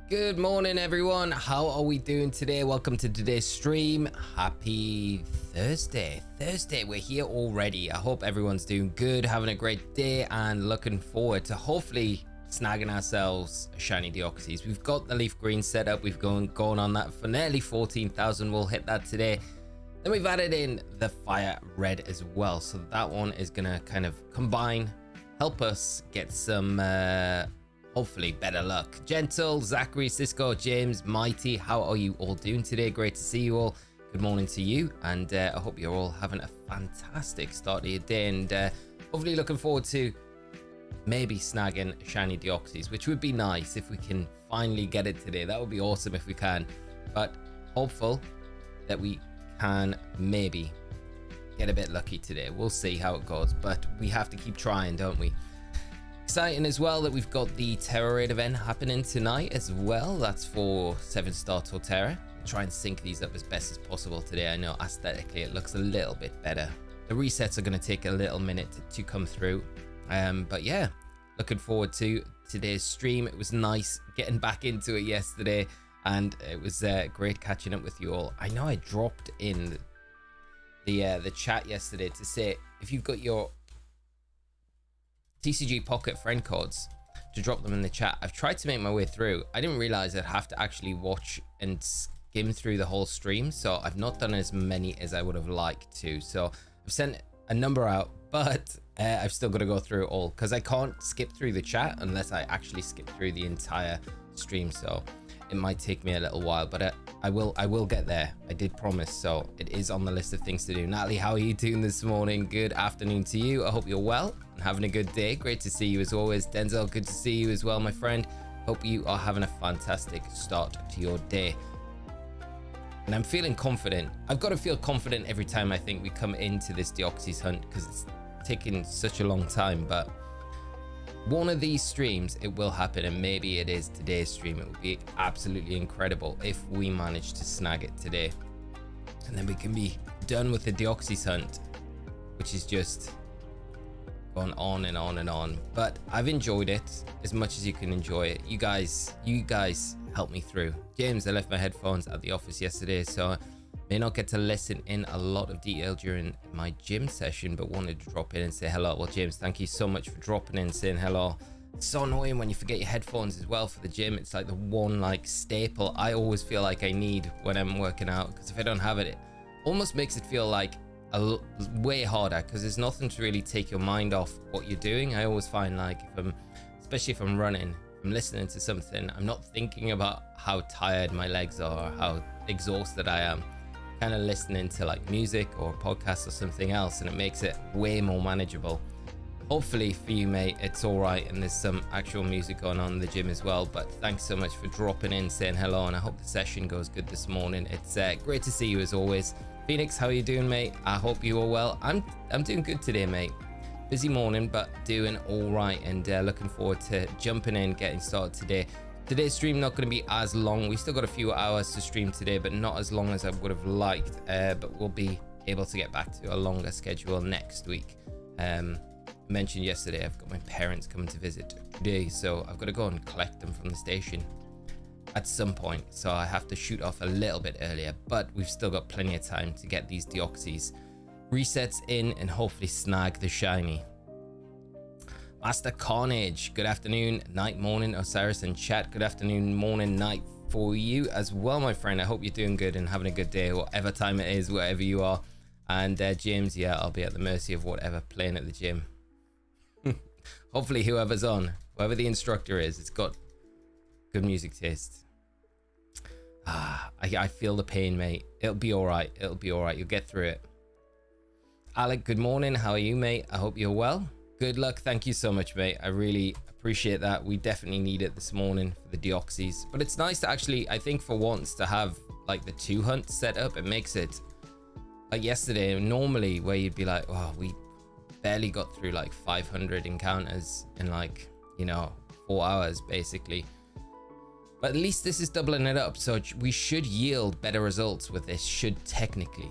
Good morning, everyone. How are we doing today? Welcome to today's stream. Happy Thursday. We're here already. I hope everyone's doing good, having a great day, and looking forward to hopefully snagging ourselves a shiny Deoxys. We've got the leaf green set up. We've gone on that for nearly 14,000. We'll hit that today. Then we've added in the fire red as well. So that one is going to kind of combine, help us get some hopefully better luck. Gentle, Zachary, Cisco, James, Mighty, how are you all doing today? Great to see you all. Good morning to you, and I hope you're all having a fantastic start to your day, and hopefully looking forward to maybe snagging shiny Deoxys, which would be nice if we can finally get it today. That would be awesome if we can, but hopeful that we can maybe get a bit lucky today. We'll see how it goes, but we have to keep trying, don't we? Exciting as well that we've got the Tera raid event happening tonight as well. That's for 7-star Tera. Try and sync these up as best as possible today. I know aesthetically it looks a little bit better. The resets are going to take a little minute to come through. But yeah, looking forward to today's stream. It was nice getting back into it yesterday, and it was great catching up with you all. I know I dropped in the chat yesterday to say if you've got your TCG Pocket friend codes, to drop them in the chat. I've tried to make my way through. I didn't realize I'd have to actually watch and skim through the whole stream, so I've not done as many as I would have liked to. So I've sent a number out, but I've still got to go through it all because I can't skip through the chat unless I actually skip through the entire stream. So it might take me a little while, but I will get there. I did promise, so it is on the list of things to do. Natalie, how are you doing this morning? Good afternoon to you. I hope you're well and having a good day. Great to see you as always. Denzel, good to see you as well, my friend. Hope you are having a fantastic start to your day. And I'm feeling confident. I've got to feel confident every time I think we come into this Deoxys hunt because it's taken such a long time, but one of these streams it will happen, and maybe it is today's stream. It would be absolutely incredible if we manage to snag it today, and then we can be done with the Deoxys hunt, which is just gone on and on and on. But I've enjoyed it as much as you can enjoy it. You guys helped me through. James, I left my headphones at the office yesterday, so I may not get to listen in a lot of detail during my gym session, but wanted to drop in and say hello. Well, James, thank you so much for dropping in and saying hello. It's so annoying when you forget your headphones as well for the gym. It's like the one staple I always feel like I need when I'm working out, because if I don't have it, it almost makes it feel like way harder, because there's nothing to really take your mind off what you're doing. I always find like especially if I'm running, I'm listening to something, I'm not thinking about how tired my legs are or how exhausted I am. Kind of listening to like music or podcast or something else, and it makes it way more manageable. Hopefully for you, mate, it's all right and there's some actual music going on in the gym as well. But thanks so much for dropping in, saying hello, and I hope the session goes good this morning. It's great to see you as always. Phoenix, how are you doing, mate? I hope you are well. I'm doing good today, mate. Busy morning, but doing all right, and looking forward to jumping in, getting started today. Today's stream not going to be as long. We still got a few hours to stream today, but not as long as I would have liked. But we'll be able to get back to a longer schedule next week. I mentioned yesterday I've got my parents coming to visit today, so I've got to go and collect them from the station at some point. So I have to shoot off a little bit earlier, but we've still got plenty of time to get these Deoxys resets in and hopefully snag the shiny. Master Carnage, good afternoon, night, morning. Osirus and chat, good afternoon, morning, night for you as well, my friend. I hope you're doing good and having a good day, whatever time it is, wherever you are. And James, yeah, I'll be at the mercy of whatever playing at the gym. Hopefully whoever's on, whoever the instructor is, it's got good music taste. I feel the pain, mate. It'll be all right. It'll be all right. You'll get through it. Alec, good morning. How are you, mate? I hope you're well. Good luck. Thank you so much, mate. I really appreciate that. We definitely need it this morning for the Deoxys. But it's nice to actually, I think for once, to have like the 2 hunts set up. It makes it like yesterday, normally where you'd be like, oh, we barely got through like 500 encounters in like, 4 hours basically. But at least this is doubling it up. So we should yield better results with this, should technically.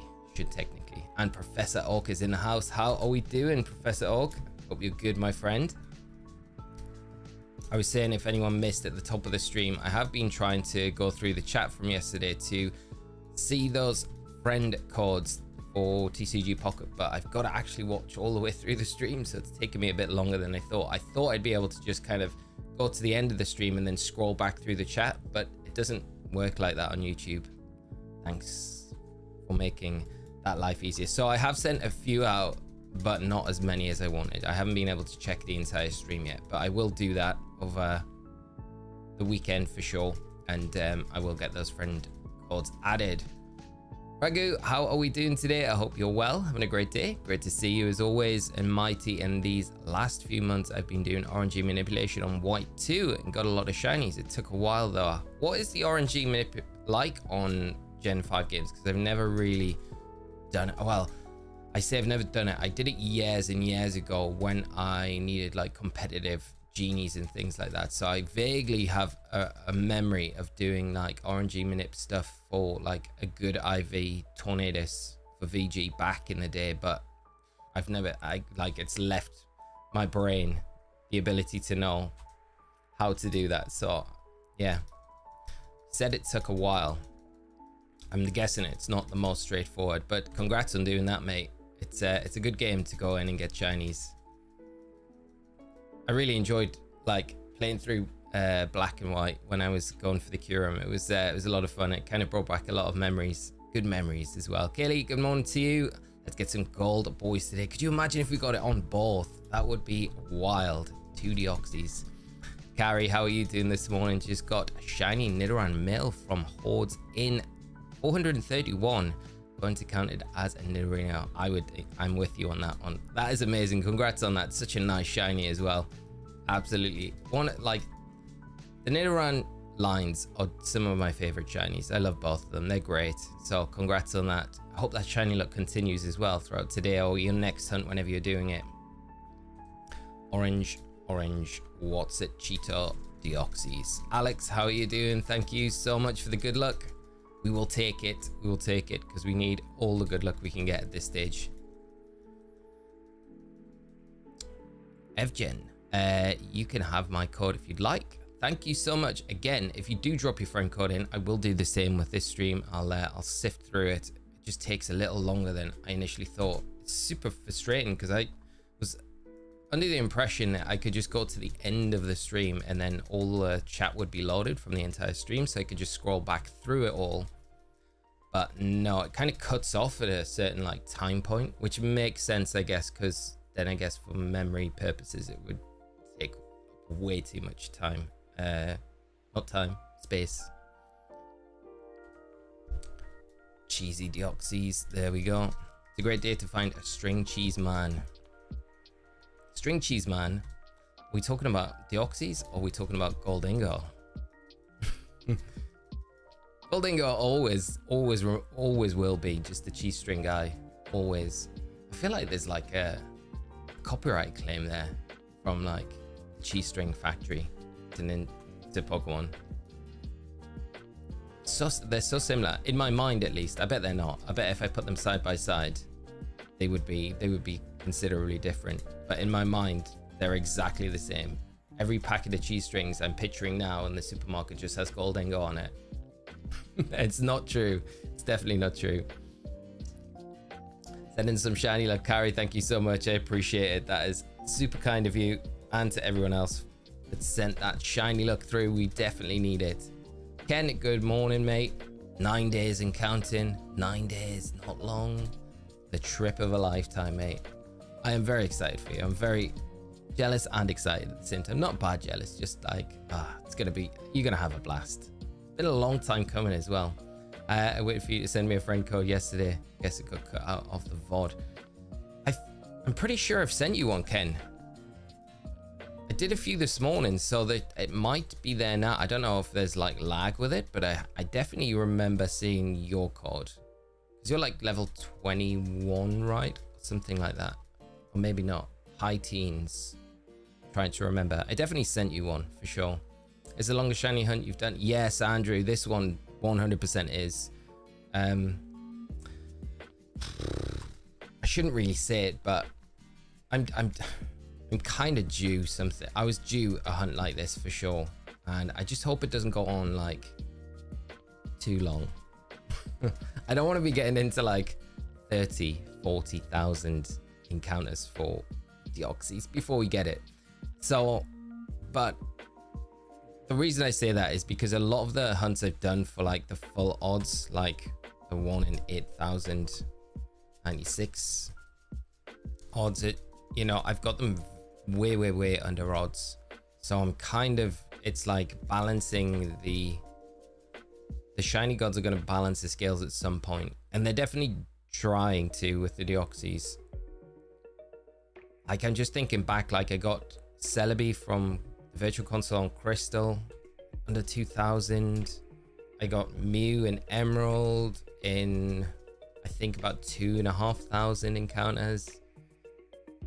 And Professor Oak is in the house. How are we doing, Professor Oak? Hope you're good, my friend. I was saying, if anyone missed at the top of the stream, I have been trying to go through the chat from yesterday to see those friend codes for TCG Pocket, but I've got to actually watch all the way through the stream, so it's taken me a bit longer than I thought. I thought I'd be able to just kind of go to the end of the stream and then scroll back through the chat, but it doesn't work like that on YouTube. Thanks for making that life easier. So I have sent a few out, but not as many as I wanted. I haven't been able to check the entire stream yet, but I will do that over the weekend for sure, and I will get those friend codes added. Ragu, how are we doing today? I hope you're well, having a great day. Great to see you as always. And Mighty, in these last few months I've been doing RNG manipulation on white too, and got a lot of shinies. It took a while though. What is the RNG manip like on Gen 5 games? Because I've never really done it. Well, I say I've never done it. I did it years and years ago when I needed like competitive genies and things like that. So I vaguely have a memory of doing like RNG manip stuff for like a good IV Tornadus for VG back in the day, but I've never, it's left my brain the ability to know how to do that. So yeah, said it took a while. I'm guessing it's not the most straightforward, but congrats on doing that, mate. It's a good game to go in and get shinies. I really enjoyed like playing through black and white when I was going for the Curum. It was a lot of fun. It kind of brought back a lot of memories, good memories as well. Kaylee, good morning to you. Let's get some gold boys today. Could you imagine if we got it on both? That would be wild. 2 Deoxys. Carrie, how are you doing this morning? Just got a shiny Nidoran mail from Hordes in 431. Going to count it as a Nidoran. I'm with you on that one. That is amazing. Congrats on that. Such a nice shiny as well. Absolutely. Like the Nidoran lines are some of my favorite shinies. I love both of them. They're great. So congrats on that. I hope that shiny luck continues as well throughout today or your next hunt whenever you're doing it. Orange, what's it? Cheeto, Deoxys. Alex, how are you doing? Thank you so much for the good luck. We will take it. We will take it because we need all the good luck we can get at this stage. Evgen, you can have my code if you'd like. Thank you so much. Again, if you do drop your friend code in, I will do the same with this stream. I'll sift through it. It just takes a little longer than I initially thought. It's super frustrating because I was under the impression that I could just go to the end of the stream and then all the chat would be loaded from the entire stream, so I could just scroll back through it all. But no, it kind of cuts off at a certain like time point, which makes sense, I guess, because then I guess for memory purposes it would take way too much time. Not time, space. Cheesy Deoxys, there we go. It's a great day to find a string cheese man. String cheese man. Are we talking about Deoxys or are we talking about Goldingo? Goldingo always will be just the cheese string guy. Always. I feel like there's like a copyright claim there from like cheese string factory to Pokemon. So they're so similar in my mind, at least. I bet they're not. I bet if I put them side by side, they would be considerably different. But in my mind, they're exactly the same. Every packet of cheese strings I'm picturing now in the supermarket just has Goldingo on it. It's not true. It's definitely not true. Send in some shiny luck, Carrie. Thank you so much. I appreciate it. That is super kind of you, and to everyone else that sent that shiny luck through. We definitely need it. Ken, good morning, mate. 9 days and counting. 9 days, not long. The trip of a lifetime, mate. I am very excited for you. I'm very jealous and excited at the same time. Not bad jealous, just like, you're gonna have a blast. Been a long time coming as well. I waited for you to send me a friend code yesterday. Guess it got cut out of the VOD. I'm pretty sure I've sent you one, Ken. I did a few this morning, so that it might be there now. I don't know if there's like lag with it, but I definitely remember seeing your code. Because you're like level 21, right? Something like that. Or maybe not. High teens. Trying to remember. I definitely sent you one for sure. Is the longest shiny hunt you've done? Yes, Andrew. This one 100% is. I shouldn't really say it, but I'm kind of due something. I was due a hunt like this for sure, and I just hope it doesn't go on like too long. I don't want to be getting into like 40,000 encounters for Deoxys before we get it. So, but the reason I say that is because a lot of the hunts I've done for like the full odds, like the 1 in 8,096 odds, you know, I've got them way under odds. So I'm kind of, it's like balancing the shiny gods are going to balance the scales at some point, and they're definitely trying to with the Deoxys. Like, I'm just thinking back, like I got Celebi from the Virtual Console on Crystal under 2,000. I got Mew and Emerald in, I think, about 2,500 encounters.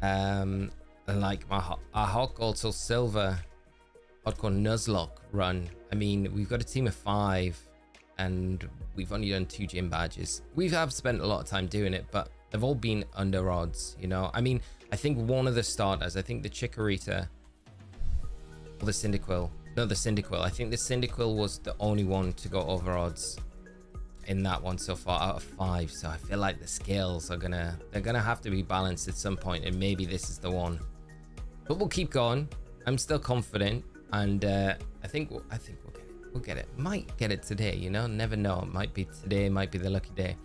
And like our Hot Gold Soul Silver Hardcore Nuzlocke run, I mean, we've got a team of 5 and we've only done 2 gym badges. We have spent a lot of time doing it, but they've all been under odds, you know. I mean, I think one of the starters, I think the Chikorita or the Cyndaquil, no, the Cyndaquil. I think the Cyndaquil was the only one to go over odds in that one so far out of 5. So I feel like the scales are they're gonna have to be balanced at some point, and maybe this is the one. But we'll keep going. I'm still confident, and I think we'll get it. We'll get it. Might get it today, you know. Never know. It might be today. Might be the lucky day.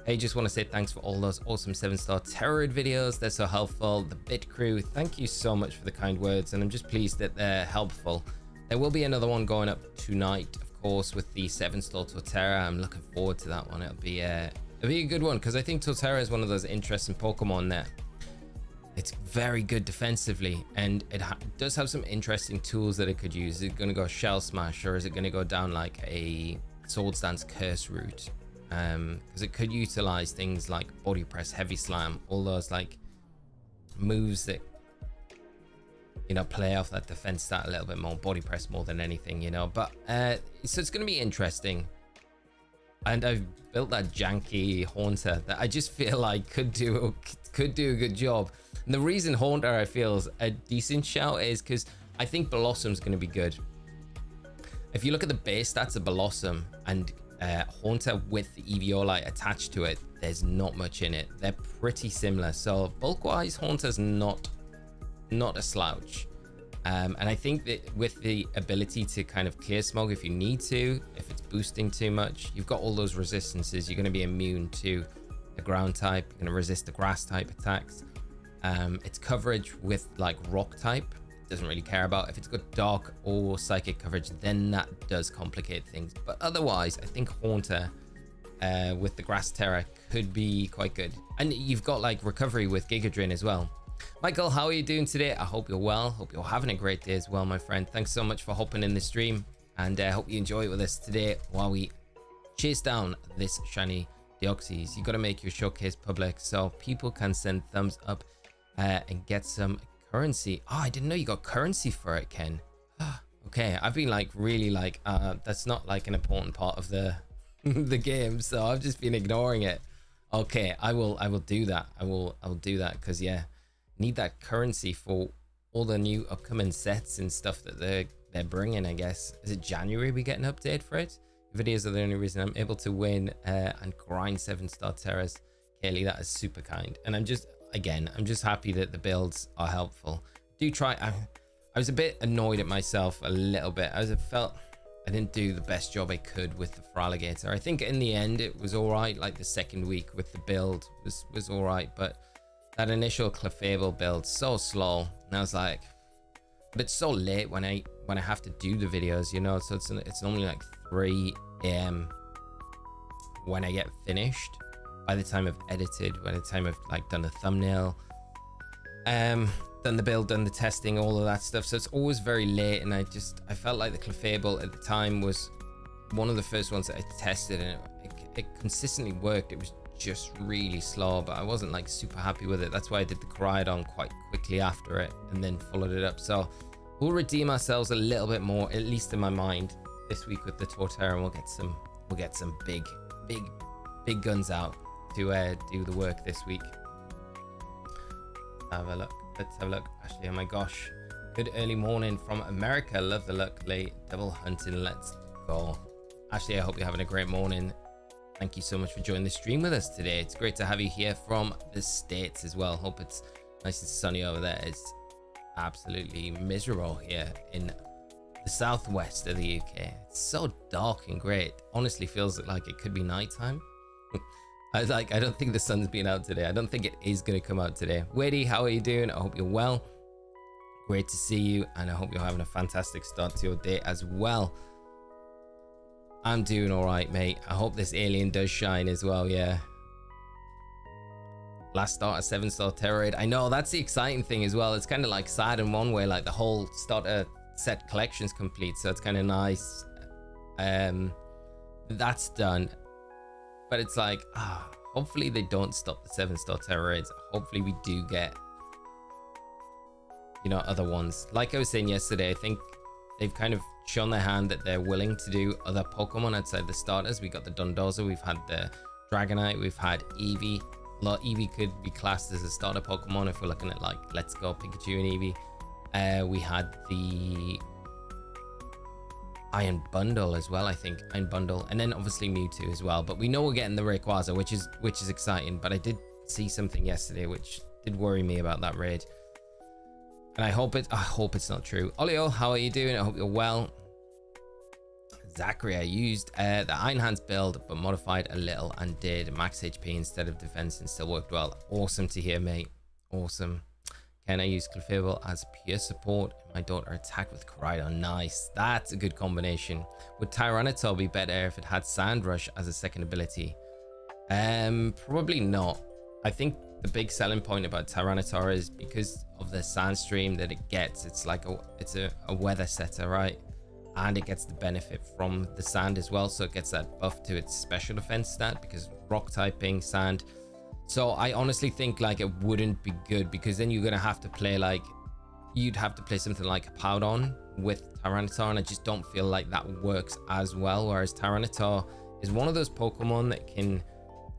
Hey, just want to say thanks for all those awesome 7-star Tera videos. They're so helpful. The Bit Crew, thank you so much for the kind words, and I'm just pleased that they're helpful. There will be another one going up tonight, of course, with the 7-star Torterra. I'm looking forward to that one. It'll be a good one, because I think Torterra is one of those interesting Pokemon that it's very good defensively, and it does have some interesting tools that it could use. Is it going to go Shell Smash, or is it going to go down like a Swords Dance Curse route? Because it could utilize things like Body Press, Heavy Slam, all those like moves that, you know, play off that defense stat a little bit more. Body Press more than anything, you know. But so it's going to be interesting. And I've built that janky Haunter that I just feel like could do a good job. And the reason Haunter I feel is a decent shout is because I think Blossom's going to be good. If you look at the base stats of Blossom and Haunter with the Eviolite attached to it, there's not much in it. They're pretty similar. So bulk wise, Haunter's not a slouch. And I think that with the ability to kind of clear smog if you need to, if it's boosting too much, you've got all those resistances. You're going to be immune to the ground type. You're going to resist the grass type attacks. Its coverage with like rock type doesn't really care about. If it's got dark or psychic coverage, then that does complicate things. But otherwise, I think Haunter with the Grass Terra could be quite good. And you've got like recovery with Giga Drain as well. Michael, how are you doing today? I hope you're well. Hope you're having a great day as well, my friend. Thanks so much for hopping in the stream, and I hope you enjoy it with us today while we chase down this shiny Deoxys. You got to make your showcase public so people can send thumbs up and get some currency. Oh, I didn't know you got currency for it, Ken. Okay, I've been like really like that's not like an important part of the the game, so I've just been ignoring it. Okay, I will do that. I will do that, because yeah, need that currency for all the new upcoming sets and stuff that they're bringing. I guess, is it January we get an update for it? Videos are the only reason I'm able to win and grind 7-star Terras. Kaylee, that is super kind, and I'm just happy that the builds are helpful. Do try. I was a bit annoyed at myself a little bit. I felt I didn't do the best job I could with the Feraligatr. I think in the end it was all right. Like the second week with the build was all right, but that initial Clefable build so slow, and I was like, but it's so late when I have to do the videos, you know. So it's normally like 3 a.m. when I get finished. By the time I've edited, by the time I've like done the thumbnail, done the build, done the testing, all of that stuff. So it's always very late, and I felt like the Clefable at the time was one of the first ones that I tested, and it consistently worked. It was just really slow, but I wasn't like super happy with it. That's why I did the Koraidon quite quickly after it and then followed it up. So we'll redeem ourselves a little bit more, at least in my mind, this week with the Torterra, and we'll get some big guns out to do the work this week. Have a look. Let's have a look. Ashley, oh my gosh. Good early morning from America. Love the look. Late double hunting. Let's go. Ashley, I hope you're having a great morning. Thank you so much for joining the stream with us today. It's great to have you here from the States as well. Hope it's nice and sunny over there. It's absolutely miserable here in the southwest of the UK. It's so dark and grey. It honestly feels like it could be nighttime. I don't think the sun's been out today. I don't think it is going to come out today. Wadey, how are you doing? I hope you're well. Great to see you, and I hope you're having a fantastic start to your day as well. I'm doing all right, mate. I hope this alien does shine as well. Yeah. Last starter 7-star Tera raid. I know, that's the exciting thing as well. It's kind of like sad in one way, like the whole starter set collection's complete, so it's kind of nice. That's done. But it's like, hopefully they don't stop the 7-star Tera raids. Hopefully we do get, you know, other ones. Like I was saying yesterday, I think they've kind of shown their hand that they're willing to do other Pokemon outside the starters. We got the Dondozo, we've had the Dragonite, we've had Eevee. Eevee could be classed as a starter Pokemon if we're looking at like Let's Go Pikachu and Eevee. We had the Iron Bundle as well, I think. Iron Bundle, and then obviously Mewtwo as well. But we know we're getting the Rayquaza, which is exciting. But I did see something yesterday which did worry me about that raid, and I hope it's not true. Olio, how are you doing? I hope you're well. Zachary, I used the Iron Hands build but modified a little and did max HP instead of defense and still worked well. Awesome to hear, mate. Awesome. Can I use Clefable as pure support? My daughter attacked with Koraidon. Nice. That's a good combination. Would Tyranitar be better if it had Sand Rush as a second ability? Probably not. I think the big selling point about Tyranitar is because of the sand stream that it gets. It's like a weather setter, right? And it gets the benefit from the sand as well. So it gets that buff to its special defense stat because rock typing, sand. So I honestly think like it wouldn't be good, because then you're going to have to play like, you'd have to play something like Powdon with Tyranitar, and I just don't feel like that works as well. Whereas Tyranitar is one of those Pokemon that can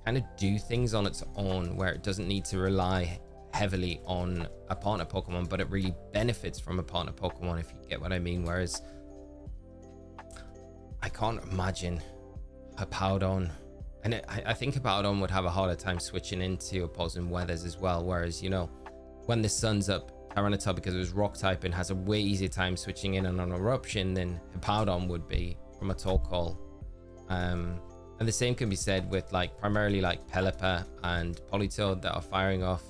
kind of do things on its own, where it doesn't need to rely heavily on a partner Pokemon, but it really benefits from a partner Pokemon, if you get what I mean. Whereas I can't imagine a Powdon. And I think a Powdon would have a harder time switching into opposing weathers as well. Whereas, you know, when the sun's up, Tyranitar, because it was rock typing, has a way easier time switching in on an eruption than a Powdon would be from a Torkoal. And the same can be said with like primarily like Pelipper and Politoed that are firing off,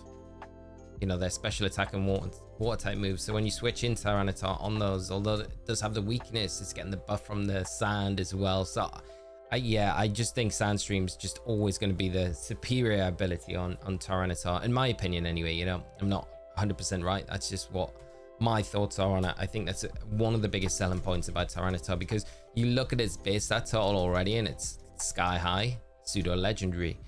you know, their special attack and water type moves. So when you switch in Tyranitar on those, although it does have the weakness, it's getting the buff from the sand as well. So I just think Sandstream's just always going to be the superior ability on Tyranitar, in my opinion anyway. You know, I'm not 100% right. That's just what my thoughts are on it. I think that's one of the biggest selling points about Tyranitar, because you look at its base stats total already and it's sky high, pseudo legendary,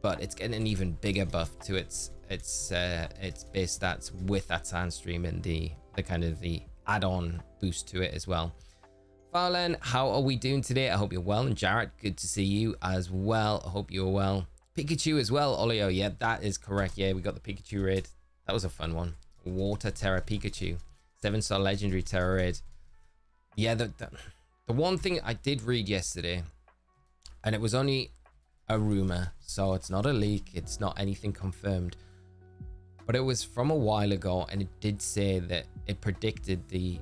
but it's getting an even bigger buff to its base stats with that Sandstream and the kind of the add-on boost to it as well. Farlen, how are we doing today? I hope you're well. And Jarrett, good to see you as well. I hope you're well. Pikachu as well, Olio. Yeah, that is correct. Yeah, we got the Pikachu raid. That was a fun one. Water Tera Pikachu. 7-star legendary Tera raid. Yeah, the one thing I did read yesterday, and it was only a rumor, so it's not a leak, it's not anything confirmed, but it was from a while ago, and it did say that it predicted the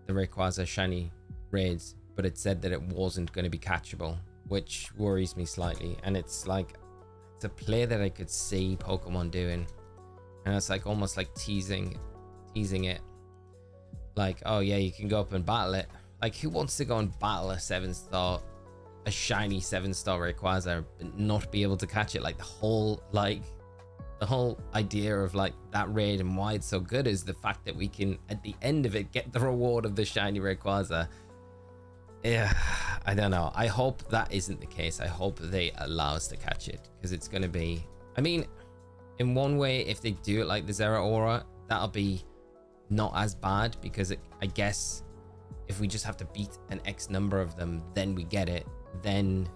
Rayquaza shiny raids, but it said that it wasn't going to be catchable, which worries me slightly. And it's like, it's a play that I could see Pokemon doing, and it's like almost like teasing it, like, oh yeah, you can go up and battle it. Like, who wants to go and battle a shiny 7-star Rayquaza and not be able to catch it? Like the whole idea of like that raid and why it's so good is the fact that we can at the end of it get the reward of the shiny Rayquaza. Yeah, I don't know. I hope that isn't the case. I hope they allow us to catch it, because it's going to be, I mean, in one way, if they do it like the Zeraora, that'll be not as bad, because I guess if we just have to beat an X number of them, then we get it, then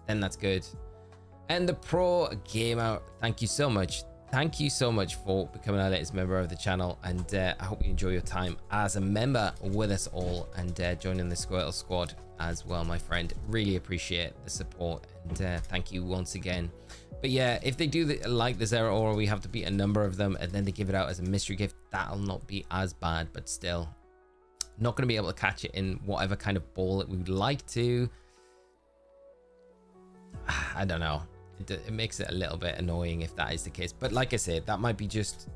that's good. And the Pro Gamer, thank you so much. thank you so much for becoming our latest member of the channel, and I hope you enjoy your time as a member with us all, and joining the Squirtle squad as well, my friend. Really appreciate the support, and thank you once again. But yeah, if they do like the Zera Aura, we have to beat a number of them, and then they give it out as a mystery gift. That'll not be as bad, but still not going to be able to catch it in whatever kind of ball that we would like to. I don't know. It makes it a little bit annoying if that is the case, but like I said, that might be just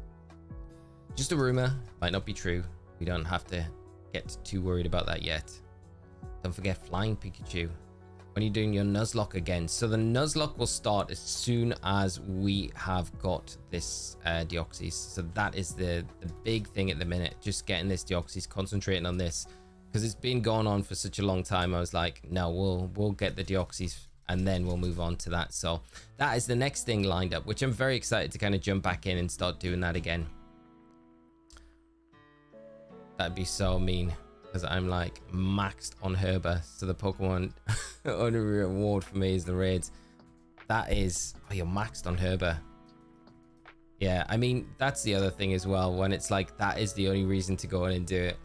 a rumor, might not be true. We don't have to get too worried about that yet. Don't forget Flying Pikachu. When are you doing your Nuzlocke again? So the Nuzlocke will start as soon as we have got this Deoxys. So that is the big thing at the minute, just getting this Deoxys, concentrating on this, because it's been going on for such a long time. I was like, no, we'll get the Deoxys and then we'll move on to that. So that is the next thing lined up, which I'm very excited to kind of jump back in and start doing that again. That'd be so mean, because I'm like maxed on Herba. So the Pokemon only reward for me is the raids. That is, oh, you're maxed on Herba. Yeah, I mean, that's the other thing as well, when it's like that is the only reason to go in and do it.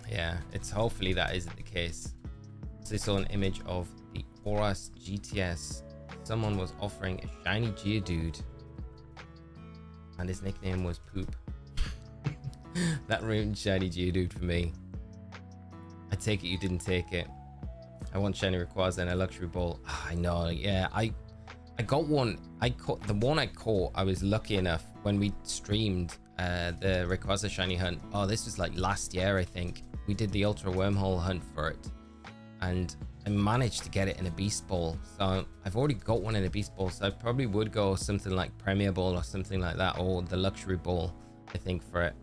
Yeah, it's hopefully that isn't the case. So I saw an image of the Osirus GTS. Someone was offering a shiny Geodude, and his nickname was Poop. That ruined shiny Geodude for me. I take it you didn't take it. I want shiny Rayquaza and a luxury ball. Oh, I know, yeah. I got one. I caught the one I caught. I was lucky enough when we streamed the Rayquaza shiny hunt. Oh, this was like last year, I think. We did the ultra wormhole hunt for it, and I managed to get it in a beast ball. So I've already got one in a beast ball, so I probably would go something like Premier Ball or something like that, or the luxury ball, I think, for it.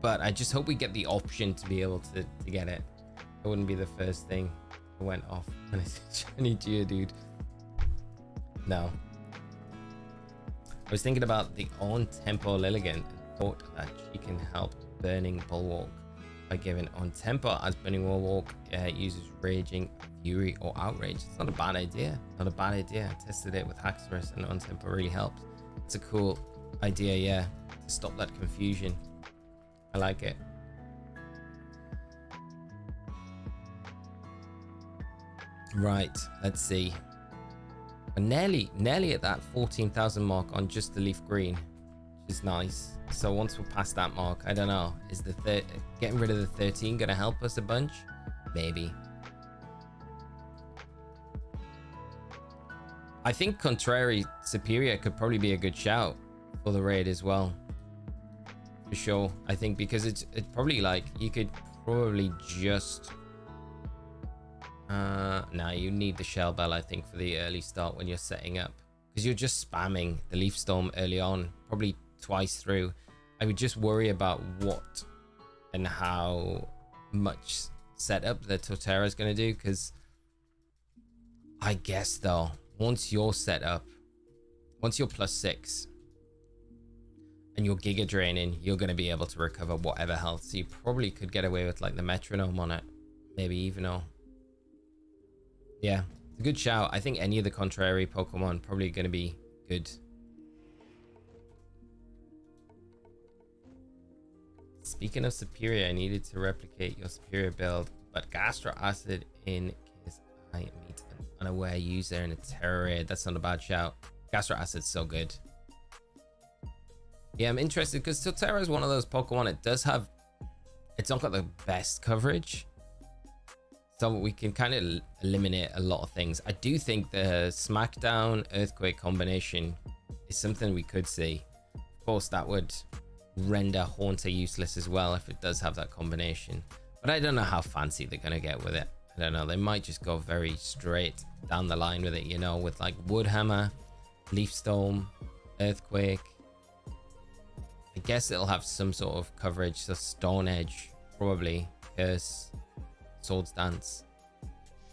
But I just hope we get the option to be able to get it. It wouldn't be the first thing that went off when I said shiny Geodude. No. I was thinking about the on tempo Lilligant and thought that she can help Burning Bulwark by giving on tempo, as Burning Bulwark uses Raging, Fury, or Outrage. It's not a bad idea. Not a bad idea. I tested it with Haxorus, and on tempo really helps. It's a cool idea, yeah, to stop that confusion. I like it. Right, let's see. We're nearly at that 14,000 mark on just the leaf green, which is nice. So once we're past that mark, I don't know, is the getting rid of the 13 gonna help us a bunch? Maybe. I think Contrary Superior could probably be a good shout for the raid as well, for sure. I think because it's probably like you could probably just no, you need the Shell Bell, I think, for the early start when you're setting up, because you're just spamming the Leaf Storm early on, probably twice through. I would just worry about what and how much setup the Tera is going to do, because I guess though, once you're set up, once you're +6 and you're Giga Draining, you're going to be able to recover whatever health. So you probably could get away with like the Metronome on it, maybe even all. Yeah, it's a good shout. I think any of the Contrary Pokemon probably going to be good. Speaking of Superior, I needed to replicate your Superior build, but Gastro Acid in case I meet an unaware user in a Tera raid. That's not a bad shout. Gastro Acid's so good. Yeah, I'm interested because Tera is one of those Pokemon. It does have, it's not got the best coverage, so we can kind of eliminate a lot of things. I do think the Smackdown Earthquake combination is something we could see. Of course, that would render Haunter useless as well if it does have that combination, but I don't know how fancy they're gonna get with it. I don't know, they might just go very straight down the line with it, you know, with like Woodhammer, Leaf Storm, Earthquake. I guess it'll have some sort of coverage, so Stone Edge, probably, Curse, Swords Dance.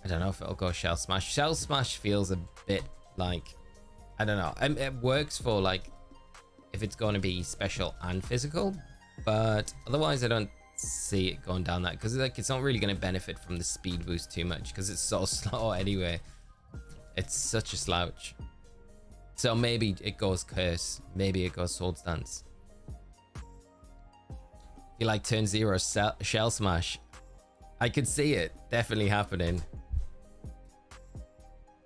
I don't know if it'll go Shell Smash. Shell Smash feels a bit like, I don't know, it works for like if it's going to be special and physical, but otherwise I don't see it going down that, because like it's not really going to benefit from the speed boost too much because it's so slow anyway. It's such a slouch. So maybe it goes Curse. Maybe it goes Swords Dance. You like turn 0 Shell Smash. I could see it definitely happening.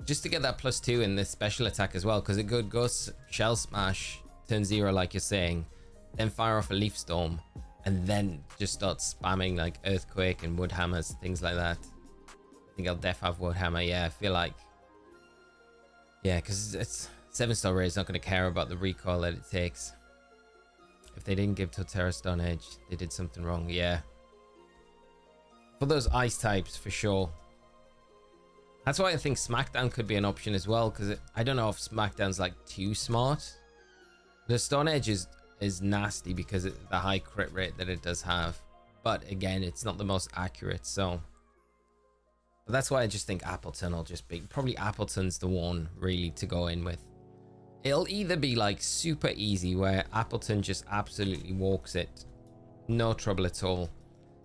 Just to get that +2 in this special attack as well, because it could go Shell Smash, turn 0 like you're saying, then fire off a Leaf Storm, and then just start spamming like Earthquake and Wood Hammers, things like that. I think I'll def have Wood Hammer. Yeah, I feel like, yeah, because it's 7-star raid's not going to care about the recoil that it takes. If they didn't give Tera Stone Edge, they did something wrong. Yeah, for those ice types for sure. That's why I think SmackDown could be an option as well, because I don't know if SmackDown's like too smart. The Stone Edge is nasty because of the high crit rate that it does have, but again, it's not the most accurate. So but that's why I just think Appleton will just be, probably Appleton's the one really to go in with. It'll either be like super easy where Appleton just absolutely walks it, no trouble at all.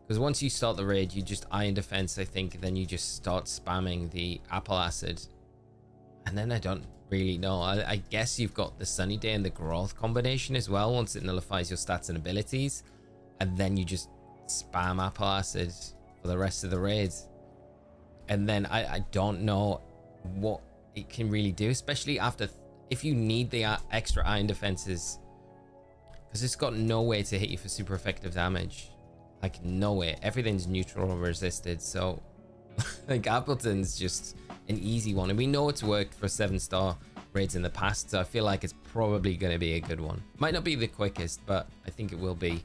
Because once you start the raid, you just Iron Defense, I think, then you just start spamming the Apple Acid. And then I don't really know. I guess you've got the Sunny Day and the Growth combination as well, once it nullifies your stats and abilities. And then you just spam Apple Acid for the rest of the raids. And then I don't know what it can really do, especially after, if you need the extra Iron Defenses. Because it's got no way to hit you for super effective damage. Like, no way. Everything's neutral or resisted. So, like, Appleton's just an easy one. And we know it's worked for 7-star raids in the past. So I feel like it's probably going to be a good one. Might not be the quickest, but I think it will be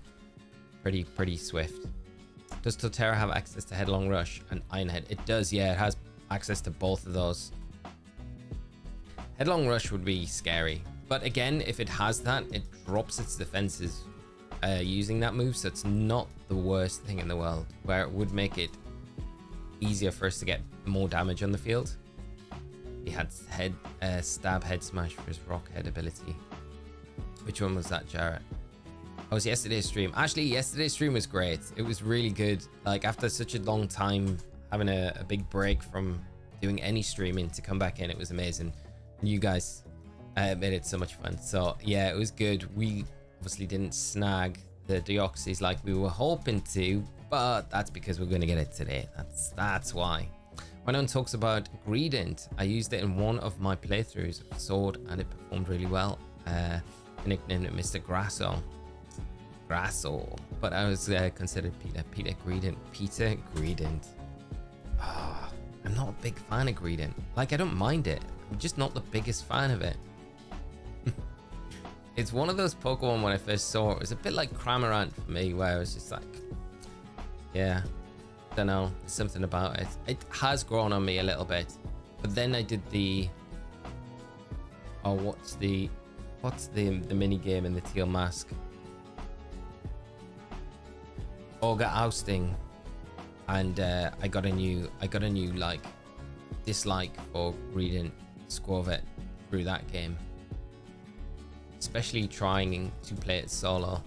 pretty swift. Does Tera have access to Headlong Rush and Iron Head? It does, yeah. It has access to both of those. Headlong Rush would be scary. But again, if it has that, it drops its defenses using that move. So it's not the worst thing in the world, where it would make it easier for us to get more damage on the field. He had stab head smash for his rock head ability. Which one was that, Jarrett? Oh, it was yesterday's stream. Actually, yesterday's stream was great. It was really good. Like, after such a long time having a big break from doing any streaming, to come back in, it was amazing. And you guys made it so much fun. So yeah, it was good. We obviously didn't snag the Deoxys like we were hoping to, but that's because we're going to get it today. That's why. When one talks about Greedent, I used it in one of my playthroughs of Sword and it performed really well. I nicknamed it Mr. Grasso, but I was considered Peter Greedent. Oh, I'm not a big fan of Greedent. Like, I don't mind it, I'm just not the biggest fan of it. It's one of those Pokemon, when I first saw it was a bit like Cramorant for me, where I was just like, yeah, don't know, there's something about it. It has grown on me a little bit, but then I did the, oh, what's the mini game in the Teal Mask? Ogre Ousting, and I got a new like dislike for Greedent Squavet through that game, especially trying to play it solo.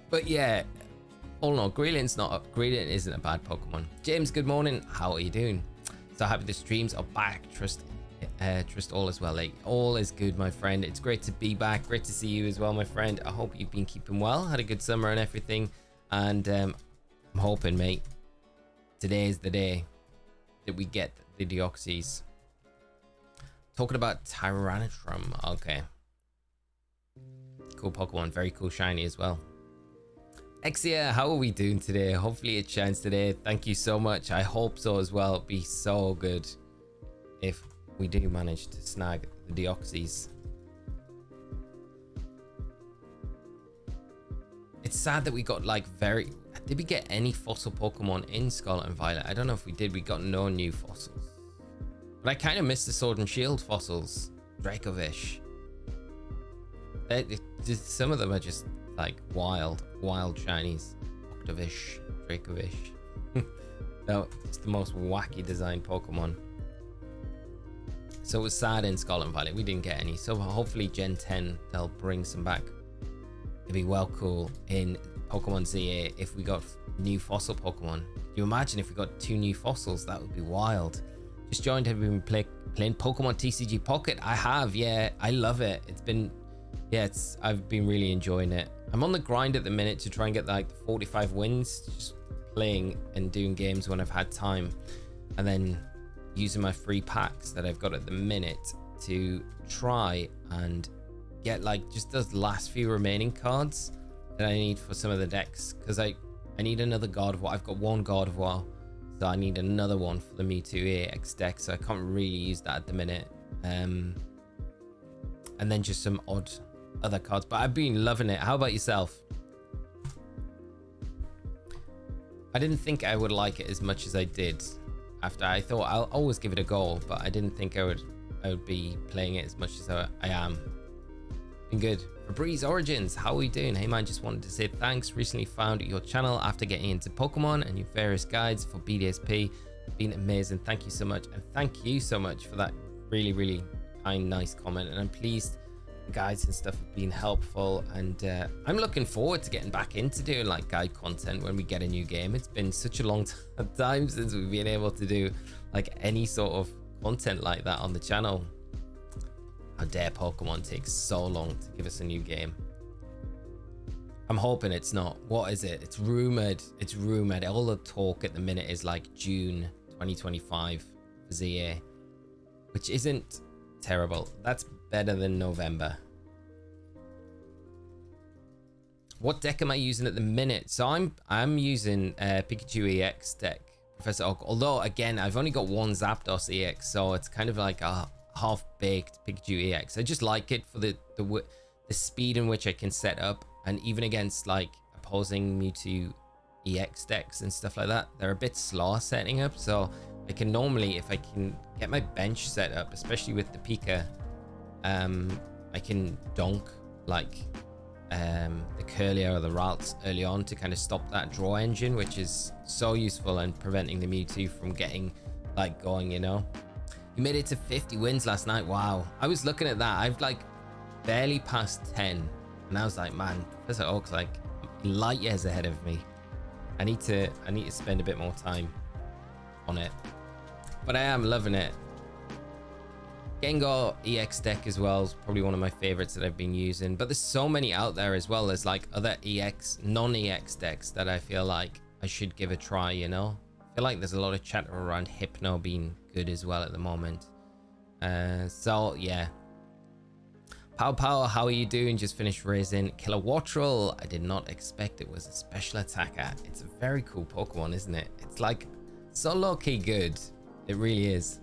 But yeah, all in all, Greedent isn't a bad Pokemon. James, good morning, how are you doing? So happy the streams are back. Trust all is well. Like, all is good, my friend. It's great to be back, great to see you as well, my friend. I hope you've been keeping well, had a good summer and everything. And I'm hoping, mate, today is the day that we get the Deoxys. Talking about Tyrantrum. Okay, cool Pokemon, very cool shiny as well. Exia, how are we doing today? Hopefully it shines today. Thank you so much. I hope so as well. It'd be so good if we do manage to snag the Deoxys. It's sad that we got like did we get any fossil Pokemon in Scarlet and Violet? I don't know if we did. We got no new fossils, but I kind of missed the Sword and Shield fossils. Dracovish. Some of them are just like wild shinies. Octavish, Dracovish. No, it's the most wacky designed Pokemon. So it was sad in Scarlet and Violet we didn't get any. So hopefully Gen 10 they'll bring some back. It'd be well cool in Pokemon ZA if we got new fossil Pokemon. Can you imagine if we got 2 new fossils? That would be wild. Just joined. Have you been playing Pokemon TCG Pocket? I have, yeah. I love it. It's been, yeah, I've been really enjoying it. I'm on the grind at the minute to try and get like 45 wins, just playing and doing games when I've had time, and then using my free packs that I've got at the minute to try and get like just those last few remaining cards that I need for some of the decks, because I need another God of War. I've got one God of War, so I need another one for the Mewtwo EX deck, so I can't really use that at the minute. And then just some odd other cards, but I've been loving it. How about yourself? I didn't think I would like it as much as I did. After I thought I'll always give it a go, but I didn't think I would be playing it as much as I am. Been good. Febreze Origins, how are we doing? Hey man, just wanted to say thanks. Recently found your channel after getting into Pokemon and your various guides for BDSP. Been amazing. Thank you so much, and thank you so much for that really kind, nice comment. And I'm pleased the guides and stuff have been helpful, and I'm looking forward to getting back into doing like guide content when we get a new game. It's been such a long time since we've been able to do like any sort of content like that on the channel. How dare Pokemon take so long to give us a new game? I'm hoping it's not. What is it? It's rumored. All the talk at the minute is like June 2025 for ZA, which isn't terrible. That's better than November. What deck am I using at the minute? So I'm using Pikachu EX deck, Professor Oak. Although again, I've only got one Zapdos EX, so it's kind of like a half-baked Pikachu EX. I just like it for the speed in which I can set up, and even against like opposing Mewtwo EX decks and stuff like that, they're a bit slow setting up. So I can normally, if I can get my bench set up, especially with the Pika, I can donk like the Curlier or the Ralts early on to kind of stop that draw engine, which is so useful and preventing the Mewtwo from getting like going, you know. You made it to 50 wins last night. Wow. I was looking at that. I've like barely passed 10, and I was like, man, Professor Oak's like light years ahead of me. I need to spend a bit more time on it, but I am loving it. Gengar EX deck as well is probably one of my favorites that I've been using, but there's so many out there as well. There's like other EX, non-EX decks that I feel like I should give a try, you know. I feel like there's a lot of chatter around Hypno being good as well at the moment. So yeah. Pow, how are you doing? Just finished raising Kilowattrel. I did not expect it was a special attacker. It's a very cool Pokemon, isn't it? It's like so low-key good. It really is.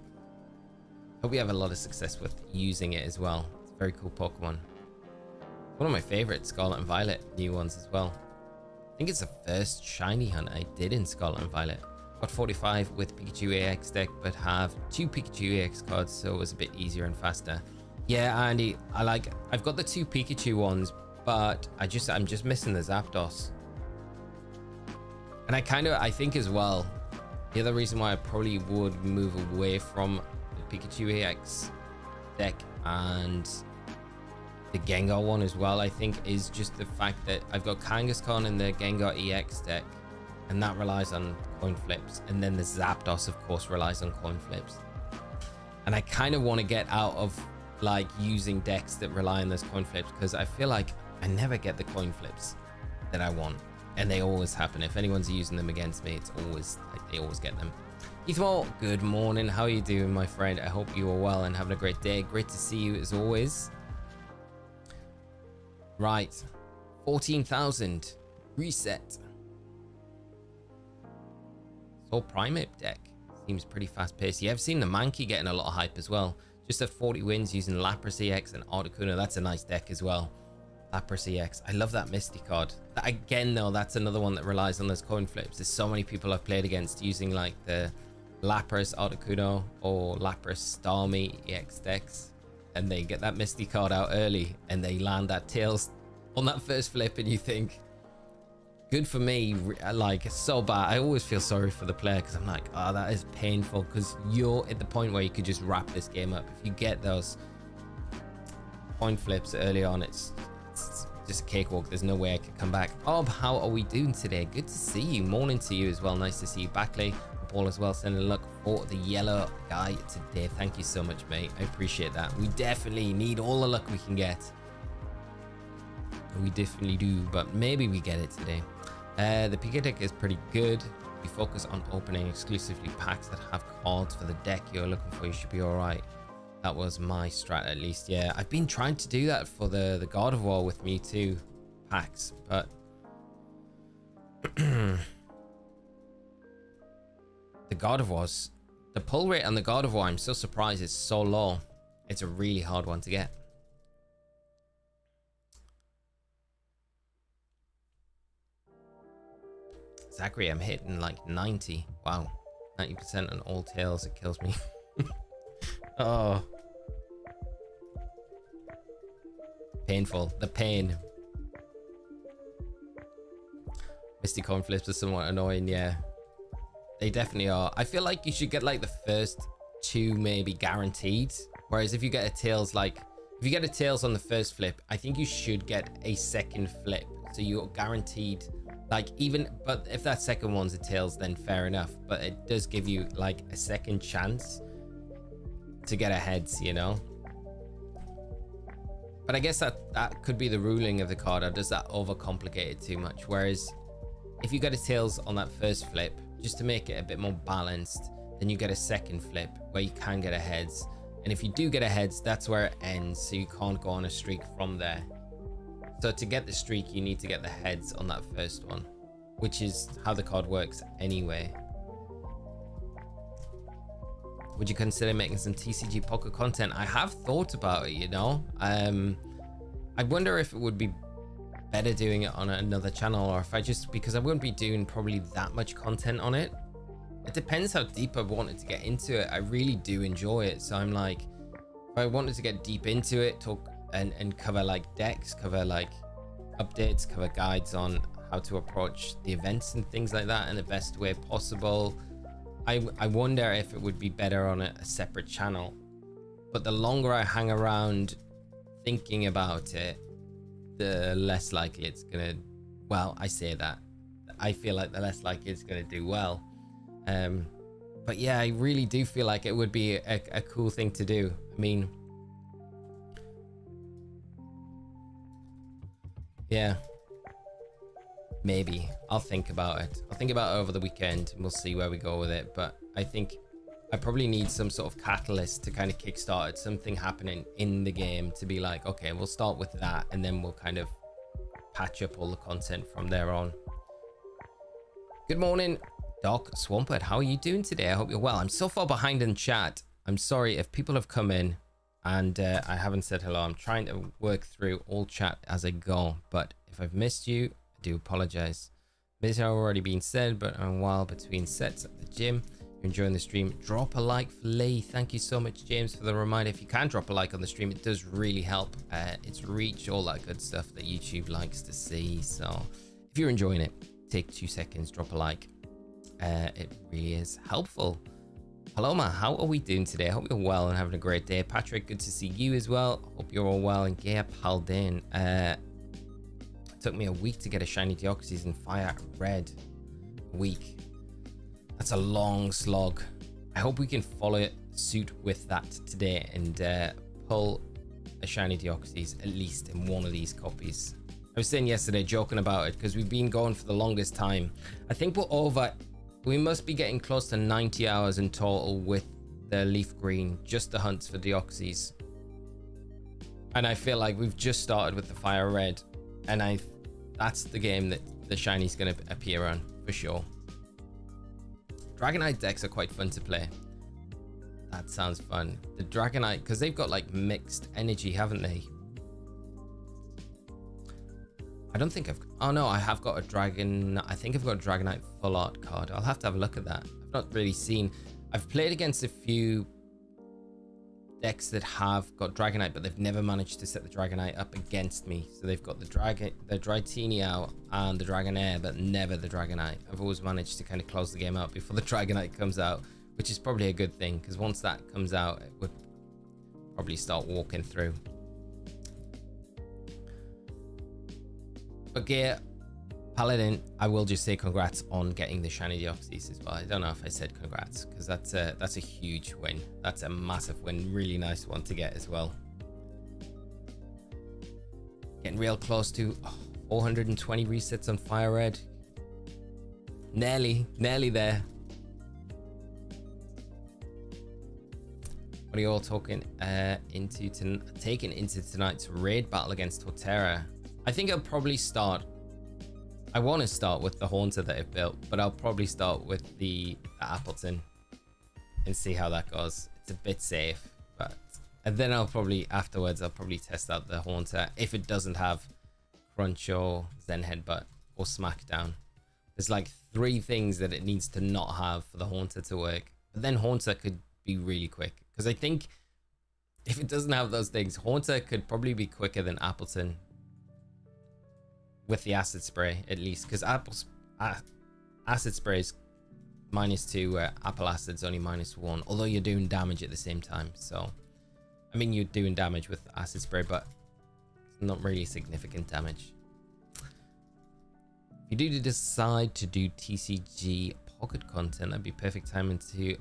Hope we have a lot of success with using it as well. It's a very cool Pokemon. One of my favorites, Scarlet and Violet, new ones as well. I think it's the first shiny hunt I did in Scarlet and Violet. Got 45 with Pikachu EX deck, but have 2 Pikachu EX cards, so it was a bit easier and faster. Yeah, Andy, I've got the 2 Pikachu ones, but I'm just missing the Zapdos. And I think as well, the other reason why I probably would move away from the Pikachu EX deck and the Gengar one as well, I think, is just the fact that I've got Kangaskhan in the Gengar EX deck, and that relies on coin flips, and then the Zapdos of course relies on coin flips, and I kind of want to get out of like using decks that rely on those coin flips, because I feel like I never get the coin flips that I want, and they always happen. If anyone's using them against me, it's always like they always get them. Ethan, good morning. How are you doing, my friend? I hope you are well and having a great day. Great to see you as always. Right, 14,000 reset. So Primate deck seems pretty fast paced. Yeah, I've seen the Mankey getting a lot of hype as well. Just at 40 wins using Lapras EX and Articuno. That's a nice deck as well. Lapras EX. I love that Misty card. That, again, though, that's another one that relies on those coin flips. There's so many people I've played against using like the Lapras Articuno or Lapras Starmie EX decks, and they get that Misty card out early and they land that Tails on that first flip, and you think, good for me. Like, it's so bad. I always feel sorry for the player, because I'm like, oh, that is painful, because you're at the point where you could just wrap this game up. If you get those coin flips early on, it's just a cakewalk. There's no way I could come back. How are we doing today? Good to see you. Morning to you as well. Nice to see you. Backley, Paul as well, sending luck for the yellow guy today. Thank you so much, mate. I appreciate that. We definitely need all the luck we can get. We definitely do, but maybe we get it today. The Pika deck is pretty good. You focus on opening exclusively packs that have cards for the deck you're looking for. You should be all right. That was my strat, at least. Yeah, I've been trying to do that for the God of War with Mewtwo packs, but the God of War's, the pull rate on the God of War, I'm so surprised it's so low. It's a really hard one to get. Zachary, I'm hitting like 90. Wow. 90% on all tails. It kills me. Oh. Painful. The pain. Misty coin flips are somewhat annoying. Yeah. They definitely are. I feel like you should get like the first 2 maybe guaranteed. Whereas if you get a tails, like if you get a tails on the first flip, I think you should get a second flip. So you're guaranteed. Like even, but if that second one's a tails, then fair enough. But it does give you like a second chance to get a heads, you know. But I guess that could be the ruling of the card, or does that overcomplicate it too much? Whereas if you get a tails on that first flip, just to make it a bit more balanced, then you get a second flip where you can get a heads. And if you do get a heads, that's where it ends. So you can't go on a streak from there. So to get the streak, you need to get the heads on that first one, which is how the card works anyway. Would you consider making some TCG Pocket content? I have thought about it, you know. I wonder if it would be better doing it on another channel, or if I just, because I wouldn't be doing probably that much content on it. It depends how deep I wanted to get into it. I really do enjoy it. So I'm like, if I wanted to get deep into it, talk and cover like decks, cover like updates, cover guides on how to approach the events and things like that in the best way possible, I wonder if it would be better on a separate channel. But the longer I hang around thinking about it, the less likely it's gonna, well, I say that, I feel like the less likely it's gonna do well. But yeah, I really do feel like it would be a cool thing to do. I mean, yeah, maybe I'll think about it. I'll think about it over the weekend and we'll see where we go with it. But I think I probably need some sort of catalyst to kind of kickstart it, something happening in the game to be like, okay, we'll start with that and then we'll kind of patch up all the content from there on. Good morning, Doc Swampert. How are you doing today? I hope you're well. I'm so far behind in chat. I'm sorry if people have come in and I haven't said hello. I'm trying to work through all chat as I go, but if I've missed you, I do apologize. This has already been said, but I'm a while between sets at the gym. You're enjoying the stream, drop a like for Lee. Thank you so much, James, for the reminder. If you can drop a like on the stream, it does really help its reach, all that good stuff that YouTube likes to see. So if you're enjoying it, take 2 seconds, drop a like. It really is helpful. Paloma, how are we doing today? I hope you're well and having a great day. Patrick, good to see you as well. Hope you're all well. And Gaia Paldin, it took me a week to get a shiny Deoxys in Fire Red. A week. That's a long slog. I hope we can follow suit with that today and pull a shiny Deoxys at least in one of these copies. I was saying yesterday, joking about it, because we've been going for the longest time. I think we're over. We must be getting close to 90 hours in total with the Leaf Green, just the hunts for Deoxys. And I feel like we've just started with the Fire Red, and that's the game that the shiny's going to appear on for sure. Dragonite decks are quite fun to play. That sounds fun. The Dragonite, because they've got like mixed energy, haven't they? I don't think oh no, I have got a dragon. I think I've got a Dragonite full art card. I'll have to have a look at that. I've not really seen. I've played against a few decks that have got Dragonite, but they've never managed to set the Dragonite up against me. So they've got the Dratini out and the Dragonair, but never the Dragonite. I've always managed to kind of close the game out before the Dragonite comes out, which is probably a good thing, because once that comes out, it would probably start walking through. Okay, Paladin, I will just say congrats on getting the shiny Deoxys as well. I don't know if I said congrats because that's a huge win. That's a massive win. Really nice one to get as well. Getting real close to 420 resets on Fire Red. Nearly there. What are you all taking into tonight's raid battle against Tera? I think I'll probably start. I want to start with the Haunter that I've built, but I'll probably start with the Appleton and see how that goes. It's a bit safe, but and then afterwards I'll probably test out the Haunter if it doesn't have Crunch or Zen Headbutt or Smackdown. There's like 3 things that it needs to not have for the Haunter to work, but then Haunter could be really quick because I think if it doesn't have those things, Haunter could probably be quicker than Appleton with the Acid Spray at least, because Acid Spray is -2 where Apple Acid's only -1, although you're doing damage at the same time. So I mean, you're doing damage with Acid Spray, but it's not really significant damage. If you do decide to do TCG Pocket content, that'd be perfect timing to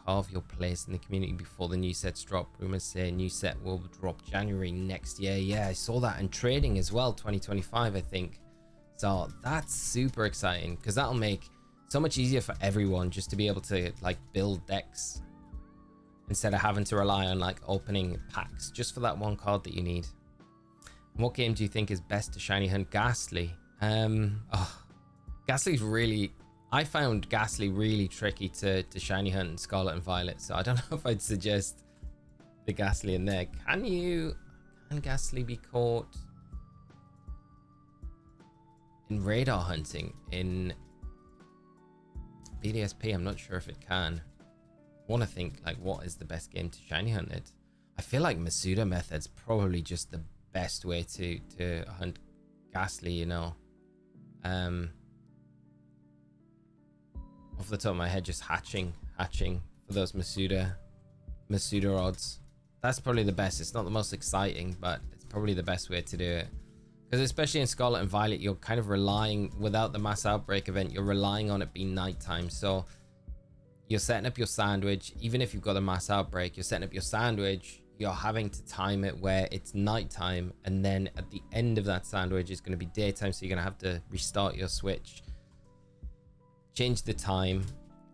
carve your place in the community before the new sets drop. Rumors say a new set will drop January next year. Yeah, I saw that in trading as well, 2025 I think. So that's super exciting because that'll make so much easier for everyone just to be able to like build decks instead of having to rely on like opening packs just for that one card that you need. And what game do you think is best to shiny hunt? Ghastly. Ghastly's really, I found Ghastly really tricky to shiny hunt in Scarlet and Violet, so I don't know if I'd suggest the Ghastly in there. Can Ghastly be caught in radar hunting in BDSP? I'm not sure if it can. I want to think like what is the best game to shiny hunt it. I feel like Masuda method's probably just the best way to hunt Ghastly, you know. Off the top of my head, just hatching for those Masuda odds. That's probably the best. It's not the most exciting, but it's probably the best way to do it. Because especially in Scarlet and Violet, you're kind of relying, without the mass outbreak event, you're relying on it being nighttime. So you're setting up your sandwich. Even if you've got a mass outbreak, you're setting up your sandwich. You're having to time it where it's nighttime, and then at the end of that sandwich, it's going to be daytime. So you're going to have to restart your switch, change the time,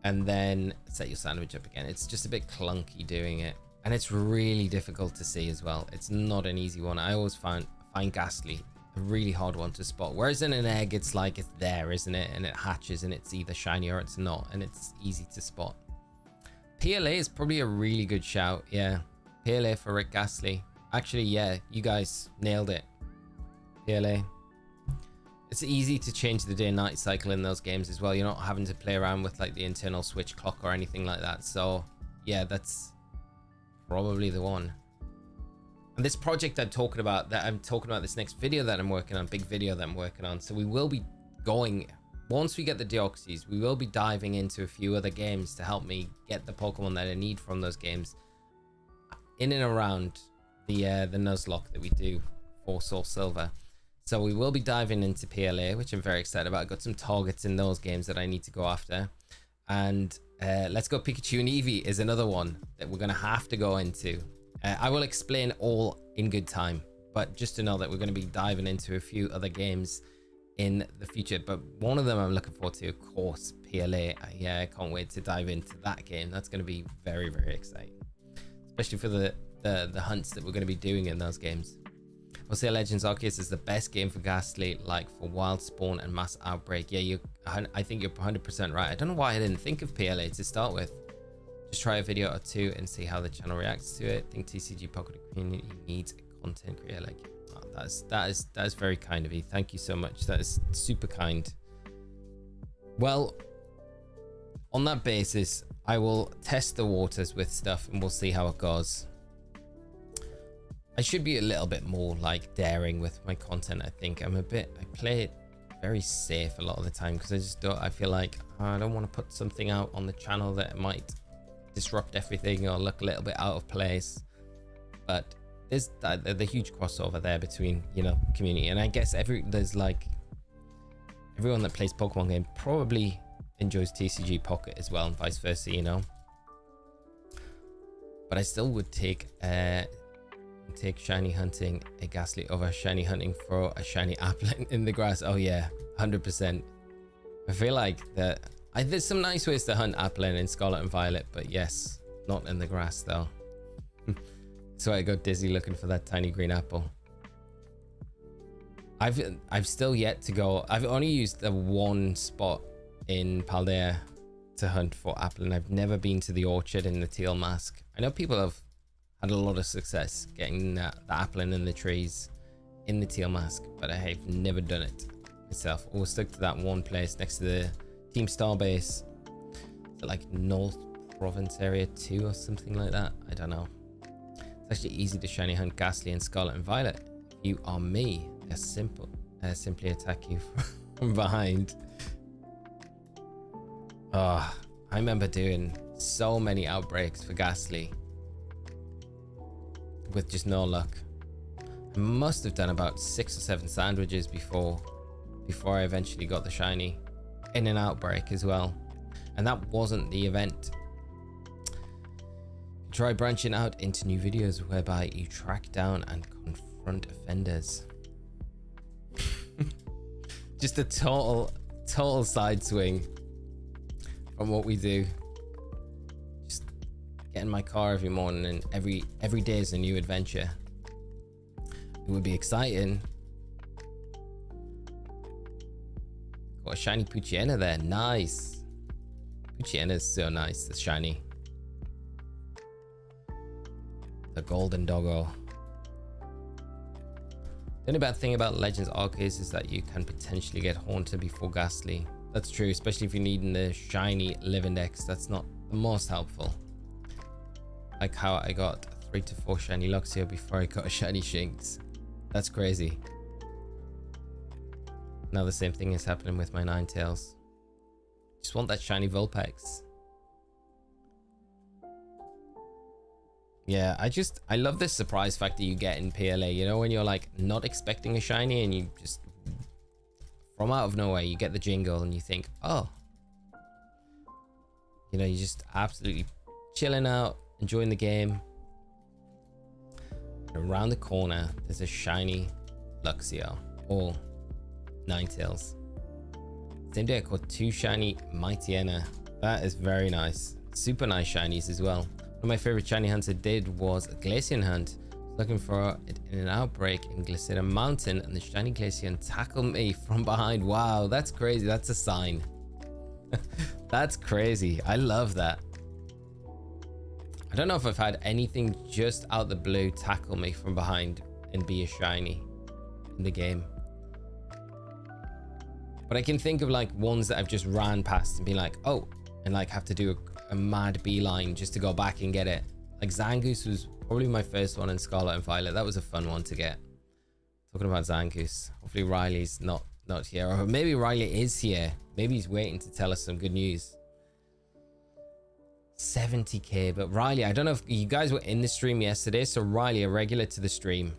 and then set your sandwich up again. It's just a bit clunky doing it, and it's really difficult to see as well. It's not an easy one. I always find Ghastly a really hard one to spot, whereas in an egg it's like it's there, isn't it, and it hatches and it's either shiny or it's not, and it's easy to spot. PLA is probably a really good shout. Yeah, PLA for Rick Ghastly. Actually, yeah, you guys nailed it. PLA. It's easy to change the day-night cycle in those games as well. You're not having to play around with like the internal switch clock or anything like that. So yeah, that's probably the one. And this project I'm talking about, this next video that I'm working on, big video that I'm working on. So we will be going, once we get the Deoxys, we will be diving into a few other games to help me get the Pokemon that I need from those games in and around the Nuzlocke that we do for Soul Silver. So we will be diving into PLA, which I'm very excited about. I've got some targets in those games that I need to go after. And Let's Go Pikachu and Eevee is another one that we're going to have to go into. I will explain all in good time, but just to know that we're going to be diving into a few other games in the future. But one of them I'm looking forward to, of course, PLA. Yeah, I can't wait to dive into that game. That's going to be very, very exciting, especially for the hunts that we're going to be doing in those games. I'll say Legends Arceus is the best game for Ghastly, like for Wild Spawn and Mass Outbreak. Yeah, I think you're 100% right. I don't know why I didn't think of PLA to start with. Just try a video or two and see how the channel reacts to it. I think TCG Pocket community needs a content creator like you. Oh, that is very kind of you. Thank you so much. That is super kind. Well, on that basis, I will test the waters with stuff and we'll see how it goes. I should be a little bit more like daring with my content. I think I play it very safe a lot of the time because I feel like I don't want to put something out on the channel that might disrupt everything or look a little bit out of place. But there's the huge crossover there between, you know, community, and I guess there's like everyone that plays Pokemon game probably enjoys TCG Pocket as well, and vice versa, you know. But I still would take shiny hunting a Ghastly over shiny hunting for a shiny Applin in the grass. Oh yeah, 100%. I feel like that there's some nice ways to hunt Applin in Scarlet and Violet, but yes, not in the grass though. So I got dizzy looking for that tiny green apple. I've still yet to go. I've only used the one spot in Paldea to hunt for Applin. I've never been to the orchard in the Teal Mask. I know people have had a lot of success getting the Applin in the trees in the Teal Mask, but I have never done it myself. Or stuck to that one place next to the Team Star base, like North Province Area 2 or something like that. I don't know. It's actually easy to shiny hunt Ghastly in Scarlet and Violet. If you are me, they're simply attack you from behind. Oh, I remember doing so many outbreaks for Ghastly with just no luck. I must have done about 6 or 7 sandwiches before I eventually got the shiny in an outbreak as well, and that wasn't the event. Try branching out into new videos whereby you track down and confront offenders. Just a total side swing from what we do. Just get in my car every morning, and every day is a new adventure. It would be exciting. Got a shiny Poochyena there. Nice. Poochyena is so nice. The shiny. The golden doggo. The only bad thing about Legends Arceus is that you can potentially get haunted before Ghastly. That's true, especially if you're needing the shiny live index. That's not the most helpful. Like how I got 3 to 4 shiny Luxio before I got a shiny Shinx. That's crazy. Now the same thing is happening with my Ninetales. Just want that shiny Vulpix. Yeah, I love this surprise factor you get in PLA. You know, when you're like not expecting a shiny and you just from out of nowhere you get the jingle and you think, oh, you know, you're just absolutely chilling out, enjoying the game. And around the corner there's a shiny Luxio or Ninetales. Same day I caught 2 shiny Mightyena. That is very nice. Super nice shinies as well. One of my favorite shiny hunts I did was a Glaceon hunt. I was looking for it in an outbreak in Glycera Mountain, and the shiny Glaceon tackled me from behind. Wow, that's crazy. That's a sign. That's crazy. I love that. I don't know if I've had anything just out the blue tackle me from behind and be a shiny in the game. But I can think of like ones that I've just ran past and be like, oh, and like have to do a mad beeline just to go back and get it. Like Zangoose was probably my first one in Scarlet and Violet. That was a fun one to get. Talking about Zangoose, hopefully Riley's not here, or maybe Riley is here. Maybe he's waiting to tell us some good news. 70k, but Riley, I don't know if you guys were in the stream yesterday. So Riley, a regular to the stream,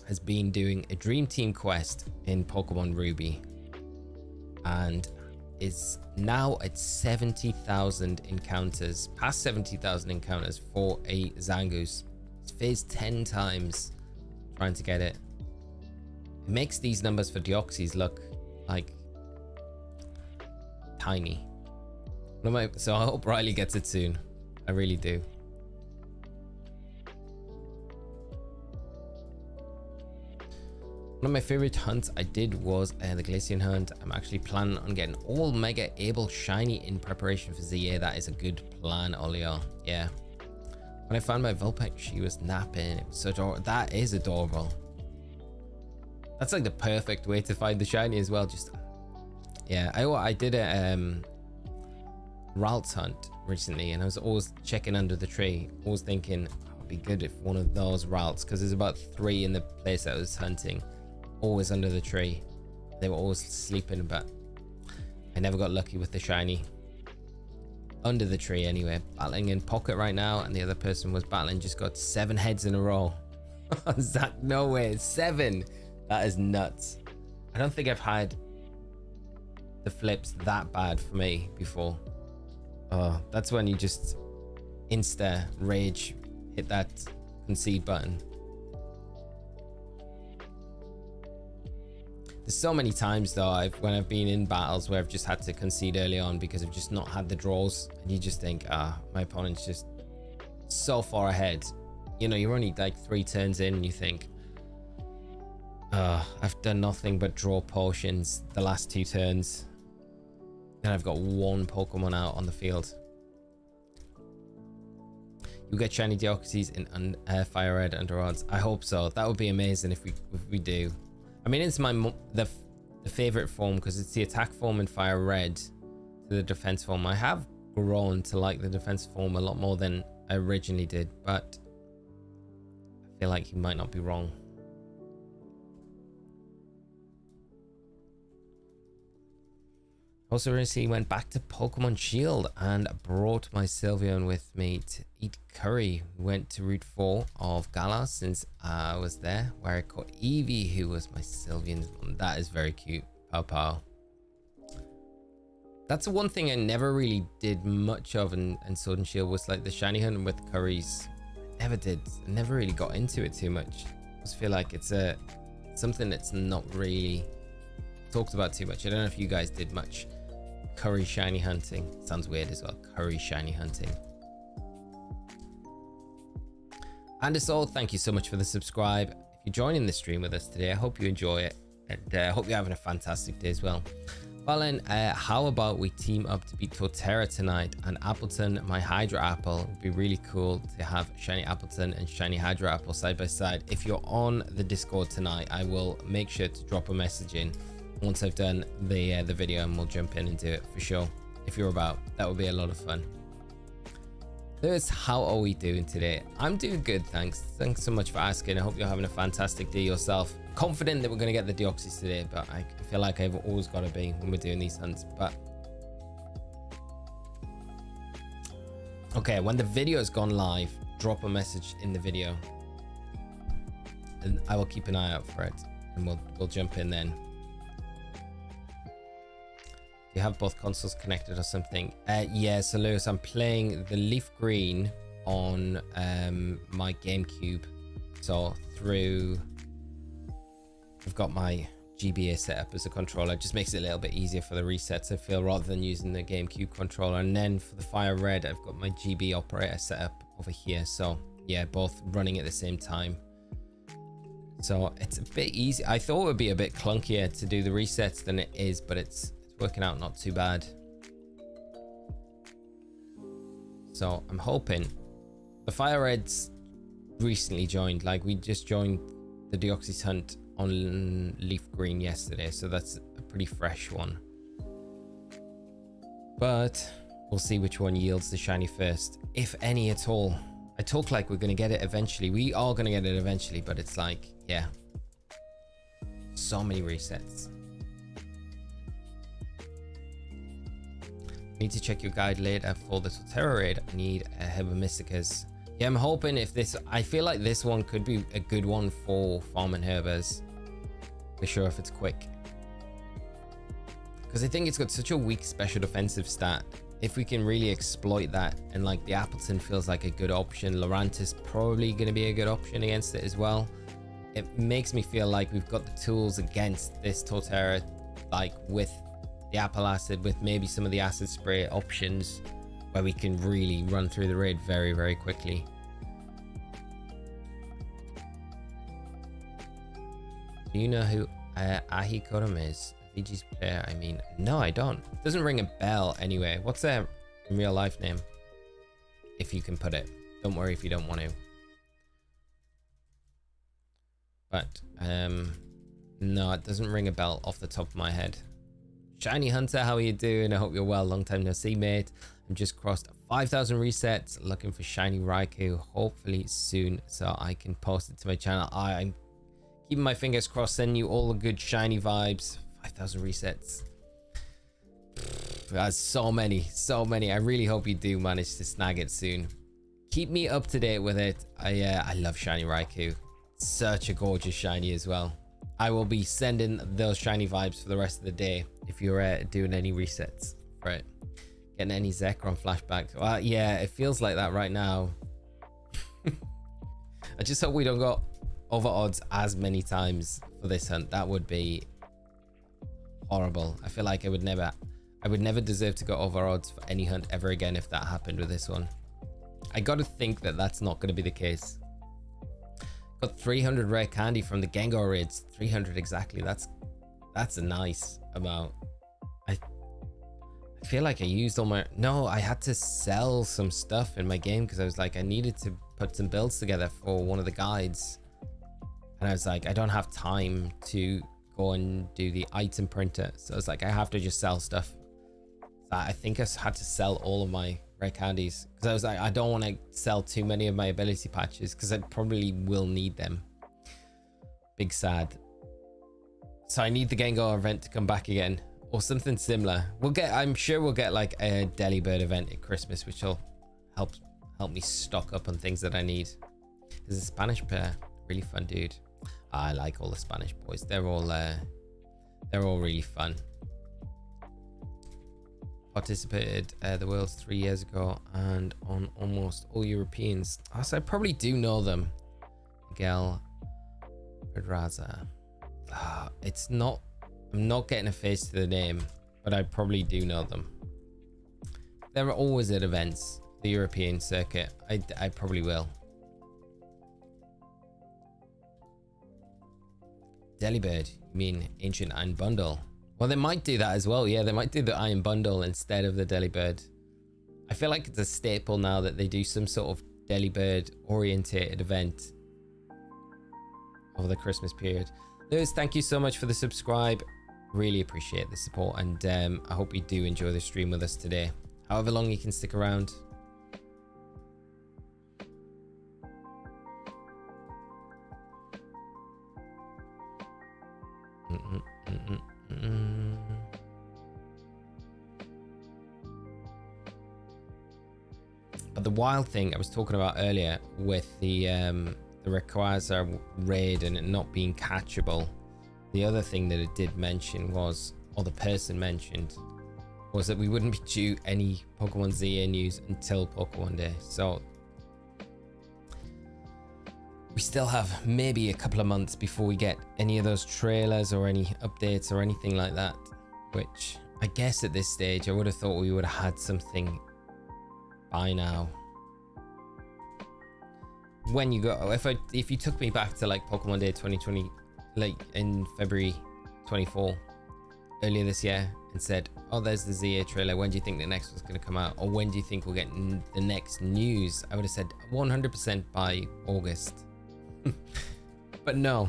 has been doing a Dream Team quest in Pokemon Ruby and is now at 70,000 encounters, past 70,000 encounters for a Zangoose. It's phased 10 times trying to get it. It makes these numbers for Deoxys look like tiny. So I hope Riley gets it soon. I really do. One of my favorite hunts I did was the Glaceon hunt. I'm actually planning on getting all Mega Able Shiny in preparation for ZA. That is a good plan, Olio. Yeah. When I found my Vulpix, she was napping. It was so adorable. That is adorable. That's like the perfect way to find the shiny as well. Just, yeah. I did a Ralts hunt recently, and I was always checking under the tree, always thinking, oh, it'd be good if one of those Ralts, because there's about 3 in the place I was hunting, always under the tree. They were always sleeping, but I never got lucky with the shiny under the tree. Anyway, battling in Pocket right now, and the other person was battling, just got 7 heads in a row. Zach, no way, 7. That is nuts. I don't think I've had the flips that bad for me before. Oh, that's when you just insta rage, hit that concede button. There's so many times though when I've been in battles where I've just had to concede early on because I've just not had the draws, and you just think, my opponent's just so far ahead. You know, you're only like 3 turns in and you think, I've done nothing but draw potions the last 2 turns, and I've got 1 Pokemon out on the field. You get shiny Deoxys in Fire Red under odds. I hope so. That would be amazing if we do. I mean, it's the favorite form because it's the attack form in Fire Red to the defense form. I have grown to like the defense form a lot more than I originally did, but I feel like he might not be wrong. Also recently went back to Pokemon Shield and brought my Sylveon with me to eat curry. We went to Route 4 of Galar since I was there, where I caught Eevee, who was my Sylveon's mom. That is very cute. Pow pow. That's the one thing I never really did much of in Sword and Shield, was like the shiny hunting with curries. Never did. I never really got into it too much. I just feel like it's something that's not really talked about too much. I don't know if you guys did much curry shiny hunting. Sounds weird as well. Curry shiny hunting. And as all, thank you so much for the subscribe. If you're joining the stream with us today, I hope you enjoy it, and I hope you're having a fantastic day as well. Well then, how about we team up to beat Tera tonight? And Appleton, my Hydra Apple. It would be really cool to have shiny Appleton and shiny Hydra Apple side by side. If you're on the Discord tonight, I will make sure to drop a message in once I've done the video, and we'll jump in and do it for sure. If you're about, that would be a lot of fun. Lewis, how are we doing today? I'm doing good, thanks. Thanks so much for asking. I hope you're having a fantastic day yourself. Confident that we're going to get the Deoxys today, but I feel like I've always got to be when we're doing these hunts. But okay, when the video's gone live, drop a message in the video and I will keep an eye out for it, and we'll jump in then. You have both consoles connected or something? Yeah, so Lewis, I'm playing the Leaf Green on my GameCube. So I've got my GBA set up as a controller. It just makes it a little bit easier for the resets, I feel, rather than using the GameCube controller. And then for the Fire Red, I've got my GB operator set up over here. So yeah, both running at the same time. So it's a bit easy. I thought it would be a bit clunkier to do the resets than it is, but it's working out not too bad. So I'm hoping the Fire Reds recently joined, like we just joined the Deoxys hunt on Leaf Green yesterday, so that's a pretty fresh one, but we'll see which one yields the shiny first, if any at all. I talk like we're gonna get it eventually. We are gonna get it eventually, but it's like, yeah, so many resets. Need to check your guide later for the Tera raid. I need a Herbamysticas. Yeah, I'm hoping if this, I feel like this one could be a good one for farming herbers for sure if it's quick, because I think it's got such a weak special defensive stat. If we can really exploit that, and like the Appleton feels like a good option, Lorantis probably going to be a good option against it as well. It makes me feel like we've got the tools against this Tera, like with the Apple Acid, with maybe some of the Acid Spray options, where we can really run through the raid very, very quickly. Do you know who Ahikorum is? VG's player, I mean. No, I don't. It doesn't ring a bell anyway. What's their real life name? If you can put it. Don't worry if you don't want to. But, no, it doesn't ring a bell off the top of my head. Shiny Hunter, how are you doing? I hope you're well. Long time no see, mate. I'm just crossed 5,000 resets, looking for shiny Raikou, hopefully soon, so I can post it to my channel. I'm keeping my fingers crossed, sending you all the good shiny vibes. 5,000 resets. That's so many. I really hope you do manage to snag it soon. Keep me up to date with it. I love shiny Raikou. Such a gorgeous shiny as well. I will be sending those shiny vibes for the rest of the day if you're doing any resets for it. Getting any Zekrom flashbacks. Well, yeah, it feels like that right now. I just hope we don't go over odds as many times for this hunt. That would be horrible. I feel like I would never deserve to go over odds for any hunt ever again if that happened with this one. I gotta think that that's not going to be the case. Got 300 rare candy from the Gengar raids. 300 exactly. That's a nice amount. I feel like I used all my... No, I had to sell some stuff in my game because I was like, I needed to put some builds together for one of the guides. And I was like, I don't have time to go and do the item printer. So I was like, I have to just sell stuff. So I think I had to sell all of my rare candies because I was like, I don't want to sell too many of my ability patches because I probably will need them. Big sad. So I need the Gengar event to come back again or something similar. I'm sure we'll get like a Delibird event at Christmas, which will help me stock up on things that I need. There's a Spanish pair, really fun dude. I like all the Spanish boys. They're all really fun. Participated the Worlds 3 years ago and on almost all Europeans. So I probably do know them. Miguel Pedraza. I'm not getting a face to the name, but I probably do know them. They're always at events, the European circuit. I probably will. Delibird, you mean Ancient Iron Bundle? Well, they might do that as well. Yeah, they might do the Iron Bundle instead of the Delibird. I feel like it's a staple now that they do some sort of Delibird orientated event over the Christmas period. Lewis, thank you so much for the subscribe. Really appreciate the support, and I hope you do enjoy the stream with us today. However long you can stick around. But the wild thing I was talking about earlier with the Rayquaza raid and it not being catchable, the other thing that it did mention was, or the person mentioned, was that we wouldn't be due any Pokemon ZA news until Pokemon Day. So we still have maybe a couple of months before we get any of those trailers or any updates or anything like that, which I guess at this stage I would have thought we would have had something by now. When you go, if you took me back to like Pokemon Day 2020, like in February 24 earlier this year, and said, oh, there's the ZA trailer, when do you think the next one's going to come out, or when do you think we'll get the next news, I would have said 100% by August. But no,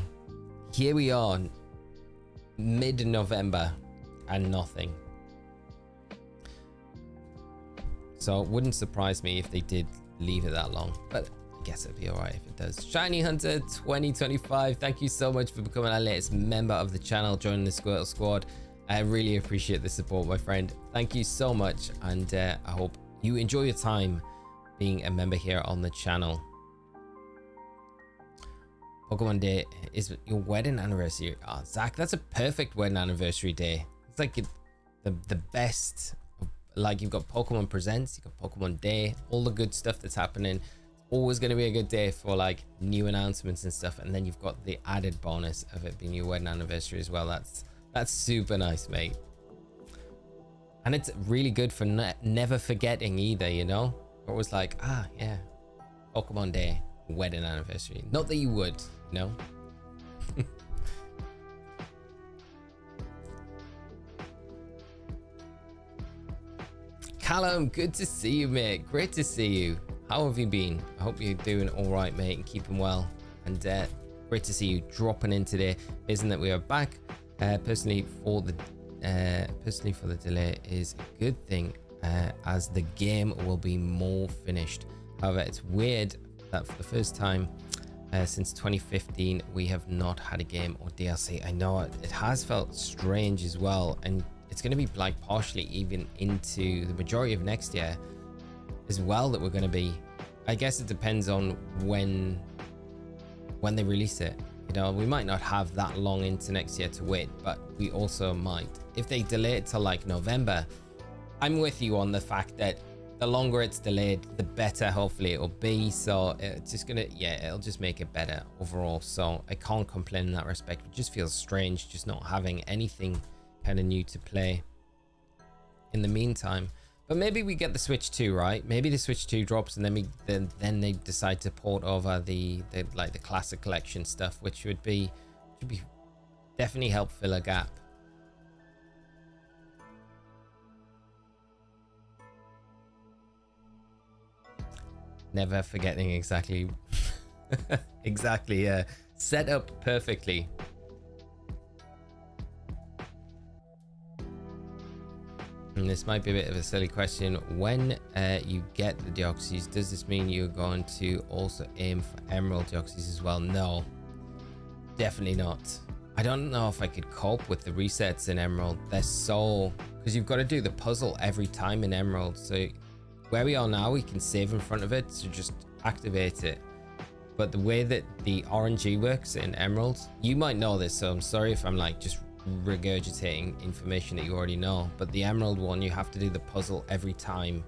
here we are, mid-November, and nothing. So it wouldn't surprise me if they did leave it that long, but I guess it'd be all right if it does. Shiny Hunter 2025, thank you so much for becoming our latest member of the channel, joining the Squirtle Squad. I really appreciate the support, my friend. Thank you so much, and I hope you enjoy your time being a member here on the channel. Pokemon Day is your wedding anniversary. Oh, Zach, that's a perfect wedding anniversary day. It's like the best. Like, you've got Pokemon Presents, you've got Pokemon Day, all the good stuff that's happening. It's always going to be a good day for like new announcements and stuff, and then you've got the added bonus of it being your wedding anniversary as well. That's super nice, mate. And it's really good for never forgetting either, you know? It was like, ah, yeah, Pokemon Day, wedding anniversary. Not that you would, you know? Callum, good to see you, mate. Great to see you. How have you been? I hope you're doing all right, mate, and keeping well. And great to see you dropping in today. Isn't that we are back? Personally, for the delay is a good thing, as the game will be more finished. However, it's weird that for the first time since 2015 we have not had a game or DLC. I know it has felt strange as well, and it's going to be like partially even into the majority of next year as well that we're going to be. I guess it depends on when they release it. You know, we might not have that long into next year to wait, but we also might. If they delay it till like November, I'm with you on the fact that the longer it's delayed, the better hopefully it'll be. So it's just gonna, yeah, it'll just make it better overall. So I can't complain in that respect. It just feels strange just not having anything kind of new to play in the meantime. But maybe we get the Switch 2, right? Maybe the Switch 2 drops and then they decide to port over the like the classic collection stuff, which would be definitely help fill a gap. Never forgetting exactly set up perfectly. And this might be a bit of a silly question. When you get the Deoxys, does this mean you're going to also aim for Emerald Deoxys as well? No, definitely not. I don't know if I could cope with the resets in Emerald. They're so, because you've got to do the puzzle every time in Emerald. So where we are now, we can save in front of it, so just activate it. But the way that the RNG works in Emerald, you might know this, so I'm sorry if I'm like just regurgitating information that you already know, but the Emerald one, you have to do the puzzle every time,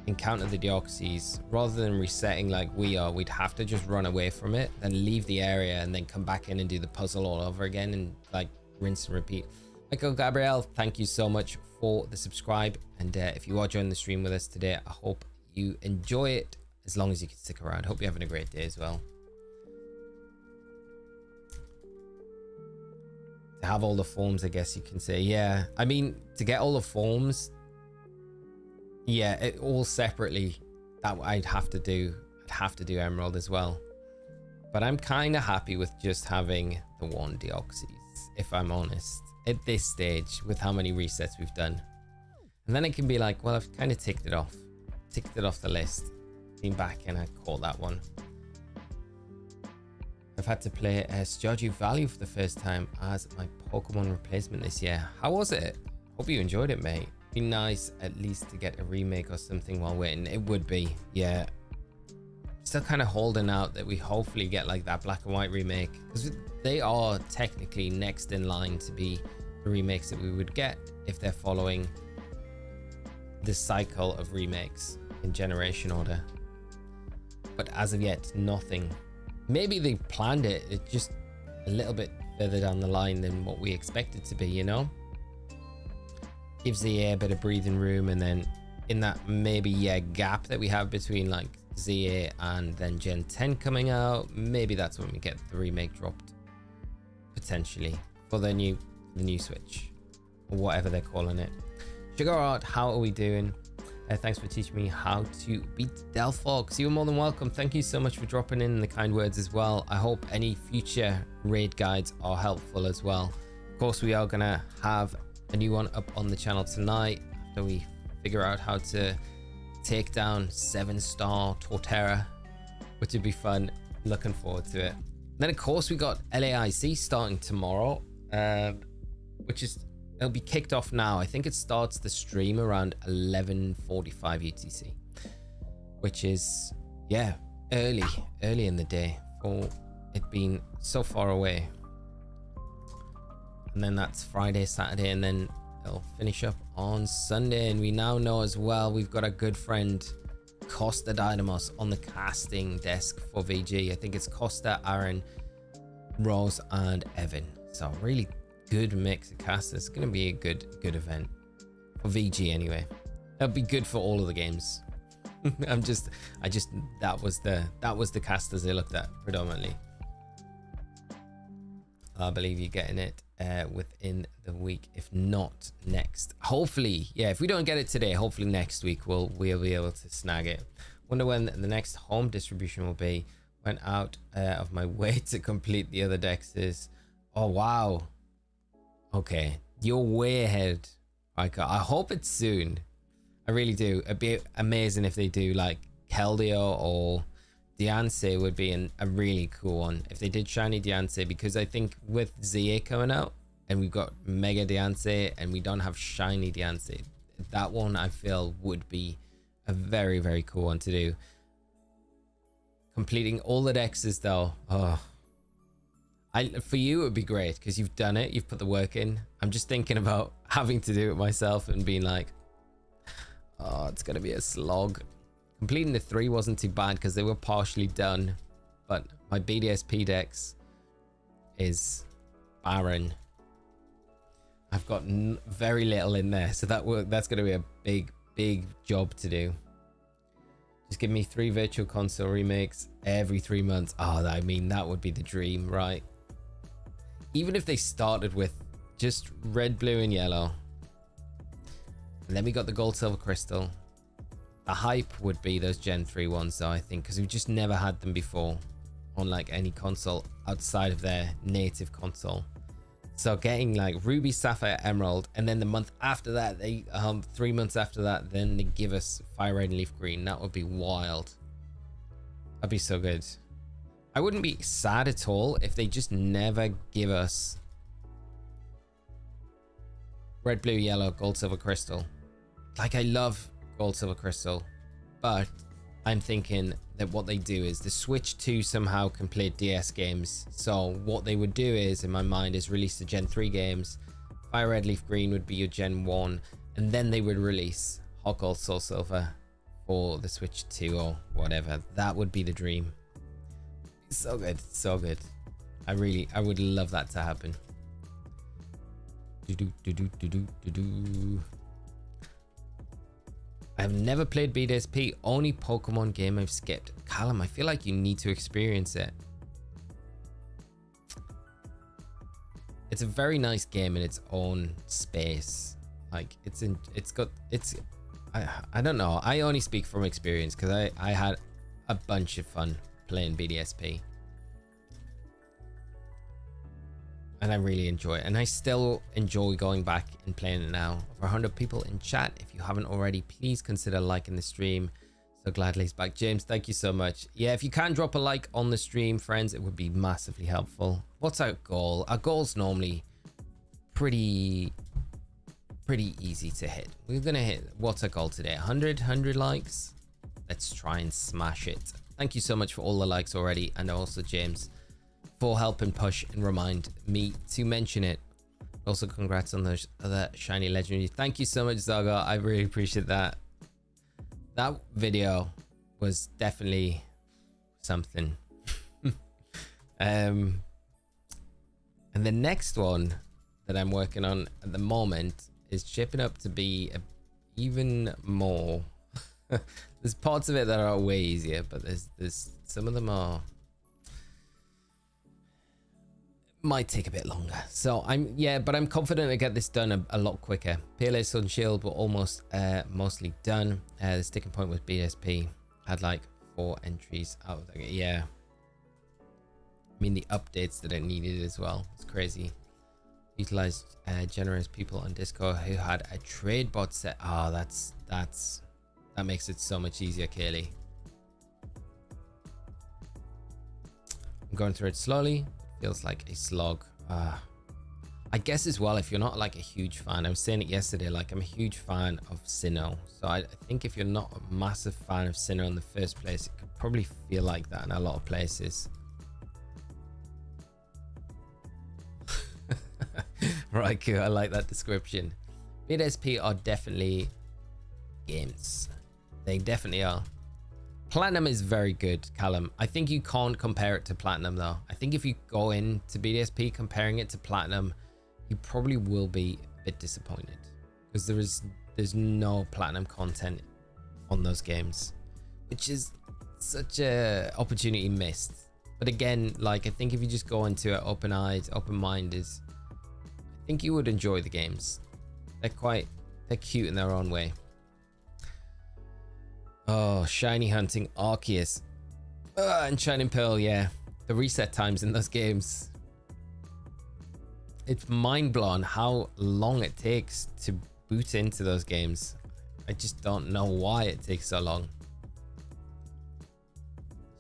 encounter the Deoxys, rather than resetting like we are. We'd have to just run away from it, then leave the area, and then come back in and do the puzzle all over again, and like rinse and repeat. Michael Gabriel, thank you so much for the subscribe, and if you are joining the stream with us today, I hope you enjoy it as long as you can stick around. Hope you're having a great day as well. To have all the forms, I guess you can say. Yeah, I mean, to get all the forms, yeah, it all separately, that I'd have to do Emerald as well. But I'm kind of happy with just having the one Deoxys, if I'm honest, at this stage with how many resets we've done. And then it can be like, well, I've kind of ticked it off the list. Been back and I caught that one. I've had to play Stardew Valley for the first time as my Pokemon replacement this year. How was it? Hope you enjoyed it, mate. Be nice at least to get a remake or something while waiting. It would be, yeah. Still kind of holding out that we hopefully get like that black and white remake, because they are technically next in line to be the remakes that we would get if they're following the cycle of remakes in generation order. But as of yet, nothing. Maybe they planned it, it's just a little bit further down the line than what we expected to be, you know? Gives the air a bit of breathing room, and then in that maybe, yeah, gap that we have between like ZA and then Gen 10 coming out, maybe that's when we get the remake dropped, potentially, for the new Switch, or whatever they're calling it. Sugar Art, how are we doing? Thanks for teaching me how to beat Delphox. You're more than welcome. Thank you so much for dropping in the kind words as well. I hope any future raid guides are helpful as well. Of course, we are gonna have a new one up on the channel tonight after we figure out how to take down 7-star Tera, which would be fun. Looking forward to it. Then of course we got LAIC starting tomorrow, which is, it'll be kicked off now. I think it starts the stream around 11:45 UTC, which is, yeah, early in the day for it being so far away. And then that's Friday, Saturday, and then it'll finish up on Sunday. And we now know as well, we've got a good friend, Costa Dynamos, on the casting desk for VG. I think it's Costa, Aaron, Rose, and Evan. So really good mix of casters. It's going to be a good event for VG anyway. It'll be good for all of the games. that was the casters they looked at predominantly. I believe you're getting it within the week, if not next. Hopefully, yeah, if we don't get it today, hopefully next week we'll be able to snag it. Wonder when the next home distribution will be. Went out of my way to complete the other dexes. Oh wow. Okay, you're way ahead, Riker. I hope it's soon. I really do. It'd be amazing if they do, like Keldeo or Diancie would be a really cool one if they did shiny Diancie, because I think with ZA coming out and we've got Mega Diancie and we don't have shiny Diancie, that one I feel would be a very, very cool one to do. Completing all the dexes though, oh, For you, it would be great because you've done it. You've put the work in. I'm just thinking about having to do it myself and being like, oh, it's going to be a slog. Completing the 3 wasn't too bad because they were partially done. But my BDSP decks is barren. I've got very little in there. So that's going to be a big job to do. Just give me 3 virtual console remakes every 3 months. Oh, I mean, that would be the dream, right? Even if they started with just red, blue, and yellow. And then we got the gold, silver, crystal. The hype would be those Gen 3 ones, though, I think, because we've just never had them before on like any console outside of their native console. So getting like Ruby, Sapphire, Emerald, and then the month after that, 3 months after that, then they give us Fire Red and Leaf Green. That would be wild. That'd be so good. I wouldn't be sad at all if they just never give us red, blue, yellow, gold, silver, crystal. Like, I love gold, silver, crystal, but I'm thinking that what they do is the Switch 2 somehow can play DS games. So what they would do is, in my mind, is release the Gen 3 games. Fire Red, Leaf Green would be your Gen 1, and then they would release Hot Gold, Soul Silver for the Switch 2 or whatever. That would be the dream. So good, so good. I would love that to happen. I've never played BDSP, only Pokemon game I've skipped. Callum, I feel like you need to experience it. It's a very nice game in its own space. Like, I don't know. I only speak from experience because I had a bunch of fun playing BDSP. And I really enjoy it. And I still enjoy going back and playing it now. Over 100 people in chat. If you haven't already, please consider liking the stream. So glad Lee's back. James, thank you so much. Yeah, if you can drop a like on the stream, friends, it would be massively helpful. What's our goal? Our goal's normally pretty easy to hit. We're going to hit, what's our goal today? 100 likes? Let's try and smash it. Thank you so much for all the likes already. And also, James, for helping push and remind me to mention it. Also, congrats on those other shiny legendary. Thank you so much, Zaga. I really appreciate that. That video was definitely something. And the next one that I'm working on at the moment is shaping up to be even more. There's parts of it that are way easier, but there's some of them are might take a bit longer. So I'm confident to get this done a lot quicker. PLA Sun Shield were almost mostly done. The sticking point with BSP had like 4 entries out of the, yeah. I mean, the updates that it needed as well. It's crazy. Utilized generous people on Discord who had a trade bot set. Oh, that makes it so much easier, Kaylee. I'm going through it slowly. Feels like a slog. I guess as well, if you're not like a huge fan, I was saying it yesterday, like I'm a huge fan of Sinnoh. So I think if you're not a massive fan of Sinnoh in the first place, it could probably feel like that in a lot of places. Right, cool. I like that description. BDSP are definitely games. They definitely are. Platinum is very good, Callum. I think you can't compare it to Platinum though. I think if you go into BDSP comparing it to Platinum, you probably will be a bit disappointed because there's no Platinum content on those games, which is such a opportunity missed. But again, like, I think if you just go into it open-eyed, open-minded, I think you would enjoy the games. They're cute in their own way. Oh, shiny hunting Arceus. And Shining Pearl, yeah. The reset times in those games. It's mind-blowing how long it takes to boot into those games. I just don't know why it takes so long.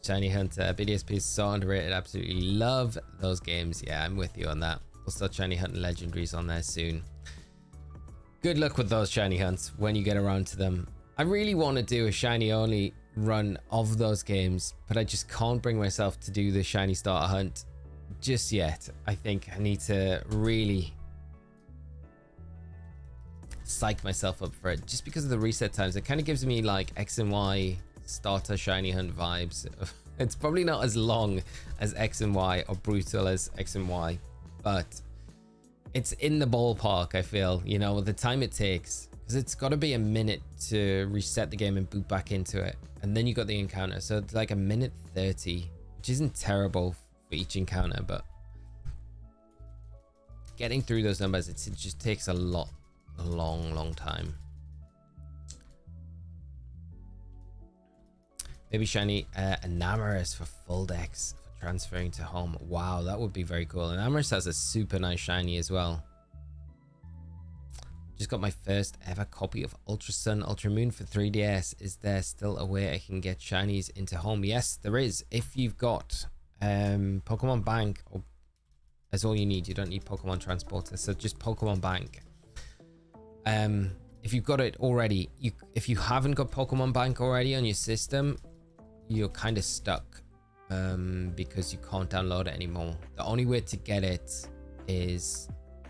Shiny Hunter, BDSP is so underrated. Absolutely love those games. Yeah, I'm with you on that. We'll start Shiny Hunting Legendaries on there soon. Good luck with those shiny hunts when you get around to them. I really want to do a shiny only run of those games, but I just can't bring myself to do the shiny starter hunt just yet. I think I need to really psych myself up for it, just because of the reset times. It kind of gives me like X and Y starter shiny hunt vibes. It's probably not as long as X and Y or brutal as X and Y, but it's in the ballpark. I feel, you know, the time it takes, because it's got to be a minute to reset the game and boot back into it, and then you got the encounter, so it's like a minute 30, which isn't terrible for each encounter, but getting through those numbers, it just takes a long time. Maybe shiny Enamorous for full decks for transferring to home. Wow, that would be very cool. Enamorous has a super nice shiny as well. Just got my first ever copy of Ultra Sun Ultra Moon for 3DS. Is there still a way I can get shinies into home? Yes, there is. If you've got Pokemon Bank, or that's all you need. You don't need Pokemon Transporter, so just Pokemon Bank. If you've got it already, if you haven't got Pokemon Bank already on your system, you're kind of stuck, because you can't download it anymore. The only way to get it is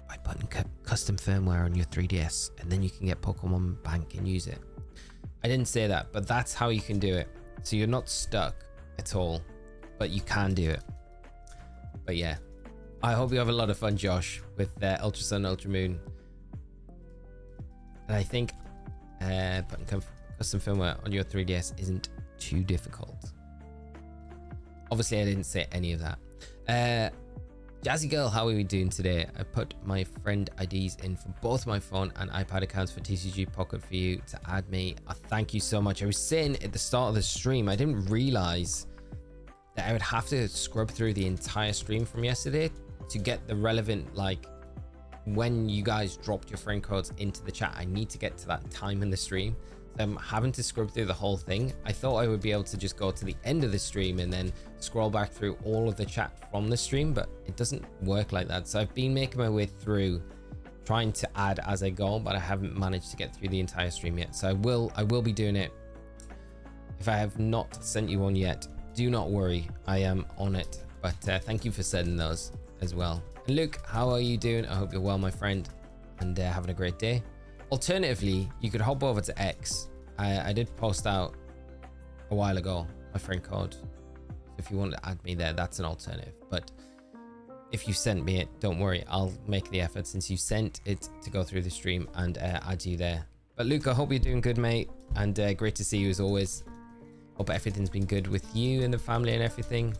by putting custom firmware on your 3DS, and then you can get Pokemon Bank and use it. I didn't say that, but that's how you can do it. So you're not stuck at all, but you can do it. But yeah, I hope you have a lot of fun, Josh, with Ultra Sun Ultra Moon. And I think putting custom firmware on your 3DS isn't too difficult. Obviously, I didn't say any of that. Jazzy Girl, how are we doing today? I put my friend IDs in for both my phone and iPad accounts for TCG Pocket for you to add me. Thank you so much. I was saying at the start of the stream, I didn't realize that I would have to scrub through the entire stream from yesterday to get the relevant, like, when you guys dropped your friend codes into the chat. I need to get to that time in the stream, so I'm having to scrub through the whole thing. I thought I would be able to just go to the end of the stream and then scroll back through all of the chat from the stream, but it doesn't work like that. So I've been making my way through, trying to add as I go, but I haven't managed to get through the entire stream yet. So I will be doing it. If I have not sent you one yet, do not worry, I am on it. But thank you for sending those as well. And Luke, how are you doing? I hope you're well, my friend, and having a great day. Alternatively, you could hop over to X. I did post out a while ago my friend code, so if you want to add me there, that's an alternative. But if you sent me it, don't worry, I'll make the effort, since you sent it, to go through the stream and add you there. But Luke, I hope you're doing good, mate, and great to see you as always. Hope everything's been good with you and the family and everything.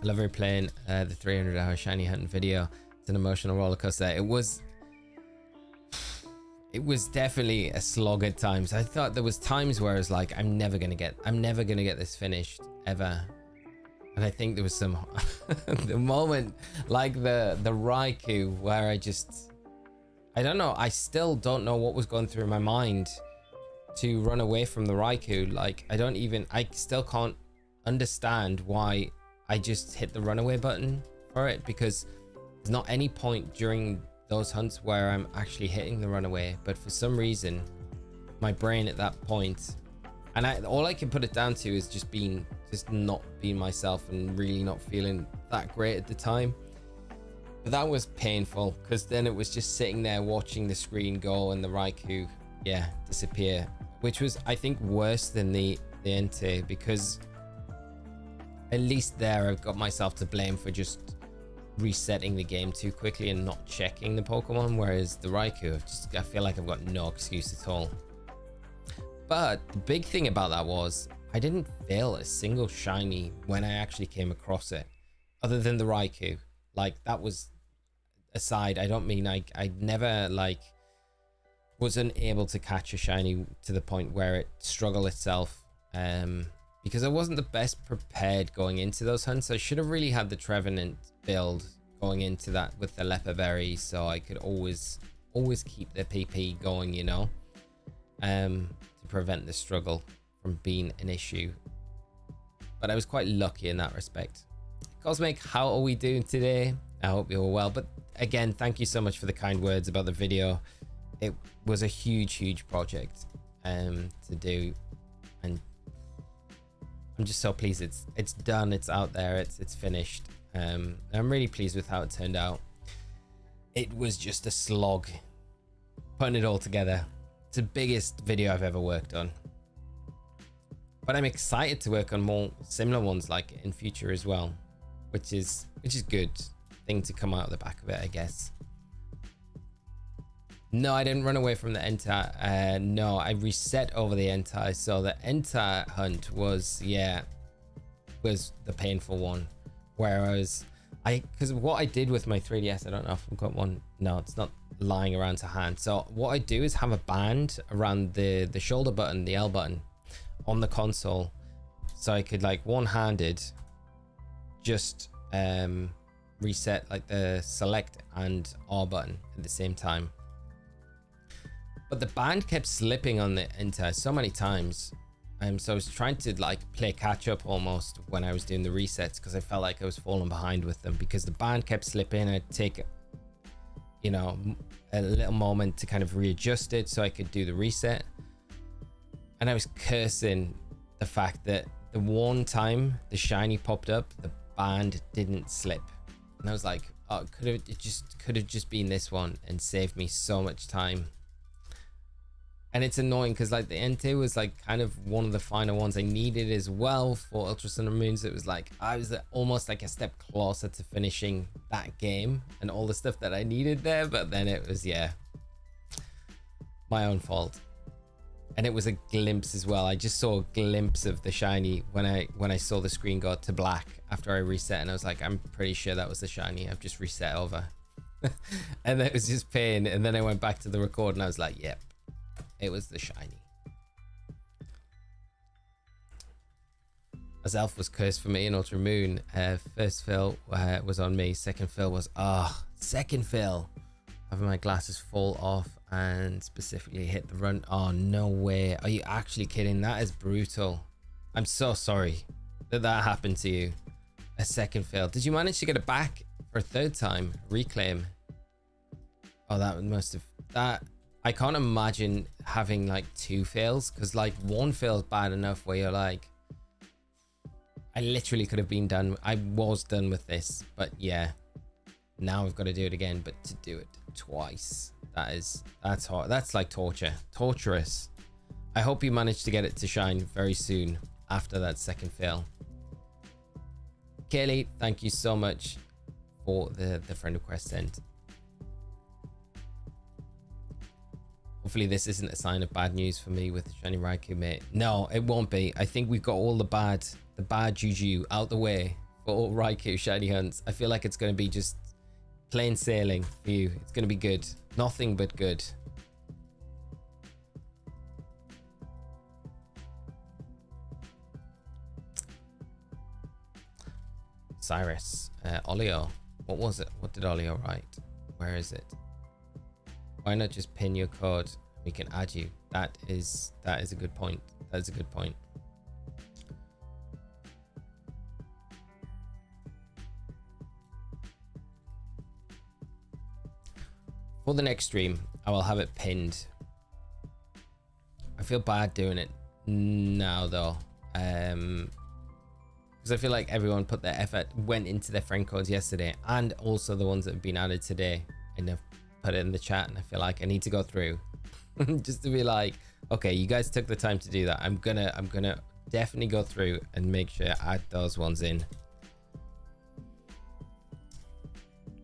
I love replaying the 300-hour shiny hunting video. It's an emotional roller coaster. It was definitely a slog at times. I thought there was times where I was like, I'm never gonna get this finished ever. And I think there was some the moment, like the Raikou, where I don't know, I still don't know what was going through my mind to run away from the Raikou. Like, I still can't understand why I just hit the runaway button for it, because there's not any point during those hunts where I'm actually hitting the runaway, but for some reason my brain at that point, and all I can put it down to is just not being myself and really not feeling that great at the time. But that was painful, because then it was just sitting there watching the screen go and the Raikou disappear, which was, I think, worse than the Entei, because at least there I've got myself to blame for just resetting the game too quickly and not checking the Pokemon, whereas the Raikou, I feel like I've got no excuse at all. But the big thing about that was I didn't fail a single shiny when I actually came across it, other than the Raikou. Like, that was aside. I don't mean I never wasn't able to catch a shiny to the point where it struggled itself, because I wasn't the best prepared going into those hunts. I should have really had the Trevenant build going into that with the Leper Berry, so I could always keep the PP going, you know, to prevent the struggle from being an issue. But I was quite lucky in that respect. Cosmic, how are we doing today? I hope you're well. But again, thank you so much for the kind words about the video. It was a huge project to do, and I'm just so pleased it's done, it's out there, it's finished. I'm really pleased with how it turned out. It was just a slog putting it all together. It's the biggest video I've ever worked on, but I'm excited to work on more similar ones like in future as well, which is good thing to come out of the back of it, I guess. No, I didn't run away from the enter. No, I reset over the enter. So the enter hunt was the painful one, whereas because what I did with my 3DS, I don't know if I've got one. No, it's not lying around to hand. So what I do is have a band around the shoulder button, the L button on the console, so I could like one-handed just reset like the select and R button at the same time. But the band kept slipping on the enter so many times. So I was trying to like play catch up almost when I was doing the resets, because I felt like I was falling behind with them because the band kept slipping. I'd take, you know, a little moment to kind of readjust it so I could do the reset. And I was cursing the fact that the one time the shiny popped up, the band didn't slip. And I was like, oh, it could have just been this one and saved me so much time. And it's annoying because like the N2 was like kind of one of the final ones I needed as well for Ultra Sun and Moons. It was like I was almost like a step closer to finishing that game and all the stuff that I needed there, but then it was my own fault. And it was a glimpse as well. I just saw a glimpse of the shiny when I saw the screen go to black after I reset, and I was like, I'm pretty sure that was the shiny. I've just reset over. And it was just pain. And then I went back to the record and I was like, yep. It was the shiny. As Elf was cursed for me in Ultra Moon. First fill was on me. Second fill was second fill. Having my glasses fall off and specifically hit the run. Oh, no way. Are you actually kidding? That is brutal. I'm so sorry that happened to you. A second fill. Did you manage to get it back for a third time? Reclaim. Oh, that must have... I can't imagine having like two fails, because like one fail's bad enough where you're like, I literally could have been done. I was done with this, but yeah, now I've got to do it again. But to do it twice, that's hard. That's like torturous. I hope you manage to get it to shine very soon after that second fail. Kaylee, thank you so much for the friend request sent. Hopefully this isn't a sign of bad news for me with the shiny Raikou, mate. No, it won't be. I think we've got all the bad juju out the way for all Raikou shiny hunts. I feel like it's going to be just plain sailing for you. It's going to be good. Nothing but good. Cyrus, Olio. What was it? What did Olio write? Where is it? Why not just pin your code? We can add you. That is a good point. That is a good point. For the next stream, I will have it pinned. I feel bad doing it now though, because I feel like everyone put their effort, went into their friend codes yesterday, and also the ones that have been added today, and I've put it in the chat, and I feel like I need to go through just to be like, okay, you guys took the time to do that. I'm gonna definitely go through and make sure I add those ones in.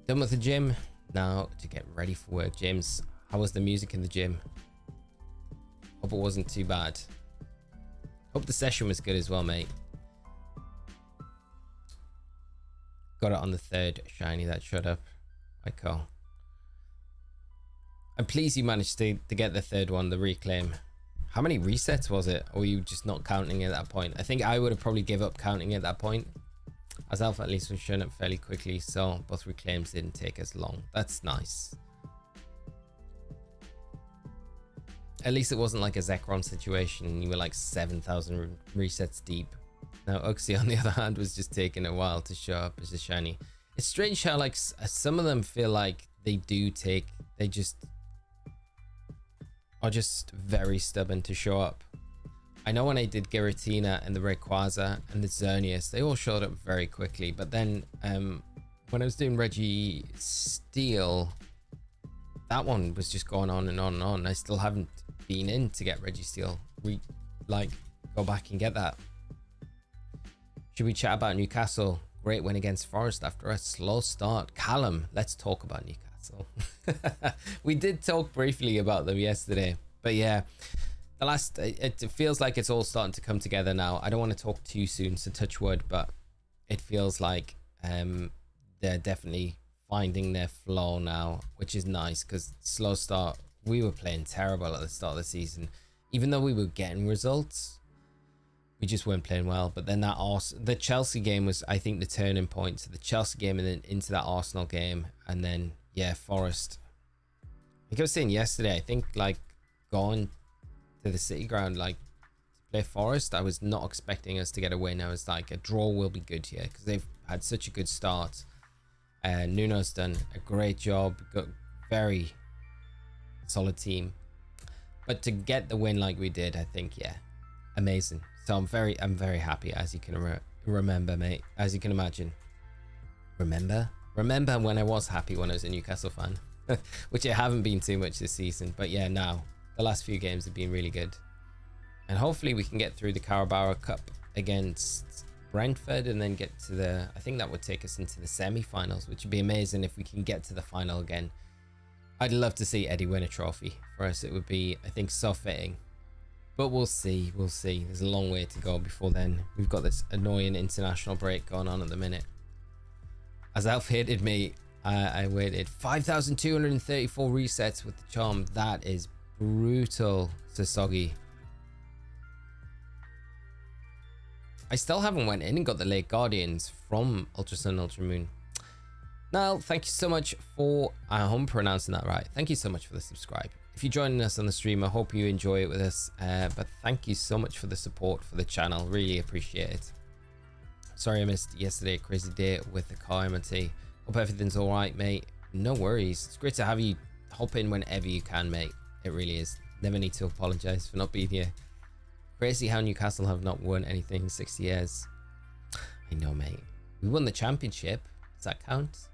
Done with the gym. Now to get ready for work. James, how was the music in the gym? Hope it wasn't too bad. Hope the session was good as well, mate. Got it on the third shiny that showed up. Right, cool. I'm pleased you managed to get the third one, the reclaim. How many resets was it? Or were you just not counting at that point? I think I would have probably give up counting at that point, as Alpha at least was showing up fairly quickly, so both reclaims didn't take as long. That's nice. At least it wasn't like a Zekrom situation and you were like 7,000 resets deep. Now Uxie on the other hand was just taking a while to show up as a shiny. It's strange how like some of them feel like they just are just very stubborn to show up. I know when I did Giratina and the Rayquaza and the Xerneas, they all showed up very quickly. But then when I was doing Reggie Steel, that one was just going on and on and on. I still haven't been in to get Reggie Steel. Go back and get that. Should we chat about Newcastle? Great win against Forest after a slow start. Callum, let's talk about Newcastle. We did talk briefly about them yesterday, but yeah, it feels like it's all starting to come together now. I don't want to talk too soon, so touch wood, but it feels like they're definitely finding their flow now, which is nice, because slow start, we were playing terrible at the start of the season. Even though we were getting results, we just weren't playing well. But then the Chelsea game was, I think, the turning point. So the Chelsea game and then into that Arsenal game, and then yeah, Forest. Like I was saying yesterday, I think like going to the City Ground, like to play Forest, I was not expecting us to get a win. I was like, a draw will be good here because they've had such a good start. Nuno's done a great job, got very solid team. But to get the win like we did, I think, yeah, amazing. So I'm very happy, as you can remember, mate, as you can imagine. Remember when I was happy when I was a Newcastle fan, which I haven't been too much this season. But yeah, now the last few games have been really good, and hopefully we can get through the Carabao Cup against Brentford and then get to I think that would take us into the semi-finals, which would be amazing if we can get to the final again. I'd love to see Eddie win a trophy for us. It would be, I think, so fitting. But we'll see. There's a long way to go before then. We've got this annoying international break going on at the minute. As Alf hated me, I waited 5,234 resets with the charm. That is brutal, Sasoggy. I still haven't went in and got the late Guardians from Ultra Sun, Ultra Moon. Niall, thank you so much for, I hope I'm pronouncing that right. Thank you so much for the subscribe. If you're joining us on the stream, I hope you enjoy it with us. But thank you so much for the support for the channel. Really appreciate it. Sorry I missed yesterday. Crazy day with the car MOT. Hope everything's all right, mate. No worries. It's great to have you hop in whenever you can, mate. It really is. Never need to apologize for not being here. Crazy how Newcastle have not won anything in 6 years. I know, mate. We won the championship. Does that count?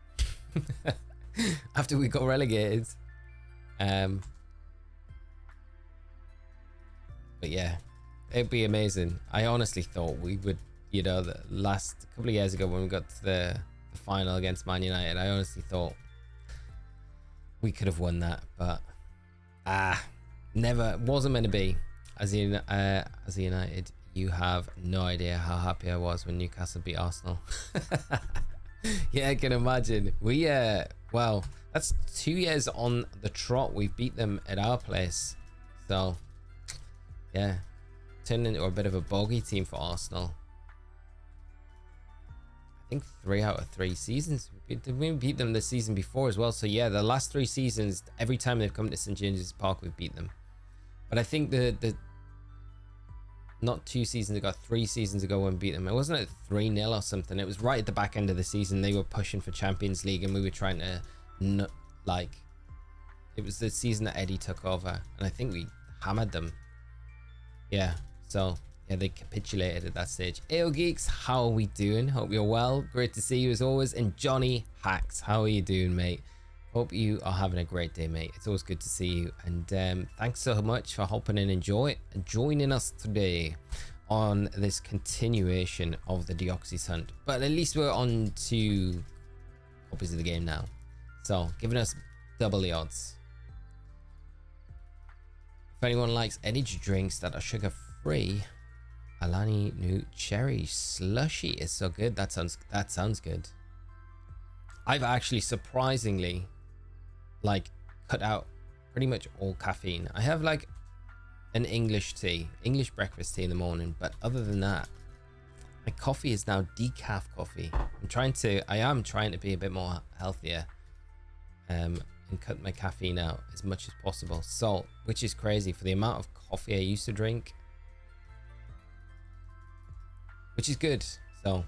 After we got relegated. But yeah, it'd be amazing. I honestly thought we would, you know, the last couple of years ago when we got to the final against Man United, I honestly thought we could have won that, but never, wasn't meant to be. As a United, you have no idea how happy I was when Newcastle beat Arsenal. Yeah, I can imagine. We well, that's 2 years on the trot we've beat them at our place, so yeah, turned into a bit of a bogey team for Arsenal. I think 3 out of 3 seasons. We beat them the season before as well. So yeah, the last 3 seasons, every time they've come to St James's Park, we've beat them. But I think the not 2 seasons ago, 3 seasons ago when we beat them, it wasn't at 3-0 or something. It was right at the back end of the season. They were pushing for Champions League and we were trying to it was the season that Eddie took over and I think we hammered them. Yeah, so yeah, they capitulated at that stage. Ayo Geeks, how are we doing? Hope you're well. Great to see you as always. And Johnny Hacks, how are you doing, mate? Hope you are having a great day, mate. It's always good to see you. And thanks so much for hopping in and joining us today on this continuation of the Deoxys hunt. But at least we're on 2 copies of the game now. So giving us double the odds. If anyone likes energy drinks that are sugar free, Alani New Cherry Slushy is so good. That sounds good. I've actually surprisingly cut out pretty much all caffeine. I have like an English breakfast tea in the morning, but other than that, my coffee is now decaf coffee. I am trying to be a bit more healthier and cut my caffeine out as much as possible. So, which is crazy for the amount of coffee I used to drink, which is good. So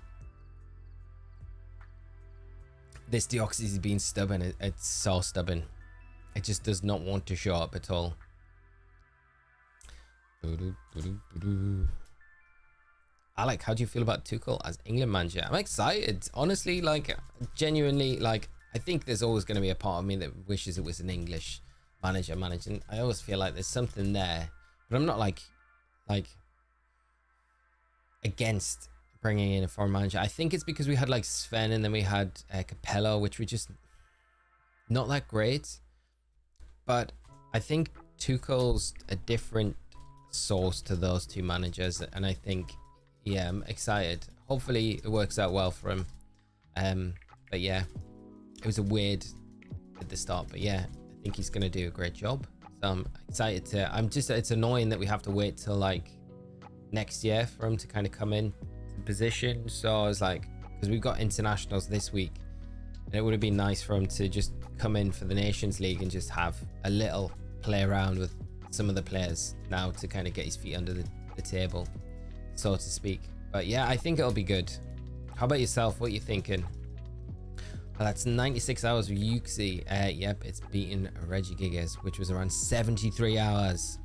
this Deoxys is being stubborn. It's so stubborn. It just does not want to show up at all. Alec, how do you feel about Tuchel as England manager? I'm excited, honestly. Like, genuinely, like, I think there's always going to be a part of me that wishes it was an English manager managing. I always feel like there's something there, but I'm not like against bringing in a foreign manager. I think it's because we had like Sven and then we had Capello, which were just not that great. But I think Tuchel's a different source to those two managers, and I think, yeah, I'm excited. Hopefully it works out well for him. But yeah, it was a weird at the start, but yeah, I think he's gonna do a great job. So I'm excited to. It's annoying that we have to wait till like next year for him to kind of come in to position. So I was like, because we've got internationals this week, and it would have been nice for him to just come in for the Nations League and just have a little play around with some of the players now to kind of get his feet under the table, so to speak. But yeah, I think it'll be good. How about yourself? What are you thinking? Well, that's 96 hours with Yuxi. Yep, it's beaten Reggie Gigas, which was around 73 hours.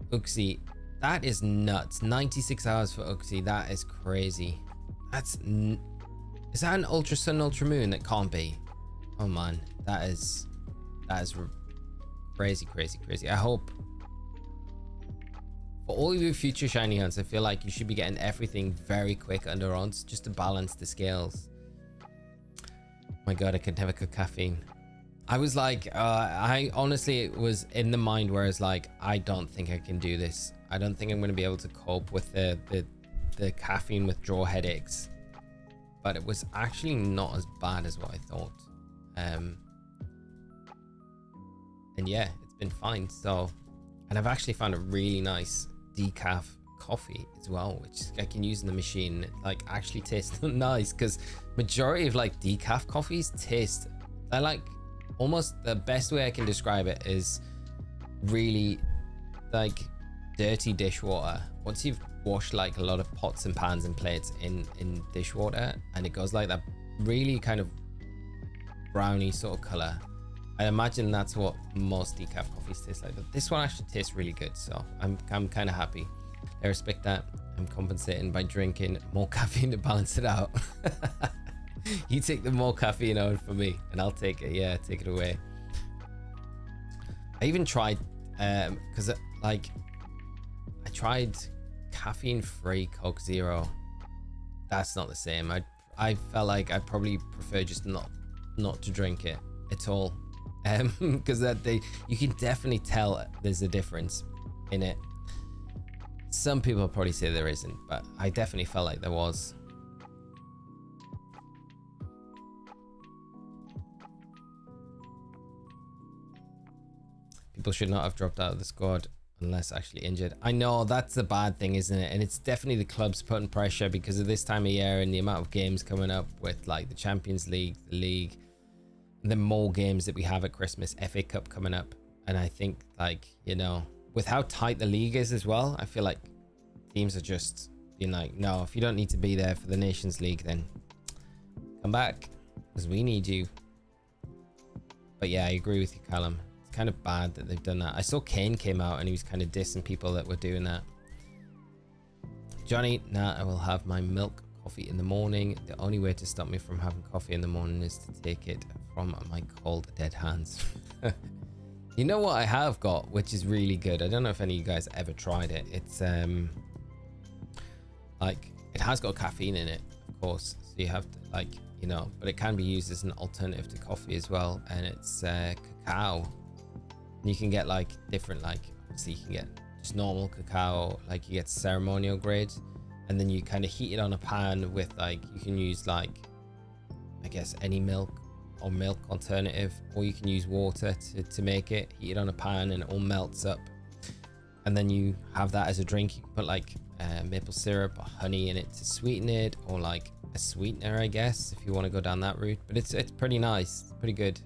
Uxie, that is nuts. 96 hours for Uxie. That is crazy. Is that an Ultra Sun, Ultra Moon? That can't be. Oh man, that is crazy, crazy, crazy. I hope for all of you future shiny hunts, I feel like you should be getting everything very quick under odds just to balance the scales. My god, I could never cook caffeine. I was like, I honestly was in the mind where I was like, I don't think I can do this. I don't think I'm going to be able to cope with the caffeine withdrawal headaches. But it was actually not as bad as what I thought. And yeah, it's been fine. So, and I've actually found a really nice decaf coffee as well, which I can use in the machine. It like actually tastes nice, because majority of like decaf coffees taste, I like, almost the best way I can describe it is really like dirty dishwater. Once you've washed like a lot of pots and pans and plates in dishwater, and it goes like that really kind of brownie sort of color, I imagine that's what most decaf coffees taste like. But this one actually tastes really good, so I'm kind of happy. I respect that. I'm compensating by drinking more caffeine to balance it out. You take the more caffeine out for me, and I'll take it. Yeah, take it away. I even tried, because like I tried caffeine-free Coke Zero. That's not the same. I felt like I'd probably prefer just not to drink it at all, because you can definitely tell there's a difference in it. Some people probably say there isn't, but I definitely felt like there was. People should not have dropped out of the squad unless actually injured. I know, that's the bad thing, isn't it? And it's definitely the clubs putting pressure because of this time of year and the amount of games coming up with like the Champions League, the league, and then more games that we have at Christmas, FA Cup coming up. And I think, like, you know, with how tight the league is as well, I feel like teams are just being like, no, if you don't need to be there for the Nations League, then come back because we need you. But yeah, I agree with you, Callum. It's kind of bad that they've done that. I saw Kane came out and he was kind of dissing people that were doing that. Johnny, nah, I will have my milk coffee in the morning. The only way to stop me from having coffee in the morning is to take it from my cold dead hands. You know what I have got, which is really good. I don't know if any of you guys ever tried it. It's like, it has got caffeine in it, of course, so you have to, like, you know, but it can be used as an alternative to coffee as well. And it's cacao, and you can get like different, like, obviously you can get just normal cacao, like you get ceremonial grade, and then you kind of heat it on a pan with, like, you can use like, I guess, any milk or milk alternative, or you can use water to make it, heat it on a pan, and it all melts up, and then you have that as a drink. You can put like maple syrup or honey in it to sweeten it, or like a sweetener, I guess, if you want to go down that route. But it's pretty nice, it's pretty good.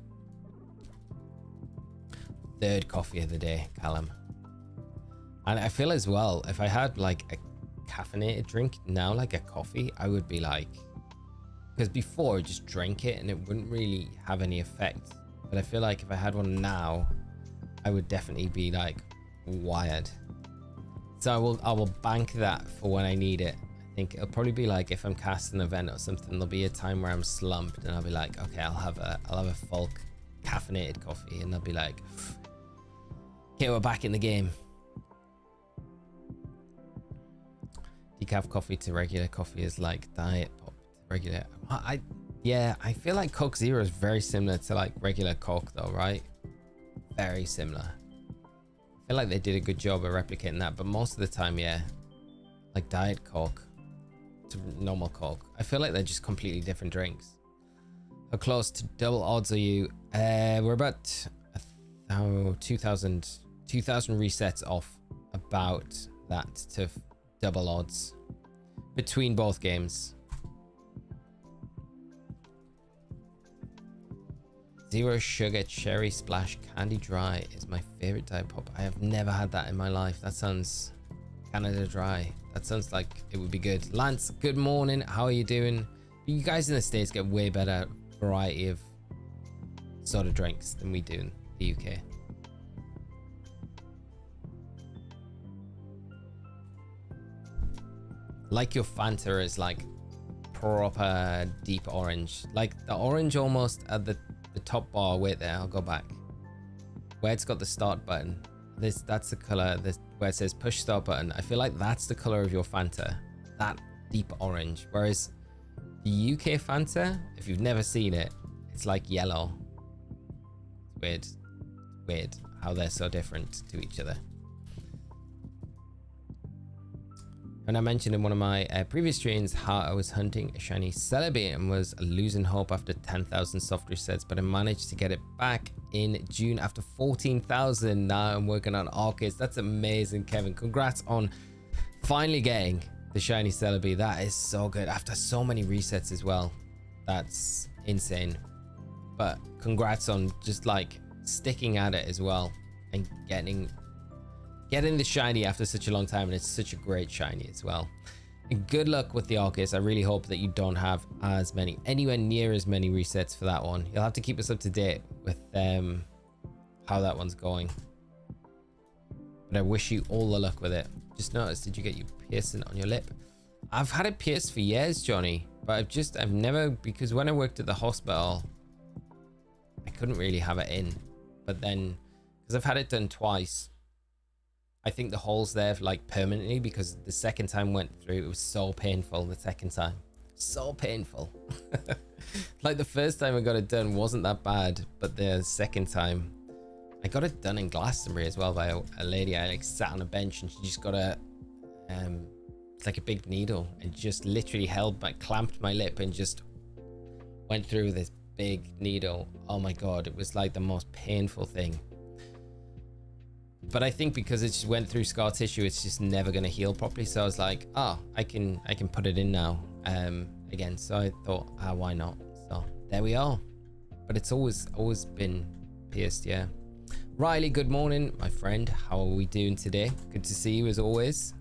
Third coffee of the day, Callum. And I feel as well, if I had like a caffeinated drink now, like a coffee, I would be like, because before I just drank it and it wouldn't really have any effect, but I feel like if I had one now, I would definitely be like wired. So I will bank that for when I need it. I think it'll probably be like if I'm casting an event or something, there'll be a time where I'm slumped and I'll be like, okay, I'll have a full caffeinated coffee, and I'll be like, okay, we're back in the game. Decaf coffee to regular coffee is like diet pop to regular. Yeah, I feel like Coke Zero is very similar to like regular Coke though, right? Very similar. I feel like they did a good job of replicating that, but most of the time, yeah, like diet Coke to normal Coke, I feel like they're just completely different drinks. How close to double odds are you? We're about 2,000 resets off about that to double odds between both games. Zero sugar cherry splash candy dry is my favorite diet pop. I have never had that in my life. That sounds Canada Dry. That sounds like it would be good. Lance, good morning. How are you doing? You guys in the States get way better variety of soda drinks than we do in the UK. Like your Fanta is like proper deep orange. Like the orange almost at the top bar. Wait there, I'll go back. Where it's got the start button. That's the color where it says push start button. I feel like that's the color of your Fanta. That deep orange. Whereas the UK Fanta, if you've never seen it, it's like yellow. It's weird how they're so different to each other. And I mentioned in one of my previous streams how I was hunting a shiny Celebi and was losing hope after 10,000 soft resets, but I managed to get it back in June after 14,000. Now I'm working on Orchids. That's amazing, Kevin. Congrats on finally getting the shiny Celebi. That is so good after so many resets as well. That's insane. But congrats on just like sticking at it as well and getting the shiny after such a long time, and it's such a great shiny as well. And good luck with the Orchids. I really hope that you don't have anywhere near as many resets for that one. You'll have to keep us up to date with how that one's going. But I wish you all the luck with it. Just noticed, did you get your piercing on your lip? I've had it pierced for years, Johnny, but I've never, because when I worked at the hospital, I couldn't really have it in. But then, because I've had it done twice, I think the hole's there like permanently, because the second time went through, it was so painful the second time. So painful. Like the first time I got it done wasn't that bad, but the second time, I got it done in Glastonbury as well by a lady. I like sat on a bench and she just got it's like a big needle and just literally clamped my lip and just went through this big needle. Oh my God, it was like the most painful thing. But I think because it just went through scar tissue, it's just never going to heal properly. So I was like, oh, I can put it in now again. So I thought, why not? So there we are. But it's always been pierced, yeah. Riley, good morning, my friend. How are we doing today? Good to see you as always.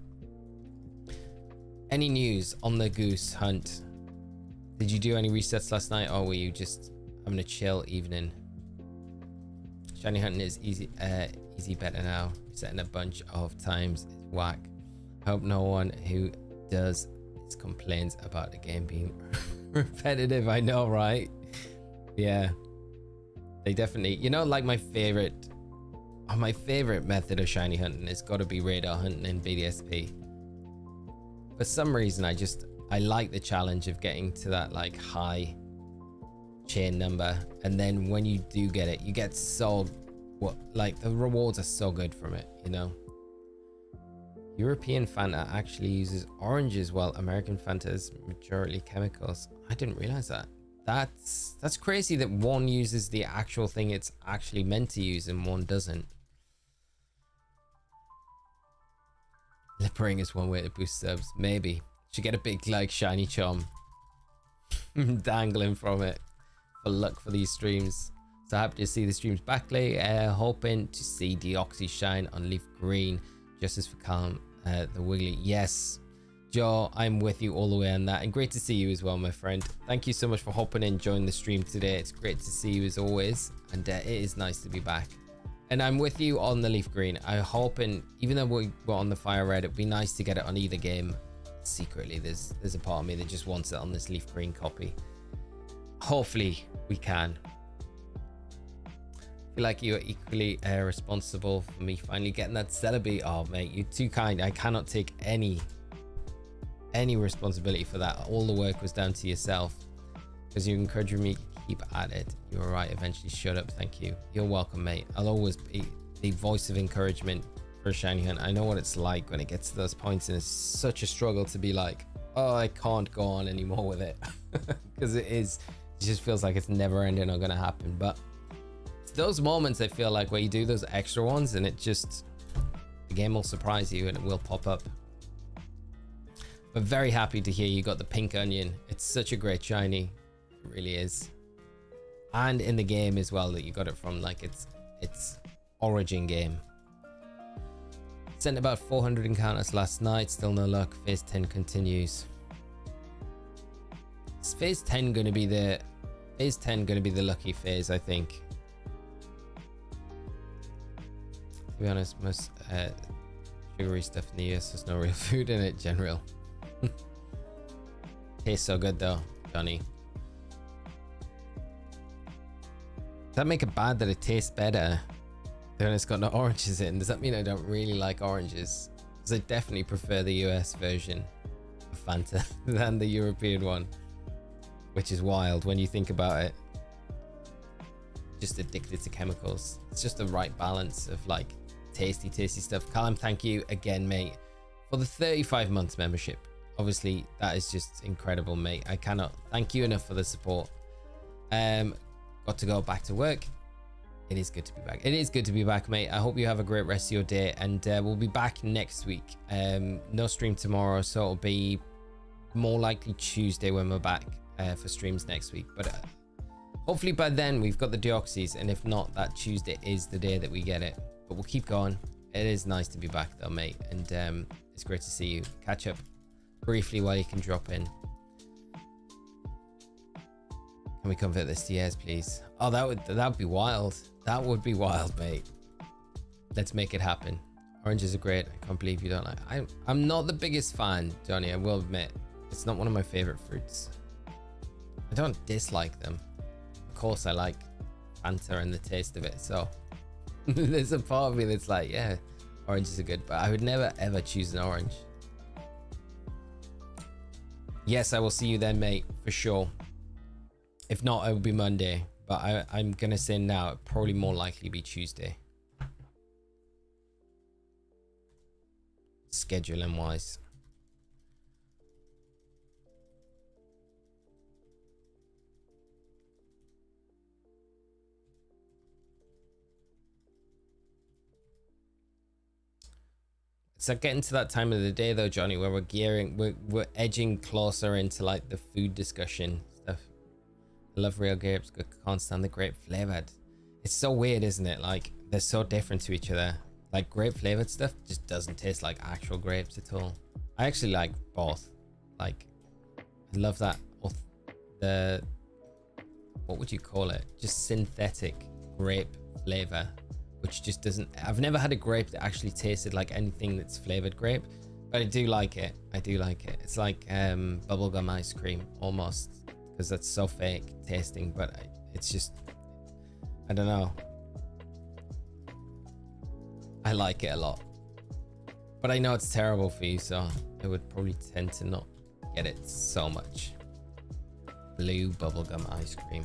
Any news on the goose hunt? Did you do any resets last night, or were you just having a chill evening? Shiny hunting is easy better now. Setting a bunch of times is whack. Hope no one who does this complains about the game being repetitive. I know, right? Yeah, they definitely, you know, like my favorite method of shiny hunting has got to be radar hunting in BDSP. For some reason, I like the challenge of getting to that like high chain number, and then when you do get it, you get like the rewards are so good from it, you know. European Fanta actually uses oranges, while American Fanta is majority chemicals. I didn't realize that. That's crazy that one uses the actual thing it's actually meant to use and one doesn't. Lip ring is one way to boost subs. Maybe should get a big like shiny charm dangling from it for luck for these streams. So happy to see the streams back late. Hoping to see Deoxys shine on leaf green. Justice for calm, the wiggly. Yes, Joe, I'm with you all the way on that, and great to see you as well, my friend. Thank you so much for hopping in, joining the stream today. It's great to see you as always, and it is nice to be back. And I'm with you on the leaf green. I hope, and even though we're on the fire red, it'd be nice to get it on either game. Secretly, there's a part of me that just wants it on this leaf green copy. Hopefully we can. I feel like you're equally responsible for me finally getting that Celebi. Oh mate, you're too kind. I cannot take any responsibility for that. All the work was down to yourself, because you encouraged me to keep at it. You were right, eventually. Shut up. Thank you. You're welcome, mate. I'll always be the voice of encouragement for a shiny hunt. I know what it's like when it gets to those points, and it's such a struggle to be like, oh, I can't go on anymore with it. Because it just feels like it's never ending or gonna happen. But it's those moments, I feel like, where you do those extra ones and the game will surprise you and it will pop up. But very happy to hear you got the pink onion. It's such a great shiny. It really is. And in the game as well, that you got it from, like, its origin game. Sent about 400 encounters last night. Still no luck. Phase 10 continues. Is phase 10 going to be the lucky phase, I think. To be honest, most sugary stuff in the US, there's no real food in it, general. Tastes so good though, Johnny. Does that make it bad that it tastes better when it's got no oranges in? Does that mean I don't really like oranges? Because I definitely prefer the US version of Fanta than the European one, which is wild when you think about it. Just addicted to chemicals. It's just the right balance of like tasty stuff. Callum, thank you again, mate, for the 35 months membership. Obviously, that is just incredible, mate. I cannot thank you enough for the support. Got to go back to work. It is good to be back. It is good to be back, mate. I hope you have a great rest of your day, and we'll be back next week. No stream tomorrow, so it'll be more likely Tuesday when we're back for streams next week. But hopefully by then we've got the Deoxys, and if not, that Tuesday is the day that we get it. But we'll keep going. It is nice to be back though, mate, and it's great to see you. Catch up briefly while you can drop in. Can we convert this to years, please? Oh, that would be wild. That would be wild, mate. Let's make it happen. Oranges are great. I can't believe you don't like. I'm not the biggest fan, Johnny. I will admit, it's not one of my favorite fruits. I don't dislike them. Of course, I like Fanta and the taste of it. So there's a part of me that's like, yeah, oranges are good, but I would never ever choose an orange. Yes, I will see you then, mate, for sure. If not, it will be Monday, but I'm gonna say now it'll probably more likely be Tuesday. Scheduling wise. It's like getting to that time of the day though, Johnny, where we're edging closer into like the food discussion stuff. I love real grapes, can't stand the grape flavored. It's so weird, isn't it? Like they're so different to each other. Like grape flavored stuff just doesn't taste like actual grapes at all. I actually like both. Like I love that, the, what would you call it? Just synthetic grape flavor, which just doesn't, I've never had a grape that actually tasted like anything that's flavored grape, but I do like it. I do like it. It's like bubblegum ice cream almost, because that's so fake tasting, but it's just, I don't know. I like it a lot, but I know it's terrible for you, so I would probably tend to not get it so much. Blue bubblegum ice cream.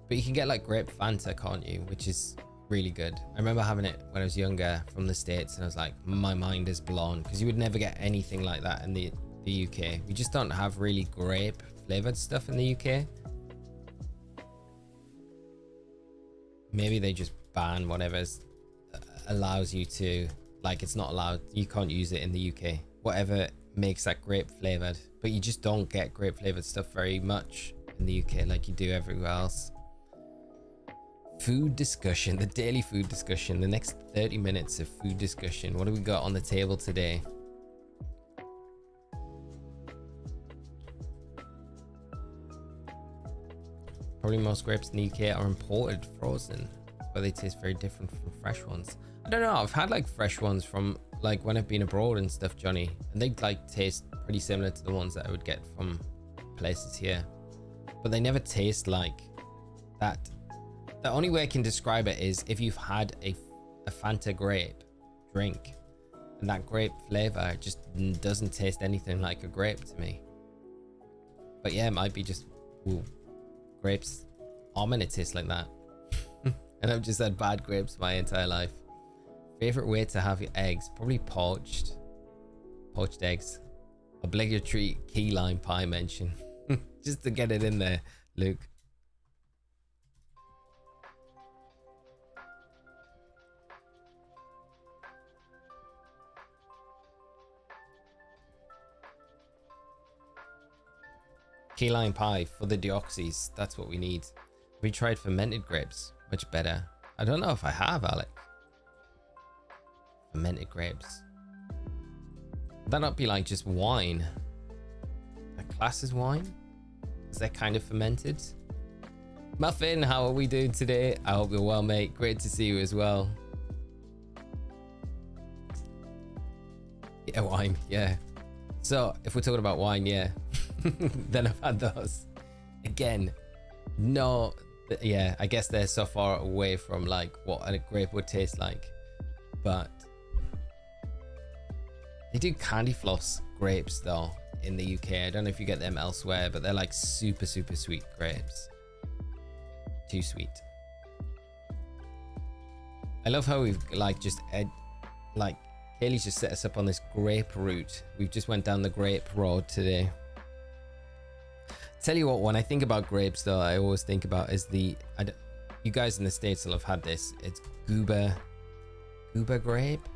But you can get like grape Fanta, can't you? Which is really good. I remember having it when I was younger from the States, and I was like, my mind is blown, because you would never get anything like that in the UK. We just don't have really grape flavored stuff in the UK. Maybe they just ban whatever allows you to, like, it's not allowed, you can't use it in the UK, whatever makes that grape flavored. But you just don't get grape flavored stuff very much in the UK like you do everywhere else. Food discussion, the daily food discussion, the next 30 minutes of food discussion. What do we got on the table today? Probably most grapes in the UK are imported frozen, but they taste very different from fresh ones. I don't know, I've had like fresh ones from like when I've been abroad and stuff, Johnny, and they like taste pretty similar to the ones that I would get from places here, but they never taste like that. The only way I can describe it is if you've had a Fanta grape drink, and that grape flavor just doesn't taste anything like a grape to me. But yeah, it might be just, ooh, grapes are meant to taste like that. And I've just had bad grapes my entire life. Favorite way to have your eggs? Probably poached eggs. Obligatory key lime pie mention. Just to get it in there, Luke. Key lime pie for the Deoxys. That's what we need. We tried fermented grapes. Much better. I don't know if I have, Alec. Fermented grapes. Would that not be like just wine? That class is wine? Is that kind of fermented? Muffin, how are we doing today? I hope you're well, mate. Great to see you as well. Yeah, wine. Yeah. So if we're talking about wine, yeah. Then I've had those. Again, no, yeah, I guess they're so far away from like what a grape would taste like, but they do candy floss grapes though in the UK. I don't know if you get them elsewhere, but they're like super sweet grapes. Too sweet. I love how we've like just like Kaylee's just set us up on this grape route. We've just went down the grape road today. Tell you what, when I think about grapes though, I always think about is you guys in the States will have had this. It's goober grape,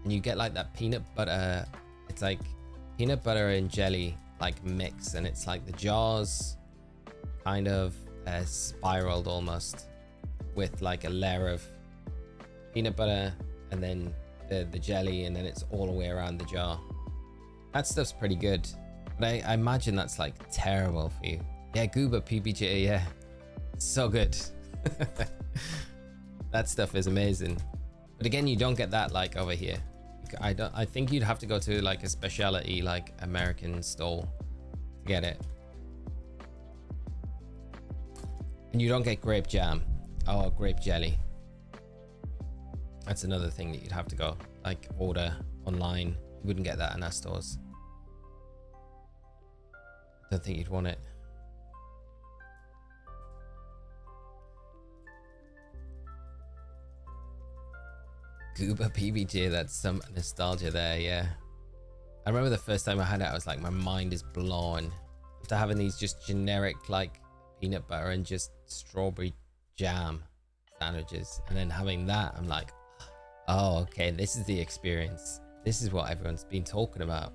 and you get like that peanut butter. It's like peanut butter and jelly like mix, and it's like the jars kind of spiraled almost with like a layer of peanut butter and then the jelly, and then it's all the way around the jar. That stuff's pretty good. But I imagine that's like terrible for you. Yeah, Goober PBJ, yeah. So good. That stuff is amazing. But again, you don't get that like over here. I think you'd have to go to like a specialty like American store to get it. And you don't get grape jam or grape jelly. That's another thing that you'd have to go like order online. You wouldn't get that in our stores. Don't think you'd want it. Goober PBJ, that's some nostalgia there, yeah. I remember the first time I had it, I was like, my mind is blown. After having these just generic like peanut butter and just strawberry jam sandwiches, and then having that, I'm like, oh, okay, this is the experience. This is what everyone's been talking about.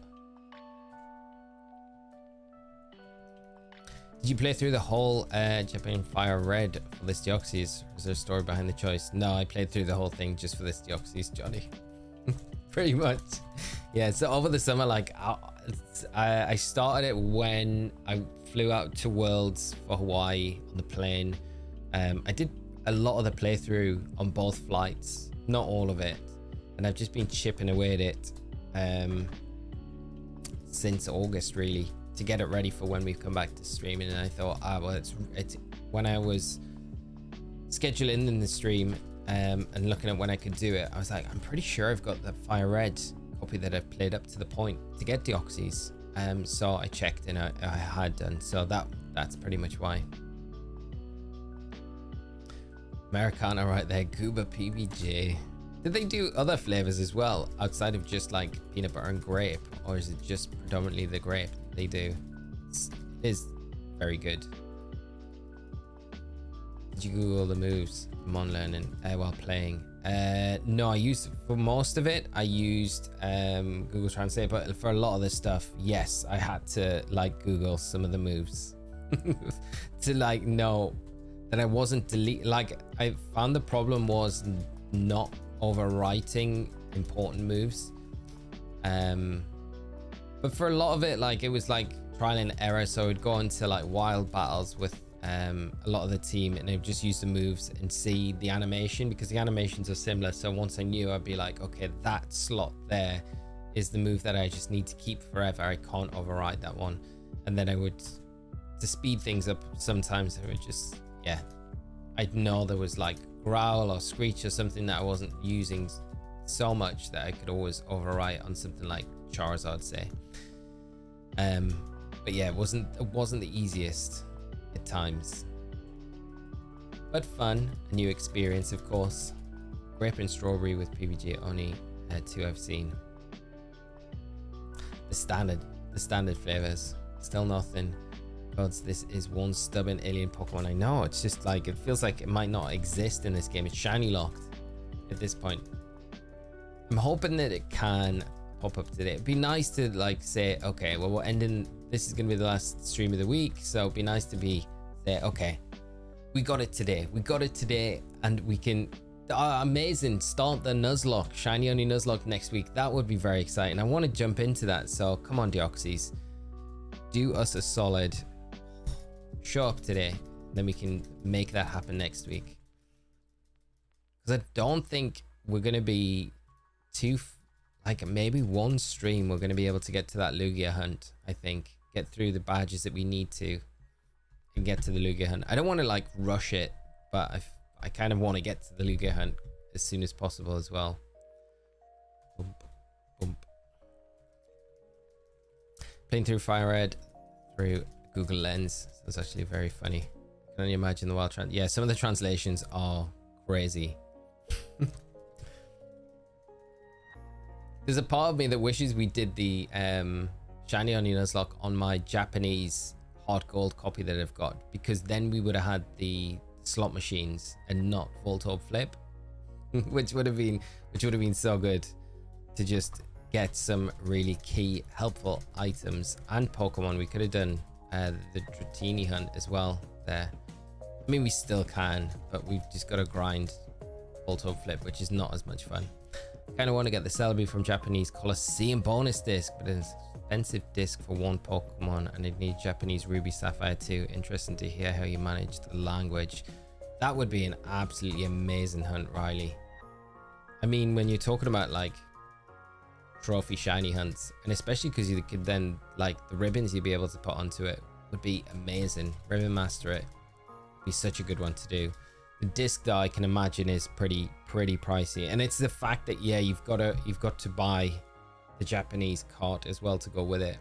Did you play through the whole Japan Fire Red for this Deoxys? Was there a story behind the choice? No, I played through the whole thing just for this Deoxys, Johnny. Pretty much. Yeah, so over the summer, like I started it when I flew out to Worlds for Hawaii on the plane. I did a lot of the playthrough on both flights, not all of it. And I've just been chipping away at it since August, really, to get it ready for when we come back to streaming. And I thought, well, it's when I was scheduling in the stream and looking at when I could do it, I was like, I'm pretty sure I've got the Fire Red copy that I've played up to the point to get Deoxys. So I checked and I had done. So that's pretty much why. Americana right there, Goober PBJ. Did they do other flavors as well outside of just like peanut butter and grape, or is it just predominantly the grape they do? It is very good. Did you Google the moves from on learning while playing? No, I used, for most of it I used Google Translate, but for a lot of the stuff, yes, I had to like Google some of the moves to like know that I wasn't like I found the problem was not overwriting important moves, but for a lot of it, like it was like trial and error. So I'd go into like wild battles with a lot of the team, and I would just use the moves and see the animation, because the animations are similar. So once I knew, I'd be like, okay, that slot there is the move that I just need to keep forever. I can't override that one. And then I would, to speed things up, sometimes I would just, yeah, I'd know there was like growl or screech or something that I wasn't using so much that I could always overwrite on something like Charizard, say. But yeah, it wasn't the easiest at times, but fun. A new experience, of course. Grape and strawberry with PVG, only two I've seen. The standard flavors, still nothing. Gods, this is one stubborn alien Pokemon. I know, it's just like, it feels like it might not exist in this game. It's shiny locked at this point. I'm hoping that it can pop up today. It'd be nice to like say, okay, well, we're ending, this is gonna be the last stream of the week, so it'd be nice to be say, okay, we got it today, and we can amazing, start the Nuzlocke, shiny only Nuzlocke next week. That would be very exciting. I want to jump into that, so come on, Deoxys, do us a solid, show up today, then we can make that happen next week, because I don't think we're gonna be too, like, maybe one stream we're going to be able to get to that Lugia hunt. I think get through the badges that we need to and get to the Lugia hunt. I don't want to like rush it, but I kind of want to get to the Lugia hunt as soon as possible as well. Bump, bump. Playing through Fire Red through Google Lens. That's actually very funny. Can only imagine the wild yeah, some of the translations are crazy. There's a part of me that wishes we did the shiny only Nuzlocke on my Japanese hard gold copy that I've got, because then we would have had the slot machines and not Voltorb flip, which would have been so good to just get some really key helpful items and Pokemon. We could have done the Dratini hunt as well there. I mean, we still can, but we've just got to grind Voltorb flip, which is not as much fun. Kind of want to get the Celebi from Japanese Colosseum bonus disc, but an expensive disc for one Pokemon, and it needs Japanese Ruby Sapphire too. Interesting to hear how you managed the language. That would be an absolutely amazing hunt, Riley. I mean, when you're talking about like trophy shiny hunts, and especially because you could then, like, the ribbons you'd be able to put onto it would be amazing. Ribbon master it would be such a good one to do. The disc, though, I can imagine is pretty pricey, and it's the fact that, yeah, you've got to buy the Japanese cart as well to go with it.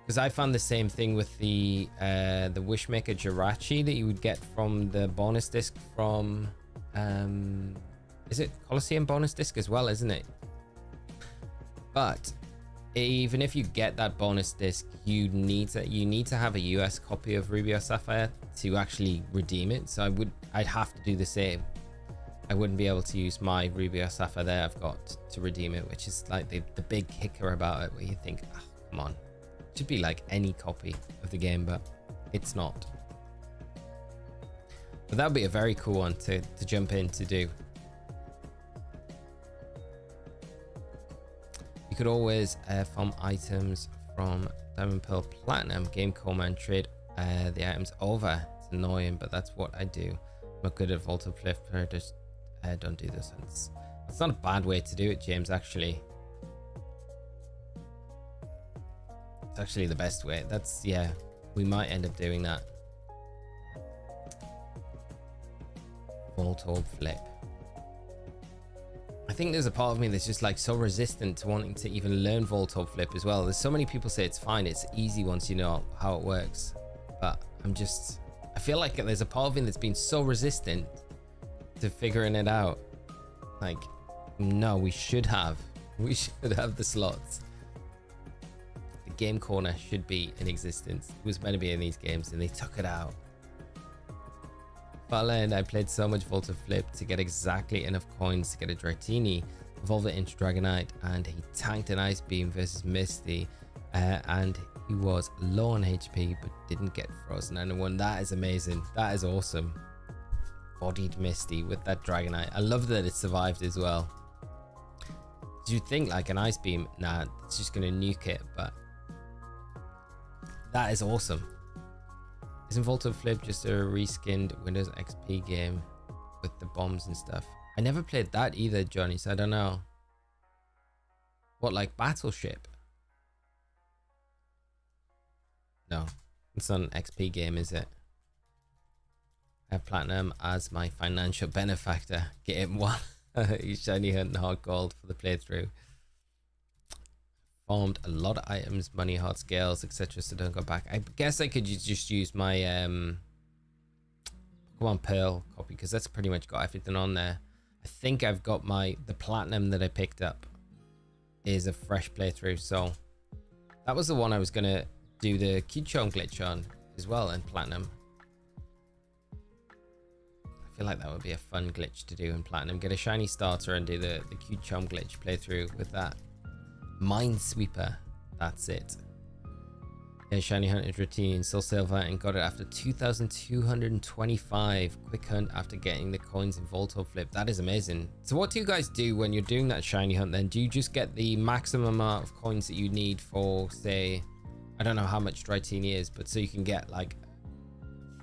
Because I found the same thing with the Wishmaker Jirachi that you would get from the bonus disc from is it Colosseum bonus disc as well, isn't it? But even if you get that bonus disc, you need to have a US copy of Ruby or Sapphire to actually redeem it. So I'd have to do the same. I wouldn't be able to use my Ruby or Sapphire there I've got to redeem it, which is like the big kicker about it, where you think, oh, come on, it should be like any copy of the game, but it's not. But that would be a very cool one to jump in to do. You could always farm items from Diamond, Pearl, Platinum, Game Coma, and trade the items over. It's annoying, but that's what I do. I'm not good at Voltorb Flip, just don't do this. It's not a bad way to do it, James, actually. It's actually the best way. That's, yeah, we might end up doing that. Voltorb Flip. I think there's a part of me that's just like so resistant to wanting to even learn Voltorb Flip as well. There's so many people say it's fine, it's easy once you know how it works, but I feel like there's a part of me that's been so resistant to figuring it out. Like, no, we should have the slots. The game corner should be in existence. It was meant to be in these games and they took it out. Fallen, I played so much Voltorb Flip to get exactly enough coins to get a Dratini, evolve it into Dragonite, and he tanked an Ice Beam versus Misty, and he was low on HP but didn't get frozen and won. That is amazing. That is awesome. Bodied Misty with that Dragonite. I love that it survived as well. Do you think like an Ice Beam? Nah, it's just gonna nuke it, but that is awesome. Isn't Voltorb Flip just a reskinned Windows XP game with the bombs and stuff? I never played that either, Johnny, so I don't know. What, like Battleship? No, it's not an XP game, is it? I have Platinum as my financial benefactor. Get him one. Shiny Hunt and Hard Gold for the playthrough. Farmed a lot of items, money, hard scales, etc. So don't go back. I guess I could just use my Pokemon Pearl copy because that's pretty much got everything on there. I think I've got the Platinum that I picked up is a fresh playthrough. So that was the one I was going to do the Q-Charm glitch on as well in Platinum. I feel like that would be a fun glitch to do in Platinum. Get a shiny starter and do the Q-Charm glitch playthrough with that. Minesweeper, that's it. Yeah, shiny hunted routine in Soul Silver and got it after 2,225. Quick hunt after getting the coins in Voltorb Flip. That is amazing. So what do you guys do when you're doing that shiny hunt then? Do you just get the maximum amount of coins that you need for, say, I don't know how much Drytini is, but so you can get like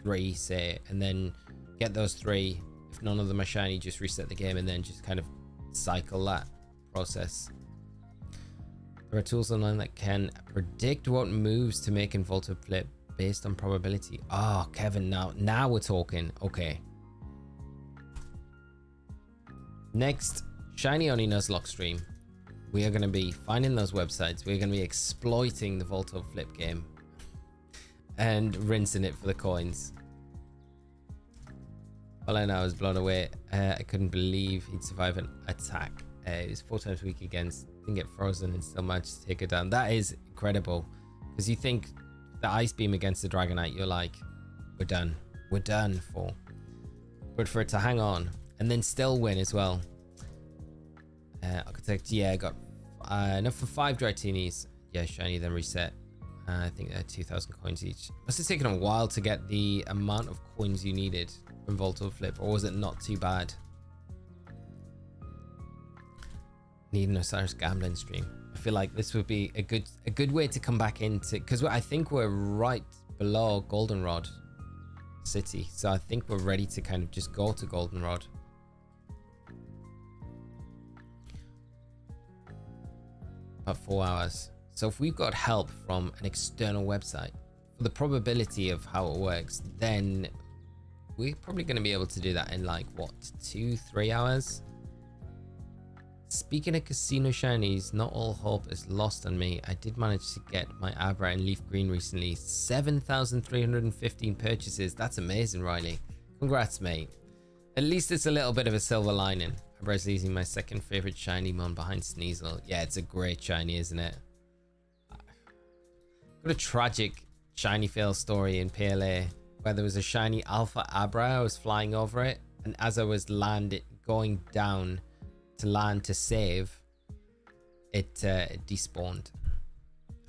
3, say, and then get those 3. If none of them are shiny, just reset the game and then just kind of cycle that process. There are tools online that can predict what moves to make in Voltorb Flip based on probability. Oh, Kevin, now we're talking. Okay. Next, Shiny Only Nuzlocke stream. We are going to be finding those websites. We're going to be exploiting the Voltorb Flip game and rinsing it for the coins. All I know is blown away. I couldn't believe he'd survive an attack. It was 4 times weak against. Didn't get frozen and still managed to take it down. That is incredible. Because you think the Ice Beam against the Dragonite, you're like, we're done. We're done for. But for it to hang on and then still win as well. Architect, yeah, got enough for 5 Drytinis. Yeah, shiny, then reset. I think they're 2,000 coins each. Must have taken a while to get the amount of coins you needed from Voltorb Flip, or was it not too bad? Need an Osirus gambling stream. I feel like this would be a good way to come back into, because I think we're right below Goldenrod City, so I think we're ready to kind of just go to Goldenrod. About 4 hours. So if we've got help from an external website for the probability of how it works, then we're probably going to be able to do that in like what, 2-3 hours. Speaking of casino shinies, not all hope is lost on me. I did manage to get my Abra and Leaf Green recently. 7,315 purchases. That's amazing, Riley. Congrats, mate. At least it's a little bit of a silver lining. Abra's using my second favorite shiny mon behind Sneasel. Yeah, it's a great shiny, isn't it? Got a tragic shiny fail story in PLA where there was a shiny Alpha Abra. I was flying over it, and as I was going down to land to save, it despawned.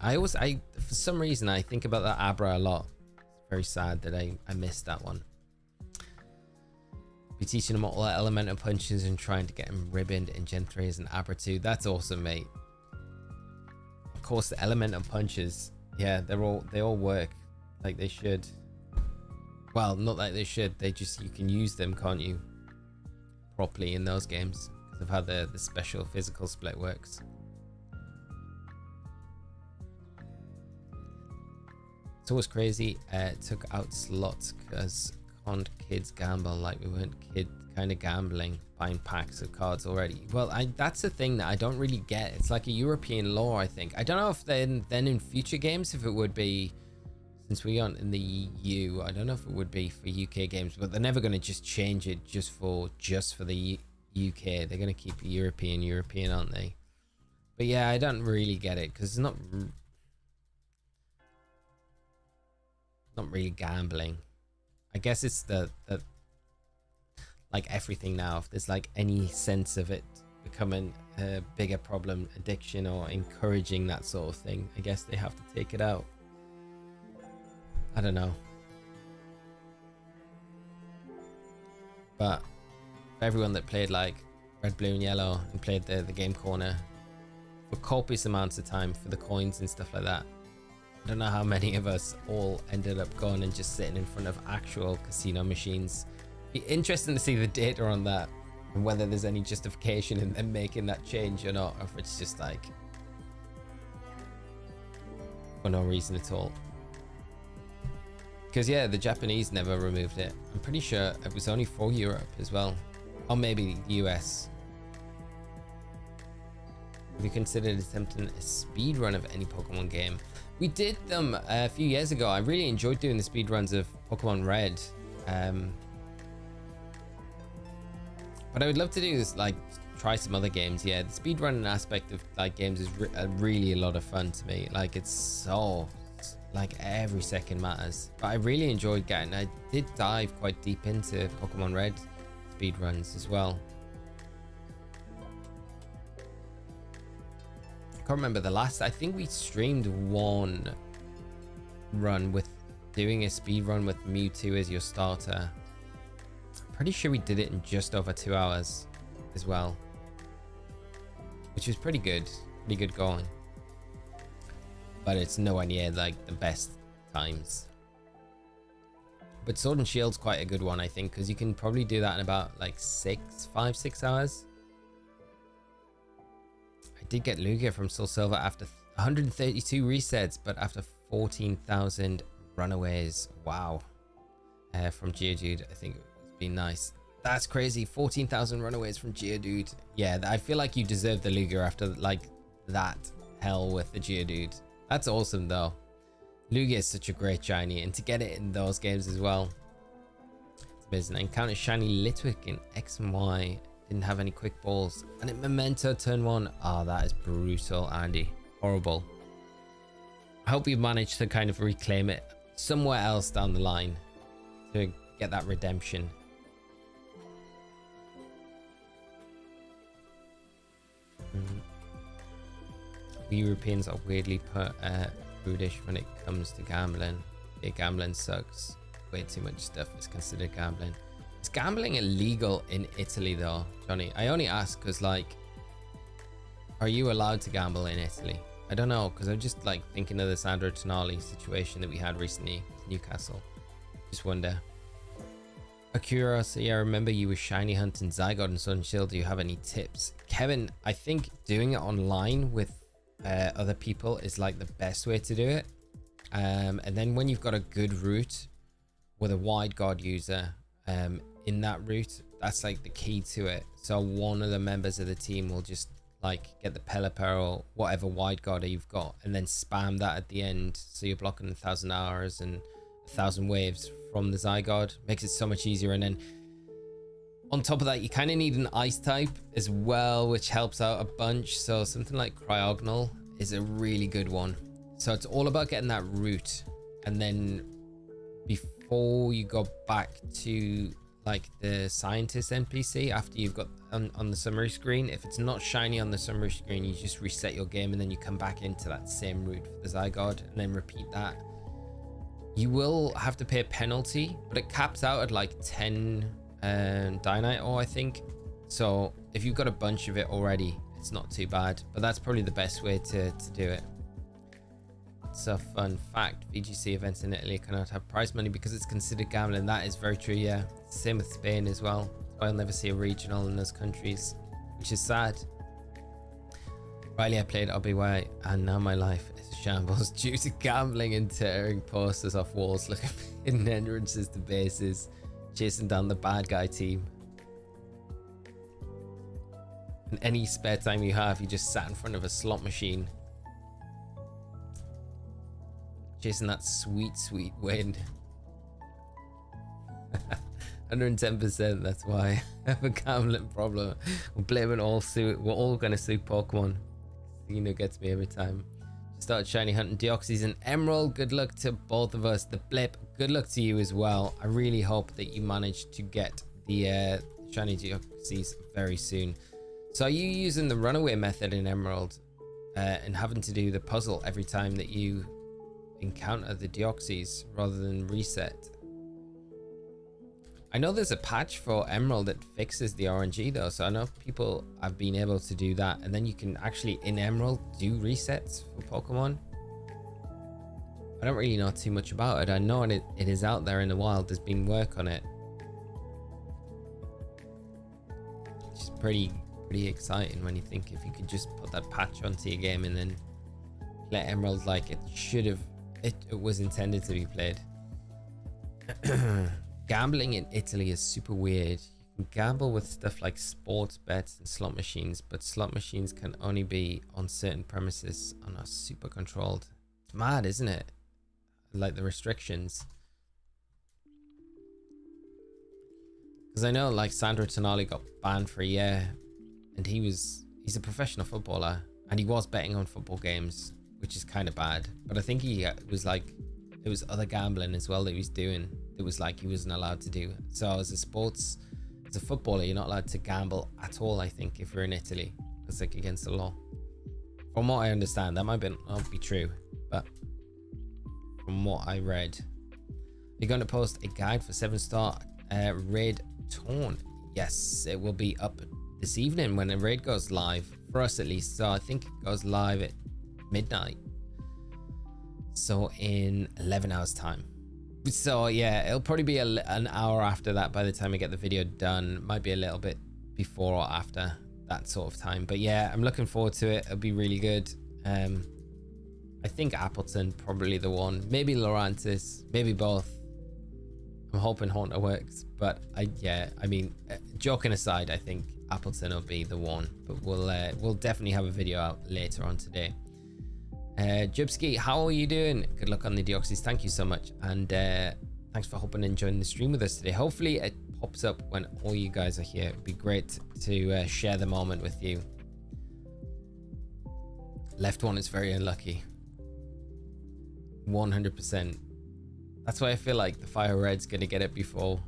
For some reason I think about that Abra a lot. It's very sad that I missed that one. Be teaching him all elemental punches and trying to get him ribboned in Gen 3 as an Abra 2. That's awesome, mate. Of course, the elemental punches, yeah, they all work like they should. Well, not like they should. They just, you can use them, can't you, properly in those games because of how the special physical split works. It's always crazy. Took out slots because can't kids gamble like we weren't kind of gambling, buying packs of cards already. Well, that's the thing that I don't really get. It's like a European law, I think. I don't know if then in future games, if it would be, since we aren't in the EU, I don't know if it would be for UK games, but they're never going to just change it just for the UK. They're going to keep it European, aren't they? But yeah, I don't really get it because it's not really gambling. I guess it's the like everything now, if there's like any sense of it becoming a bigger problem, addiction or encouraging that sort of thing, I guess they have to take it out. I don't know. But for everyone that played like Red, Blue and Yellow and played the game corner for copious amounts of time for the coins and stuff like that, don't know how many of us all ended up going and just sitting in front of actual casino machines. Be interesting to see the data on that and whether there's any justification in them making that change or not, or if it's just like for no reason at all. Because yeah, the Japanese never removed it. I'm pretty sure it was only for Europe as well, or maybe the US. Have you considered attempting a speed run of any Pokemon game? We did them a few years ago. I really enjoyed doing the speed runs of Pokemon Red. But I would love to do this, like try some other games. Yeah, the speed running aspect of like games is really a lot of fun to me. Like it's so, like every second matters. But I really enjoyed getting, I did dive quite deep into Pokemon Red speed runs as well. I can't remember the last, I think we streamed one run with doing a speed run with Mewtwo as your starter. Pretty sure we did it in just over 2 hours as well, which was pretty good going, but it's nowhere near like the best times. But Sword and Shield's quite a good one, I think, because you can probably do that in about like 5, 6 hours. I did get Lugia from Soul Silver after 132 resets, but after 14,000 runaways. Wow. From Geodude, I think it was been nice. That's crazy. 14,000 runaways from Geodude. Yeah, I feel like you deserve the Lugia after like that hell with the Geodude. That's awesome though. Lugia is such a great shiny, and to get it in those games as well, it's amazing. I encountered shiny Litwick in X and Y. Didn't have any quick balls, and it Memento turn 1. Oh, that is brutal, Andy. Horrible. I hope you managed to kind of reclaim it somewhere else down the line to get that redemption. We Europeans are weirdly prudish when it comes to gambling. Yeah, gambling sucks. Way too much stuff is considered gambling. Is gambling illegal in Italy though, Johnny? I only ask because, like, are you allowed to gamble in Italy? I don't know, because I'm just like thinking of the Sandro Tonali situation that we had recently with Newcastle. Just wonder. A curiosity, I remember you were shiny hunting Zygarde and Sun and Shield. Do you have any tips? Kevin, I think doing it online with other people is like the best way to do it. And then when you've got a good route with a wide guard user in that route, that's like the key to it. So one of the members of the team will just like get the Pelipper or whatever wide guarder you've got, and then spam that at the end, so you're blocking 1,000 hours and 1,000 waves from the Zygarde. Makes it so much easier. And then on top of that, you kind of need an ice type as well, which helps out a bunch. So something like Cryogonal is a really good one. So it's all about getting that route, and then before you go back to like the scientist NPC, after you've got on the summary screen, if it's not shiny on the summary screen, you just reset your game and then you come back into that same route for the Zygarde and then repeat that. You will have to pay a penalty, but it caps out at like 10 Dynite ore, I think. So if you've got a bunch of it already, it's not too bad, but that's probably the best way to do it. It's a fun fact. VGC events in Italy cannot have prize money because it's considered gambling. That is very true, yeah. Same with Spain as well. I'll never see a regional in those countries, which is sad. Riley, I played RBY and now my life is a shambles due to gambling and tearing posters off walls, looking for hidden entrances to bases, chasing down the bad guy team. And any spare time you have, you just sat in front of a slot machine, chasing that sweet, sweet win. 110%, that's why I have a gambling problem. We're blaming all suit. We're all gonna sue Pokemon. You know, gets me every time. Start shiny hunting Deoxys and Emerald. Good luck to both of us. The Blip, good luck to you as well. I really hope that you manage to get the shiny Deoxys very soon. So are you using the runaway method in Emerald and having to do the puzzle every time that you encounter the Deoxys rather than reset? I know there's a patch for Emerald that fixes the RNG though, so I know people have been able to do that, and then you can actually in Emerald do resets for Pokemon. I don't really know too much about it. I know it is out there in the wild. There's been work on it. It's just pretty exciting when you think if you could just put that patch onto your game and then play Emerald like it was intended to be played. Gambling in Italy is super weird. You can gamble with stuff like sports bets and slot machines, but slot machines can only be on certain premises and are super controlled. It's mad, isn't it? Like the restrictions. Because I know like Sandro Tonali got banned for a year, and he's a professional footballer, and he was betting on football games, which is kind of bad. But I think he was like, there was other gambling as well that he was doing. It was like he wasn't allowed to do. So as a footballer, you're not allowed to gamble at all, I think, if you're in Italy. It's like against the law. From what I understand, that might not be true, but from what I read. You're going to post a guide for 7-star raid Torn. Yes, it will be up this evening when the raid goes live, for us at least. So I think it goes live at midnight, so in 11 hours time. So yeah, it'll probably be an hour after that by the time I get the video done. Might be a little bit before or after that sort of time, but yeah, I'm looking forward to it. It'll be really good. I think Appleton probably the one, maybe Laurentis, maybe both. I'm hoping Haunter works, but I mean, joking aside, I think Appleton will be the one, but we'll definitely have a video out later on today. Jubski, how are you doing? Good luck on the Deoxys. Thank you so much, and thanks for hopping and joining the stream with us today. Hopefully it pops up when all you guys are here. It'd be great to share the moment with you. Left one is very unlucky. 100%. That's why I feel like the Fire Red's gonna get it before.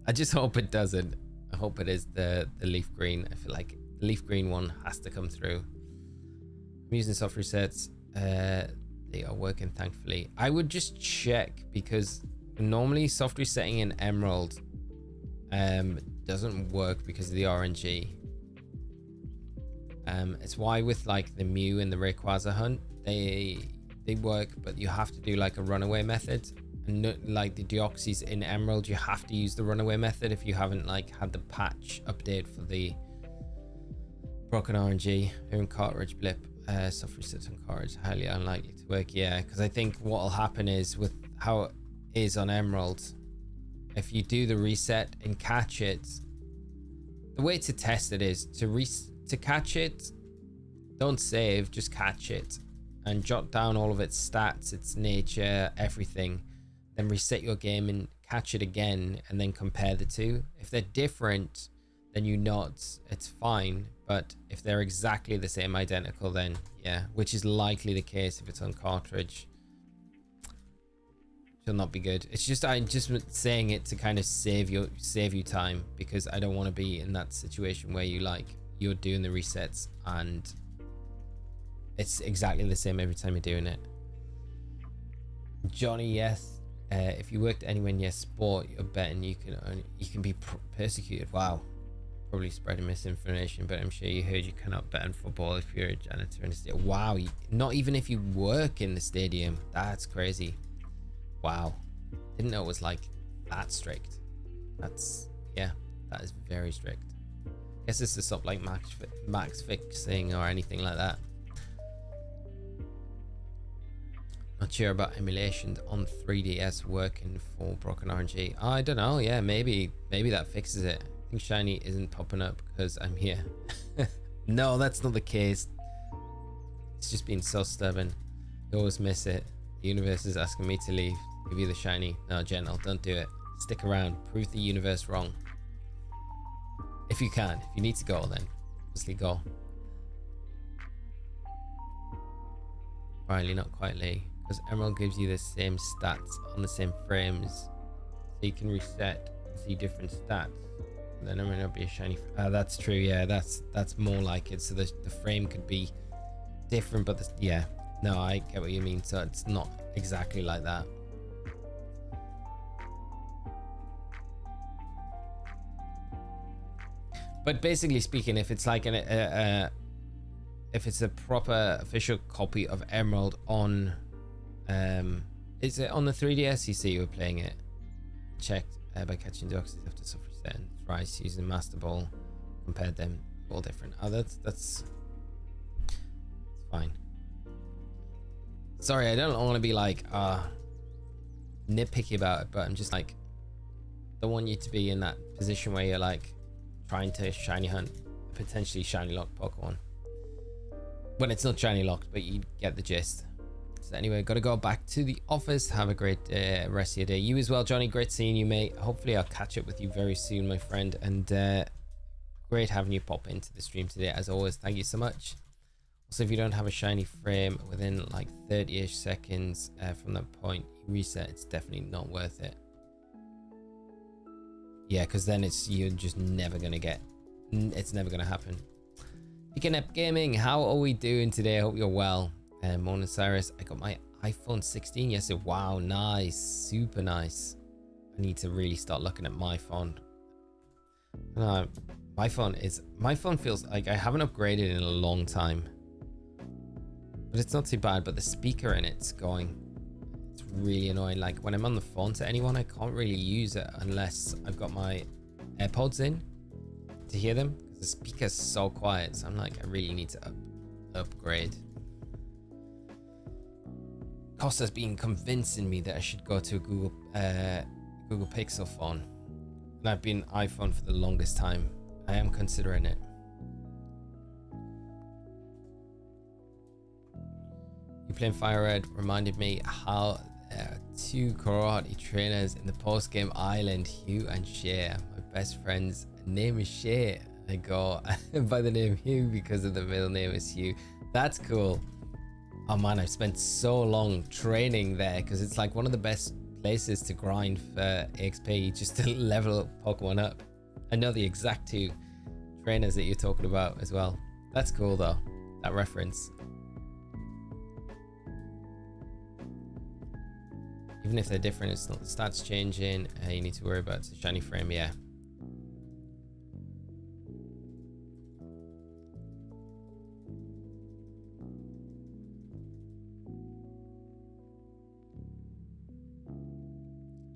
I just hope it doesn't. I hope it is the Leaf Green. I feel like the Leaf Green one has to come through. I'm using soft resets. They are working, thankfully. I would just check, because normally soft resetting in Emerald doesn't work because of the RNG. It's why with like the Mew and the Rayquaza hunt, they work, but you have to do like a runaway method. And like the Deoxys in Emerald, you have to use the runaway method if you haven't like had the patch update for the broken RNG. Here in cartridge blip, soft resets on cartridge, highly unlikely to work. Yeah, because I think what will happen is with how it is on Emerald, if you do the reset and catch it, the way to test it is to catch it, don't save, just catch it and jot down all of its stats, its nature, everything, then reset your game and catch it again, and then compare the two. If they're different, then it's fine. But if they're exactly the same, identical, then yeah, which is likely the case if it's on cartridge, it'll not be good. It's just, I'm just saying it to kind of save you time, because I don't want to be in that situation where you're doing the resets and it's exactly the same every time you're doing it. Johnny, yes. If you worked anywhere in your sport, you're betting you can be persecuted. Wow. Probably spreading misinformation, but I'm sure you heard you cannot bet on football if you're a janitor in a stadium. Wow, not even if you work in the stadium. That's crazy. Wow, didn't know it was like that strict. That is very strict. Guess it's to stop like max fixing or anything like that. Not sure about emulations on 3DS working for broken RNG. I don't know. Yeah, maybe that fixes it. I think shiny isn't popping up because I'm here. No, that's not the case. It's just been so stubborn. You always miss it. The universe is asking me to leave. Give you the shiny. No, Gentle, don't do it. Stick around. Prove the universe wrong. If you can. If you need to go, then obviously go. Riley, not quite Lee. Because Emerald gives you the same stats on the same frames. So you can reset and see different stats. Then it may not be a shiny. That's true. Yeah, that's more like it. So the frame could be different, but yeah, no, I get what you mean. So it's not exactly like that. But basically speaking, if it's like if it's a proper official copy of Emerald on Is it on the 3DS? You see you were playing it. Checked by catching Deoxys after suffering setting. Thrice using Master Ball. Compared them. All different. Oh, that's fine. Sorry, I don't want to be like nitpicky about it, but I'm just like, don't want you to be in that position where you're like trying to shiny hunt potentially shiny locked Pokemon when it's not shiny locked, but you get the gist. So anyway, gotta go back to the office. Have a great rest of your day. You as well, Johnny. Great seeing you, mate. Hopefully I'll catch up with you very soon, my friend, and great having you pop into the stream today as always. Thank you so much. Also, if you don't have a shiny frame within like 30-ish seconds from that point you reset, it's definitely not worth it. Yeah, because then you're just never gonna get, it's never gonna happen. Picking up gaming, how are we doing today? I hope you're well. Morning, Cyrus. I got my iPhone 16 yesterday. Wow, nice, super nice. I need to really start looking at my phone. My phone feels like I haven't upgraded in a long time, but it's not too bad. But the speaker in it's really annoying. Like when I'm on the phone to anyone, I can't really use it unless I've got my AirPods in to hear them, because the speaker's so quiet. So I'm like, I really need to upgrade. Costa's been convincing me that I should go to a Google Pixel phone, and I've been iPhone for the longest time. I am considering it. You playing Fire Red reminded me how two karate trainers in the post-game island, Hugh and Shea. My best friend's name is Shea. I go by the name Hugh because of the middle name is Hugh. That's cool. Oh man, I've spent so long training there because it's like one of the best places to grind for XP just to level Pokemon up. I know the exact two trainers that you're talking about as well. That's cool though, that reference. Even if they're different, it's not the stats changing. You need to worry about the shiny frame, yeah.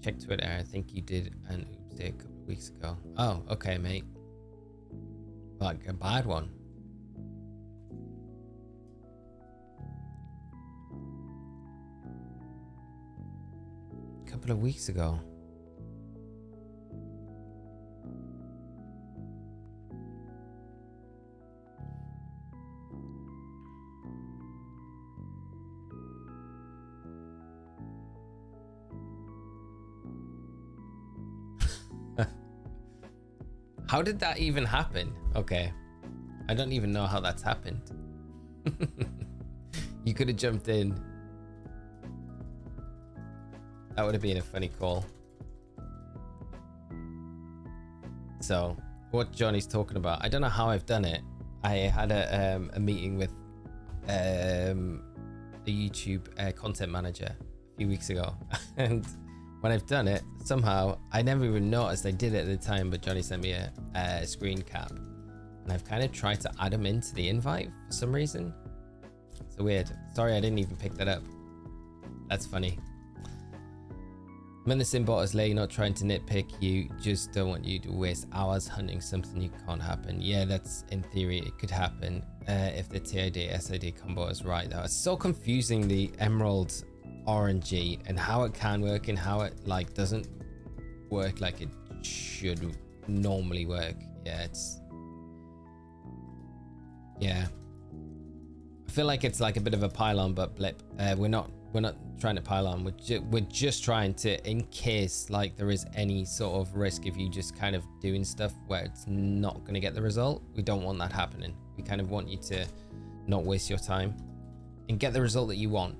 Check Twitter. I think you did an oops day a couple of weeks ago. Oh, okay, mate. Like a bad one. A couple of weeks ago. How did that even happen? Okay. I don't even know how that's happened. You could have jumped in. That would have been a funny call. So, what Johnny's talking about, I don't know how I've done it. I had a meeting with the YouTube content manager a few weeks ago. And when I've done it, somehow, I never even noticed I did it at the time, but Johnny sent me a screen cap. And I've kind of tried to add him into the invite for some reason. It's weird. Sorry, I didn't even pick that up. That's funny. When the Simbot is late, not trying to nitpick you, just don't want you to waste hours hunting something you can't happen. Yeah, that's in theory, it could happen if the TID SID combo is right though. It's so confusing, the Emerald RNG and how it can work and how it like doesn't work like it should normally work. Yeah, I feel like it's like a bit of a pylon, but blip. We're not trying to pylon. We're just trying to, in case like there is any sort of risk if you just kind of doing stuff where it's not going to get the result. We don't want that happening. We kind of want you to not waste your time and get the result that you want.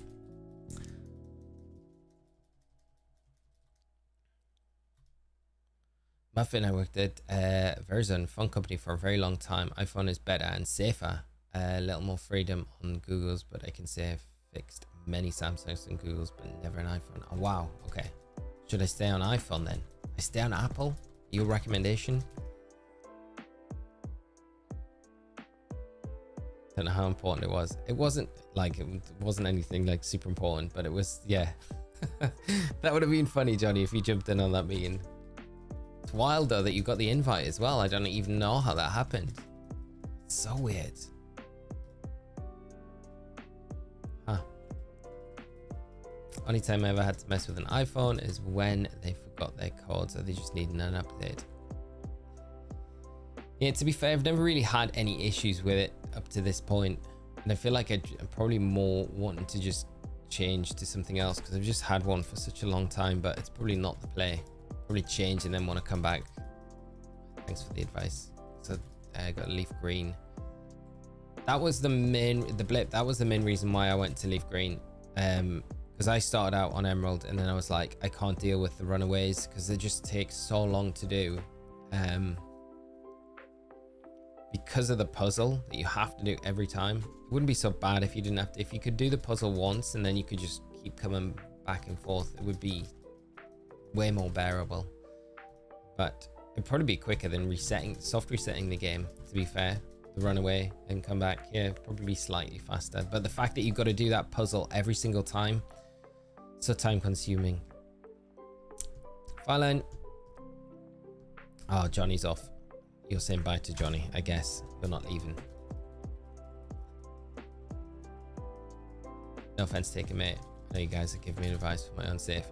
Muffin, I worked at Verizon phone company for a very long time. iPhone is better and safer. A little more freedom on Google's, but I can say I've fixed many Samsungs and Google's, but never an iPhone. Oh, wow. Okay. Should I stay on iPhone then? I stay on Apple? Your recommendation? Don't know how important it was. It wasn't like, it wasn't anything like super important, but it was, yeah. That would have been funny, Johnny, if you jumped in on that meeting. It's wild though that you got the invite as well. I don't even know how that happened. It's so weird. Huh. Only time I ever had to mess with an iPhone is when they forgot their codes or they just needed an update. Yeah, to be fair, I've never really had any issues with it up to this point, and I feel like I'm probably more wanting to just change to something else because I've just had one for such a long time, but it's probably not the play. Probably change and then want to come back. Thanks for the advice. So I got leaf green. That was the blip. That was the main reason why I went to leaf green. Because I started out on emerald and then I was like, I can't deal with the runaways because they just take so long to do. Because of the puzzle that you have to do every time. It wouldn't be so bad if you didn't have to, if you could do the puzzle once and then you could just keep coming back and forth, it would be way more bearable. But it'd probably be quicker than soft resetting the game, to be fair. The runaway and come back, yeah, probably be slightly faster. But the fact that you've got to do that puzzle every single time, so time consuming. Fine. Oh, Johnny's off. You're saying bye to Johnny, I guess. You're not leaving. No offense taken, mate. I know you guys are giving me advice for my own safe.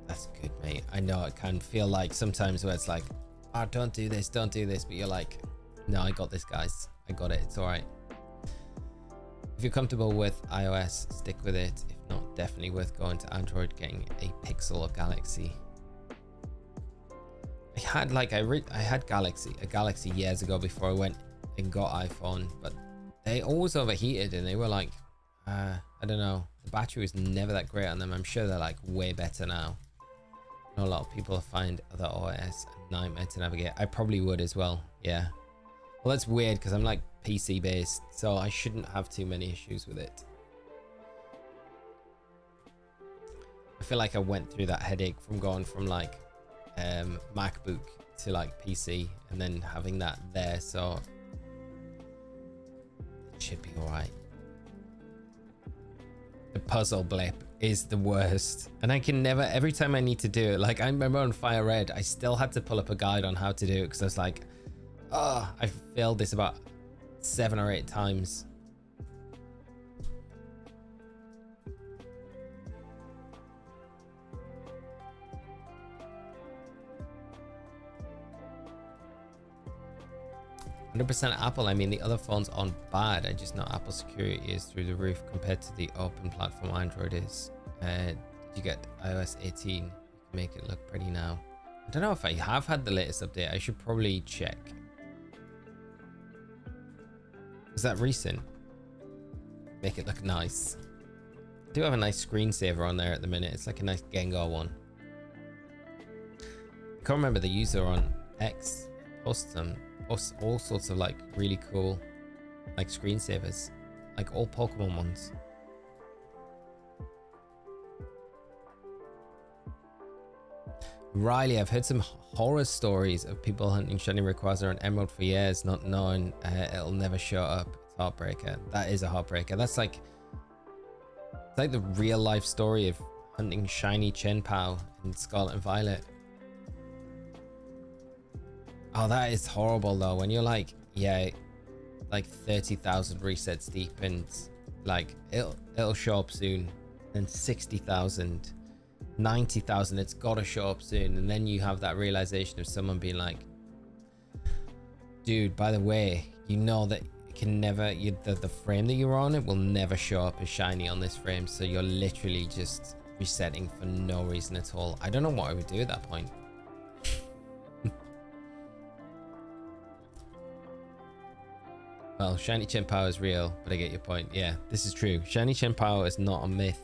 That's good, mate. I know it can feel like sometimes where it's like, oh, don't do this, but you're like, no, I got this, guys. I got it. It's all right. If you're comfortable with iOS, stick with it. If not, definitely worth going to Android, getting a Pixel or Galaxy. I had like I had a Galaxy years ago before I went and got iPhone, but they always overheated and they were like, I don't know, the battery was never that great on them. I'm sure they're like way better now. I know a lot of people find other OS a nightmare to navigate. I probably would as well. Yeah. Well, that's weird because I'm like PC based, so I shouldn't have too many issues with it. I feel like I went through that headache from going from like MacBook to like PC and then having that there, so it should be all right. The puzzle blip is the worst, and I can never, every time I need to do it, like I remember on Fire Red, I still had to pull up a guide on how to do it because I was like, oh, I failed this about 7 or 8 times. %, Apple. I mean, the other phones aren't bad. I just know Apple security is through the roof compared to the open platform Android is. Did you get iOS 18? You can make it look pretty now. I don't know if I have had the latest update. I should probably check. Is that recent? Make it look nice. I do have a nice screensaver on there at the minute. It's like a nice Gengar one. I can't remember the user on X. Posts all sorts of like really cool like screensavers, like all Pokemon ones. Riley, I've heard some horror stories of people hunting shiny Rayquaza and Emerald for years, not knowing it'll never show up. It's a heartbreaker. That is a heartbreaker. That's like, it's like the real life story of hunting shiny Chenpao in Scarlet and Violet. Oh, that is horrible though. When you're like, yeah, like 30,000 resets deep and like it'll show up soon, and 60,000. 90,000, it's gotta show up soon, and then you have that realization of someone being like, dude, by the way, you know that it can never, the frame that you're on, it will never show up as shiny on this frame, so you're literally just resetting for no reason at all. I don't know what I would do at that point. Well, shiny Chenpao is real, but I get your point. Yeah, this is true. Shiny Chenpao is not a myth.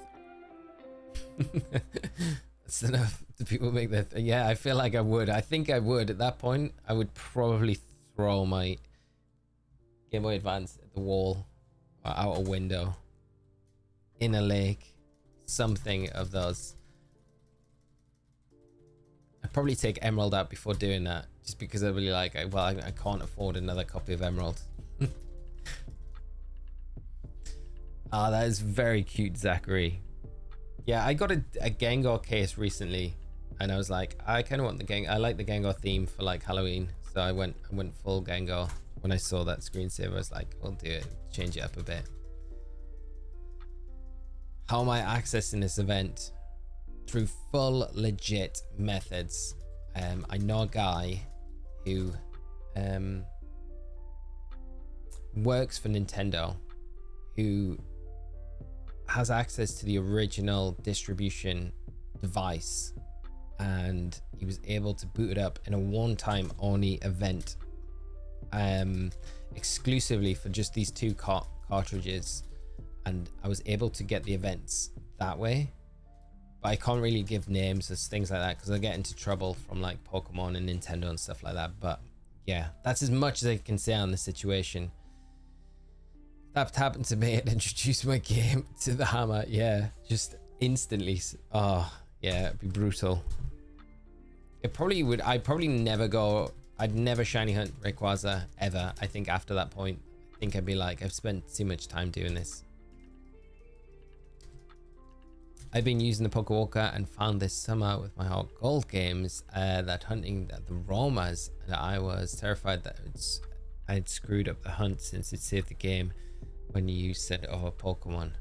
That's enough. Do people make that? Yeah, I feel like I would. I think I would. At that point, I would probably throw my Game Boy Advance at the wall or out a window, in a lake, something of those. I'd probably take Emerald out before doing that, just because I'd be like, well, I can't afford another copy of Emerald. Ah, that is very cute, Zachary. Yeah, I got a Gengar case recently, and I was like, I kind of want the Gengar. I like the Gengar theme for like Halloween, so I went full Gengar. When I saw that screensaver, I was like, I'll do it, change it up a bit. How am I accessing this event? Through full legit methods. I know a guy who works for Nintendo, who has access to the original distribution device, and he was able to boot it up in a one-time only event, exclusively for just these two cartridges, and I was able to get the events that way. But I can't really give names as things like that because I get into trouble from like Pokemon and Nintendo and stuff like that. But yeah, that's as much as I can say on the situation. That happened to me and introduced my game to the hammer. Yeah, just instantly. Oh yeah, it'd be brutal. It probably would. I'd probably never go. I'd never shiny hunt Rayquaza ever. I think after that point, I think I'd be like, I've spent too much time doing this. I've been using the Pokewalker and found this summer with my Hot Gold games that hunting the Romas, and I was terrified that I'd screwed up the hunt since it saved the game when you said, oh, Pokemon.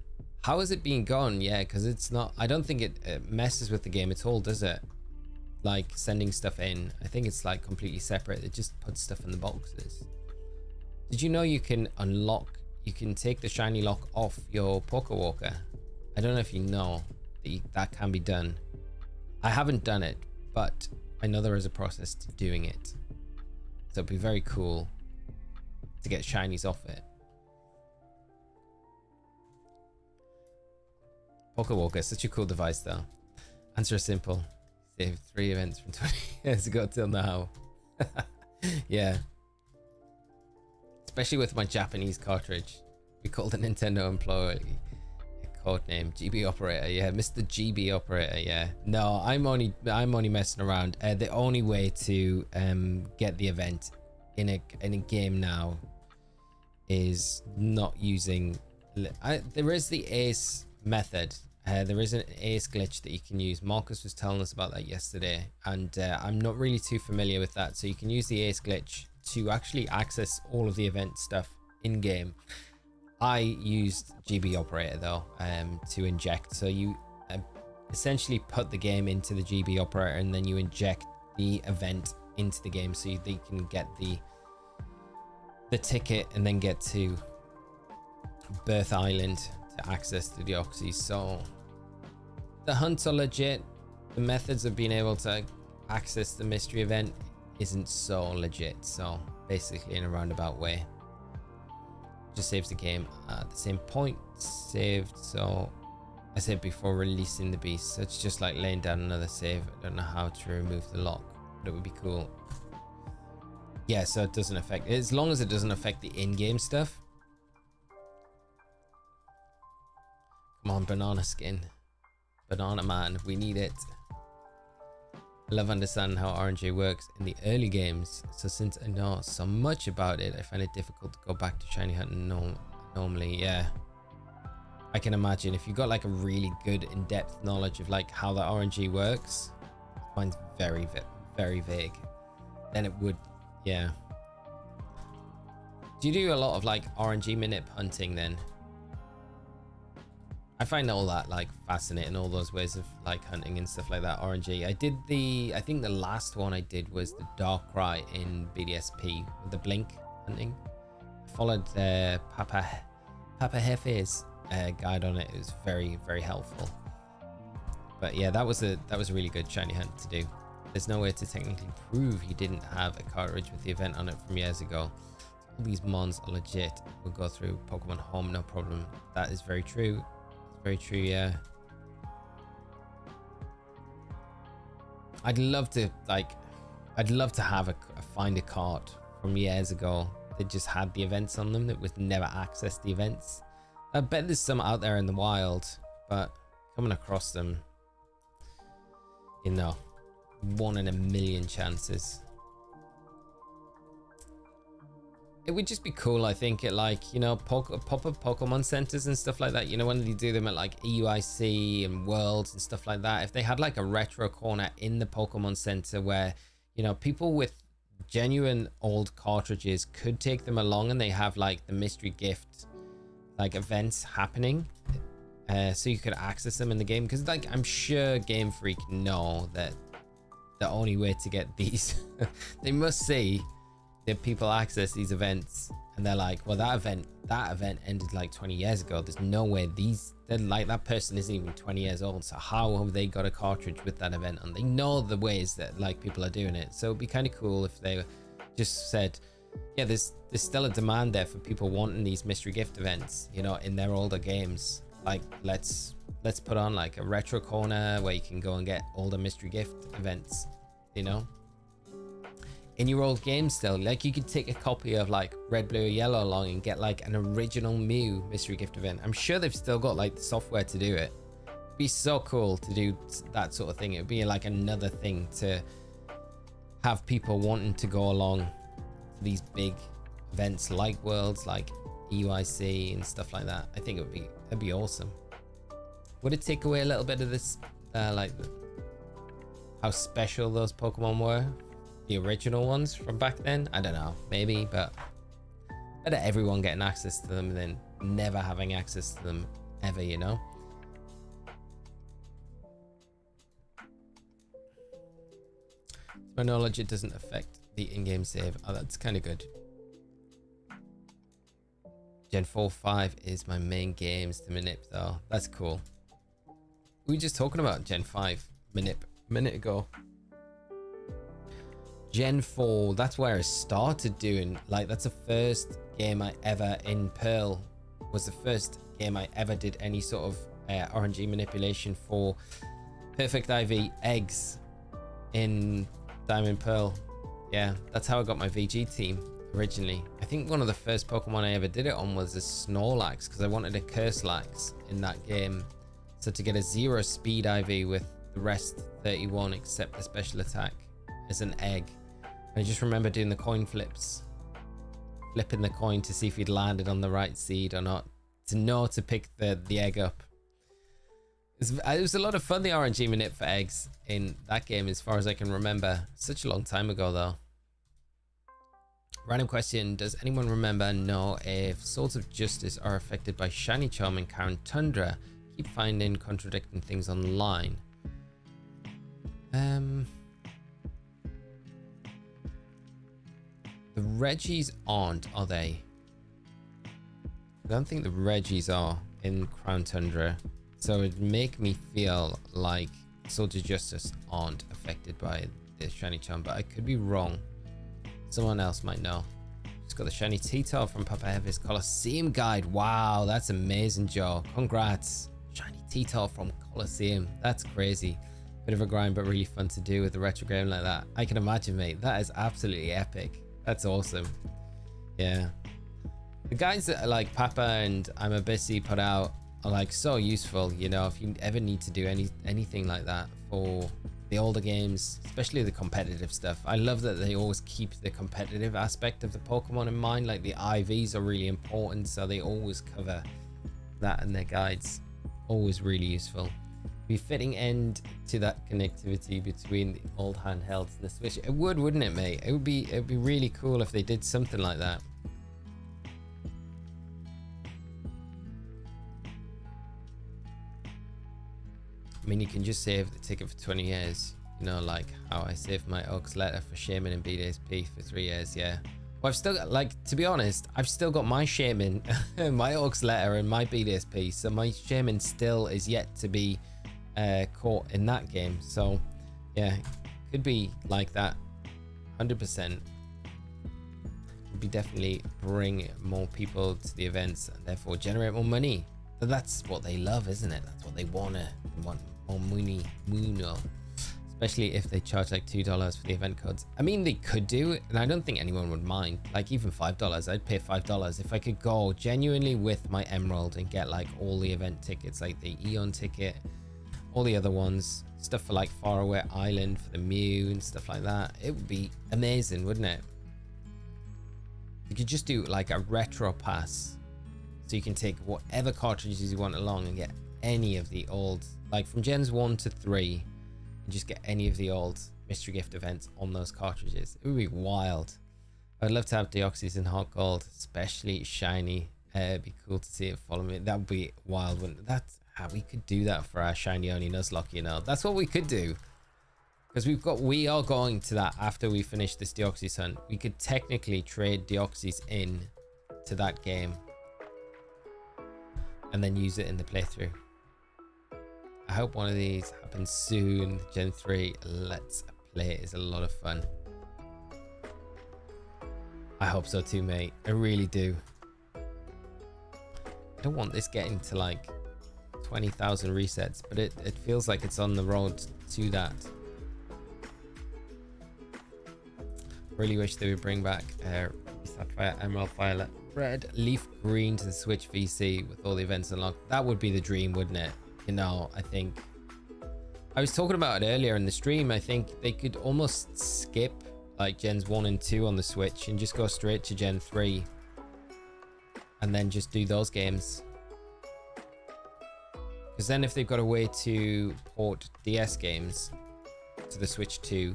How is it being gone? Yeah, because it's not, I don't think it messes with the game at all, does it? Like sending stuff in. I think it's like completely separate. It just puts stuff in the boxes. Did you know you can unlock, you can take the shiny lock off your Pokewalker? I don't know if you know that can be done. I haven't done it, but I know there is a process to doing it. So it'd be very cool to get shinies off it. Pokewalker, such a cool device though. Answer is simple. Saved 3 events from 20 years ago till now. Yeah. Especially with my Japanese cartridge. We called the Nintendo employee codename GB operator. Yeah, Mr. GB operator. Yeah. No, I'm only messing around. The only way to get the event in a game now is not using. There is the ace method. There is an ace glitch that you can use. Marcus was telling us about that yesterday, and I'm not really too familiar with that. So you can use the ace glitch to actually access all of the event stuff in game. I used GB operator though to inject. So you essentially put the game into the GB operator, and then you inject the event into the game so they can get the ticket and then get to Birth Island to access the Deoxys. So the hunts are legit. The methods of being able to access the mystery event isn't so legit. So basically in a roundabout way. Just saves the game at the same point saved. So I said before releasing the beast, so it's just like laying down another save. I don't know how to remove the lock, but it would be cool. Yeah, so it doesn't affect, as long as it doesn't affect the in-game stuff. Come on, banana skin, banana man, we need it. I love understanding how RNG works in the early games, so since I know so much about it, I find it difficult to go back to shiny hunting normally. Yeah, I can imagine if you got like a really good in-depth knowledge of like how the RNG works. Mine's very vague. Then it would, yeah. Do you do a lot of like RNG minute hunting then? I find all that like fascinating, all those ways of like hunting and stuff like that. RNG. I think the last one I did was the Darkrai in BDSP with the blink hunting. I followed Papa Hefe's guide on it. It was very helpful. But yeah, that was a really good shiny hunt to do. There's no way to technically prove you didn't have a cartridge with the event on it from years ago. So all these mons are legit. We'll go through Pokemon Home, no problem. That is very true. Very true, yeah. I'd love to have find a cart from years ago that just had the events on them that was never accessed the events. I bet there's some out there in the wild, but coming across them, you know, 1 in a million chances. it would just be cool, I think, at like, you know, pop-up Pokemon centers and stuff like that. You know, when they do them at like EUIC and Worlds and stuff like that. If they had like a retro corner in the Pokemon center where, you know, people with genuine old cartridges could take them along and they have like the mystery gift like events happening, so you could access them in the game. Because like, I'm sure Game Freak know that the only way to get these, they must see that people access these events and they're like, well, that event ended like 20 years ago. There's no way they're like, that person isn't even 20 years old, so how have they got a cartridge with that event? And they know the ways that like people are doing it. So it'd be kind of cool if they just said, yeah, there's still a demand there for people wanting these mystery gift events, you know, in their older games. Like, let's put on like a retro corner where you can go and get older mystery gift events, you know, in your old game still. Like, you could take a copy of like Red, Blue, or Yellow along and get like an original Mew mystery gift event. I'm sure they've still got like the software to do it. It'd be so cool to do that sort of thing. It'd be like another thing to have people wanting to go along to these big events like Worlds, like EUIC and stuff like that. I think it'd be awesome. Would it take away a little bit of this, like how special those Pokemon were? The original ones from back then? I don't know, maybe, but better everyone getting access to them than never having access to them ever, you know? To my knowledge, it doesn't affect the in-game save. Oh, that's kind of good. Gen 4-5 is my main games to manip though. That's cool. We were just talking about Gen 5 manip a minute ago. Gen 4, that's where I started doing, like, that's the first game I ever, in Pearl, was the first game I ever did any sort of RNG manipulation for Perfect IV eggs in Diamond Pearl. Yeah, that's how I got my VG team originally. I think one of the first Pokemon I ever did it on was a Snorlax, because I wanted a Curselax in that game. So to get a 0 speed IV with the rest 31 except the special attack as an egg. I just remember doing the coin flips, flipping the coin to see if he'd landed on the right seed or not, to know to pick the egg up. It was a lot of fun, the RNG manip for eggs in that game, as far as I can remember. Such a long time ago though. Random question: does anyone know if Swords of Justice are affected by Shiny Charm and Karen Tundra? Keep finding contradicting things online. The Reggies aren't, are they? I don't think the Reggies are in Crown Tundra, so it'd make me feel like Swords of Justice aren't affected by the Shiny Charm, but I could be wrong. Someone else might know. Just got the Shiny T-Tail from Papa Heavy's Colosseum guide. Wow, that's amazing, Joe. Congrats. Shiny T-Tail from Colosseum. That's crazy. Bit of a grind, but really fun to do with a retro game like that. I can imagine, mate. That is absolutely epic. That's awesome. Yeah. The guides that like Papa and I'm a Busy put out are like so useful, you know, if you ever need to do anything like that for the older games, especially the competitive stuff. I love that they always keep the competitive aspect of the Pokemon in mind. Like the IVs are really important, so they always cover that in their guides. Always really useful. Be fitting end to that connectivity between the old handhelds and the Switch. It would, wouldn't it, mate? It'd be really cool if they did something like that. I mean, you can just save the ticket for 20 years, you know, like how I saved my Oaks letter for Shaman and BDSP for 3 years. Yeah, well, I've still got, like, to be honest, I've still got my Shaman, my Oaks letter and my BDSP, so my Shaman still is yet to be caught in that game. So yeah, could be like that. 100% would be definitely bring more people to the events and therefore generate more money. But that's what they love, isn't it? That's what they want more money, especially if they charge like $2 for the event codes. I mean, they could do it, and I don't think anyone would mind. Like even $5, I'd pay $5 if I could go genuinely with my Emerald and get like all the event tickets, like the Eon ticket, all the other ones, stuff for like Faraway Island for the Mew and stuff like that. It would be amazing, wouldn't it? You could just do like a retro pass, so you can take whatever cartridges you want along and get any of the old, like from gens 1 to 3, and just get any of the old mystery gift events on those cartridges. It would be wild. I'd love to have Deoxys in hot gold, especially shiny. It'd be cool to see it follow me. That would be wild. Wouldn't it? That's how we could do that for our shiny only Nuzlocke, you know. That's what we could do. Because we are going to that after we finish this Deoxys hunt. We could technically trade Deoxys in to that game and then use it in the playthrough. I hope one of these happens soon. Gen 3 Let's Play is a lot of fun. I hope so too, mate. I really do. I don't want this getting to like 20,000 resets, but it feels like it's on the road to that. Really wish they would bring back Sapphire, Emerald, Violet, Red, Leaf Green to the Switch VC with all the events unlocked. That would be the dream, wouldn't it? You know, I think I was talking about it earlier in the stream. I think they could almost skip like gens 1 and 2 on the Switch and just go straight to Gen 3 and then just do those games. Because then if they've got a way to port DS games to the Switch 2,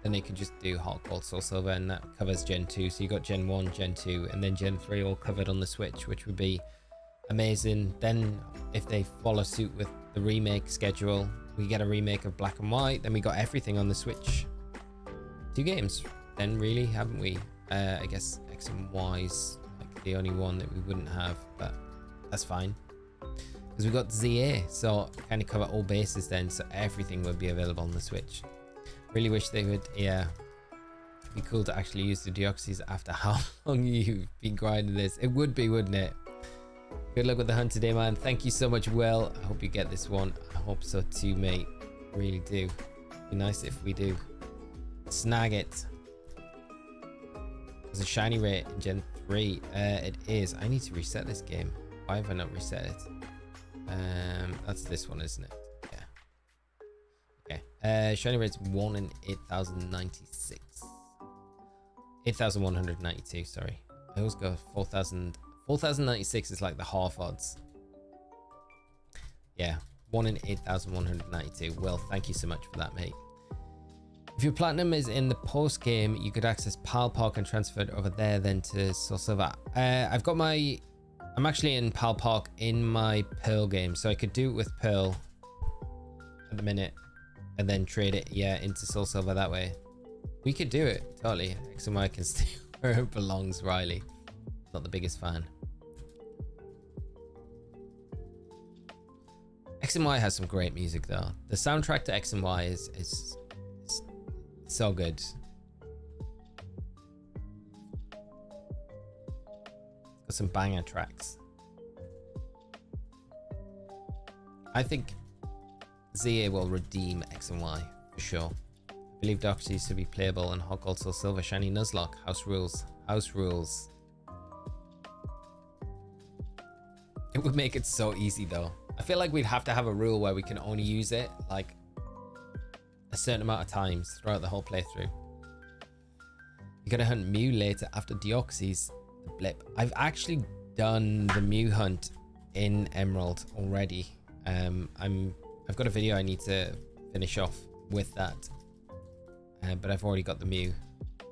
then they could just do Hot Gold, Soul Silver, and that covers Gen 2. So you got Gen 1, Gen 2, and then Gen 3 all covered on the Switch, which would be amazing. Then if they follow suit with the remake schedule, we get a remake of Black and White, then we got everything on the Switch. 2 games then, really, haven't we? I guess X and Y's like the only one that we wouldn't have, but that's fine. Because we got ZA, so kind of cover all bases then, so everything would be available on the Switch. Really wish they would, yeah. It'd be cool to actually use the Deoxys after how long you've been grinding this. It would be, wouldn't it? Good luck with the hunt today, man. Thank you so much, Will. I hope you get this one. I hope so too, mate. Really do. Be nice if we do. Snag it. There's a shiny rate in Gen 3. It is. I need to reset this game. Why have I not reset it? That's this one, isn't it? Okay. Shiny rate's 1 in 8,096. 8,192, sorry. I always go 4,000. 4,096 is like the half odds. Yeah, 1 in 8,192. Well, thank you so much for that, mate. If your platinum is in the post game, you could access Pal Park and transfer it over there then to Soul Silver. I've got my... I'm actually in Pal Park in my Pearl game, so I could do it with Pearl at the minute and then trade it, yeah, into Soul Silver that way. We could do it, totally. X and Y can stay where it belongs, Riley. Not the biggest fan. X and Y has some great music though. The soundtrack to X and Y is so good. Got some banger tracks. I think ZA will redeem X and Y for sure. I believe Deoxys to be playable and Hot Gold Soul Silver Shiny Nuzlocke. House rules. House rules. It would make it so easy though. I feel like we'd have to have a rule where we can only use it like a certain amount of times throughout the whole playthrough. You're gonna hunt Mew later after Deoxys, the blip. I've actually done the Mew hunt in Emerald already. I've got a video I need to finish off with that, but I've already got the Mew.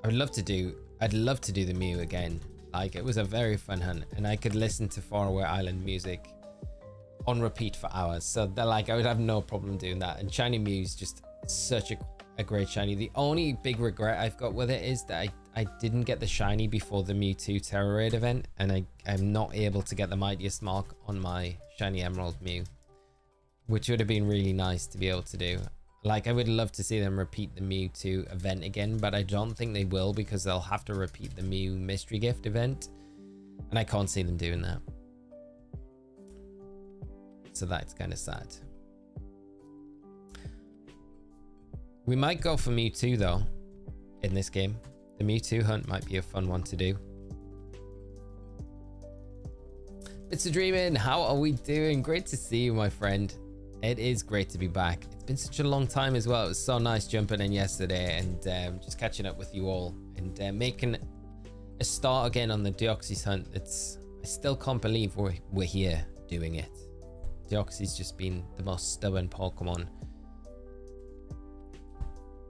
I'd love to do the Mew again. Like, it was a very fun hunt, and I could listen to Faraway Island music on repeat for hours. So they're like, I would have no problem doing that. And Shiny Mew's just such a great shiny. The only big regret I've got with it is that I didn't get the shiny before the Mewtwo Tera Raid event, and I'm not able to get the Mightiest Mark on my shiny Emerald Mew, which would have been really nice to be able to do. Like, I would love to see them repeat the Mewtwo event again, but I don't think they will, because they'll have to repeat the Mew Mystery Gift event, and I can't see them doing that. So that's kind of sad. We might go for Mewtwo though in this game. The Mewtwo hunt might be a fun one to do. It's a dreaming. How are we doing? Great to see you, my friend. It is great to be back. It's been such a long time as well. It was so nice jumping in yesterday and just catching up with you all and making a start again on the Deoxys hunt. I still can't believe we're here doing it. Deoxys just been the most stubborn Pokemon.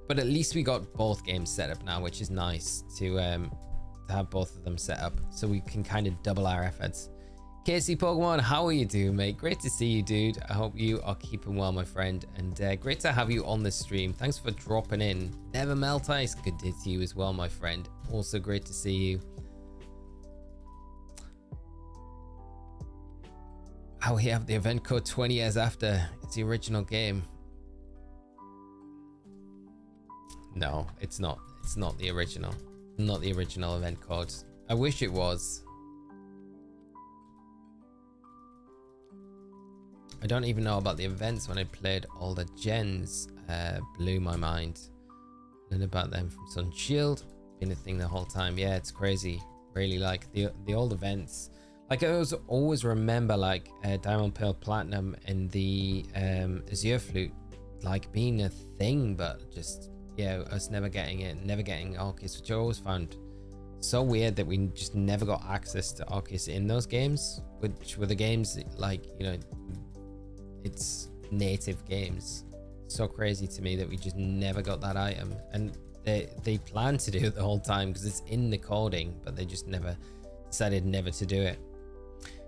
But at least we got both games set up now, which is nice to have both of them set up so we can kind of double our efforts. KC Pokemon, how are you doing, mate? Great to see you, dude. I hope you are keeping well, my friend, and great to have you on the stream. Thanks for dropping in. Never Melt Ice, good day to you as well, my friend. Also great to see you. How we have the event code 20 years after. It's the original game. No, it's not. It's not the original. Not the original event code. I wish it was. I don't even know about the events when I played all the gens. Blew my mind. Learn about them from Sun Shield. Been a thing the whole time. Yeah, it's crazy. Really like the old events. Like I always remember like Diamond, Pearl, Platinum and the Azure Flute like being a thing, but just yeah, us never getting it, never getting Arceus, which I always found so weird that we just never got access to Arceus in those games, which were the games that, like, you know, it's native games. So crazy to me that we just never got that item, and they plan to do it the whole time because it's in the coding, but they just never decided never to do it.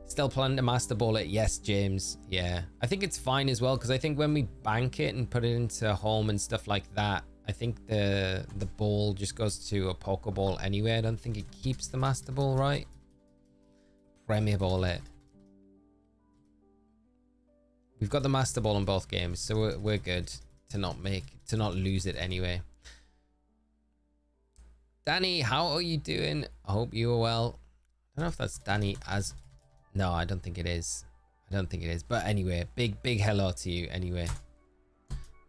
Still planning to master ball it. Yes, James. Yeah, I think it's fine as well, because I think when we bank it and put it into home and stuff like that, I think the ball just goes to a Pokeball anyway. I don't think it keeps the master ball, right? Premier ball it. We've got the master ball in both games, so we're good to not lose it anyway. Danny, how are you doing? I hope you are well. I don't know if that's Danny as... No, I don't think it is. I don't think it is. But anyway, big hello to you anyway.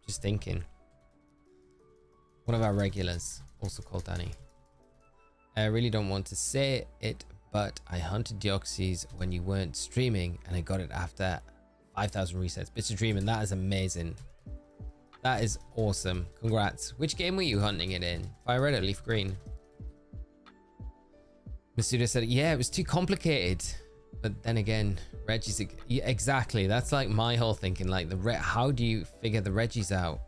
Just thinking. One of our regulars, also called Danny. I really don't want to say it, but I hunted Deoxys when you weren't streaming, and I got it after 5,000 resets. Bits of dreaming, that is amazing. That is awesome. Congrats. Which game were you hunting it in? Fire Red or Leaf Green? Masuda said, yeah, it was too complicated. But then again, Reggie's... Yeah, exactly. That's like my whole thinking. Like, how do you figure the Reggies out?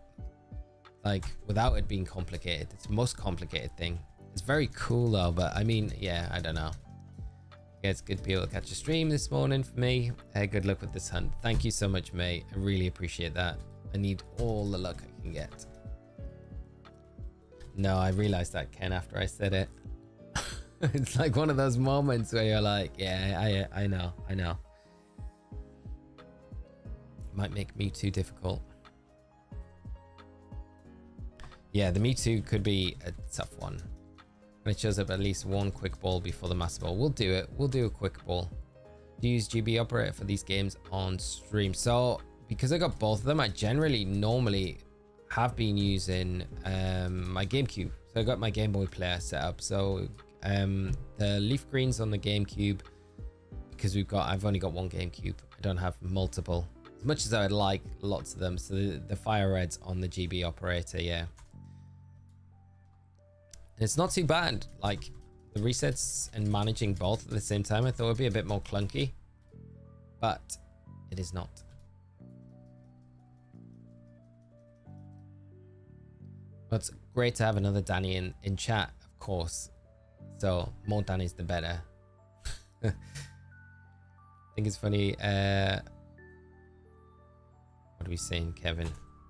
Like, without it being complicated. It's the most complicated thing. It's very cool though, but I mean, yeah, I don't know. Yeah, it's good to be able to catch a stream this morning for me. Good luck with this hunt. Thank you so much, mate. I really appreciate that. I need all the luck I can get. No, I realized that, Ken, after I said it. It's like one of those moments where you're like, yeah, I know. Might make me too difficult. Yeah, the Me Too could be a tough one. When it shows up at least one quick ball before the master ball. We'll do it. We'll do a quick ball. Do you use GB Operator for these games on stream? So, because I got both of them, I normally have been using my GameCube. So I got my Game Boy player set up. So the Leaf Greens on the GameCube, because I've only got one GameCube. I don't have multiple. As much as I would like lots of them. So the Fire Reds on the GB Operator, yeah. And it's not too bad. Like, the resets and managing both at the same time, I thought it would be a bit more clunky. But it is not. But it's great to have another Danny in chat, of course. So more Danny's the better. I think it's funny. What are we saying, Kevin?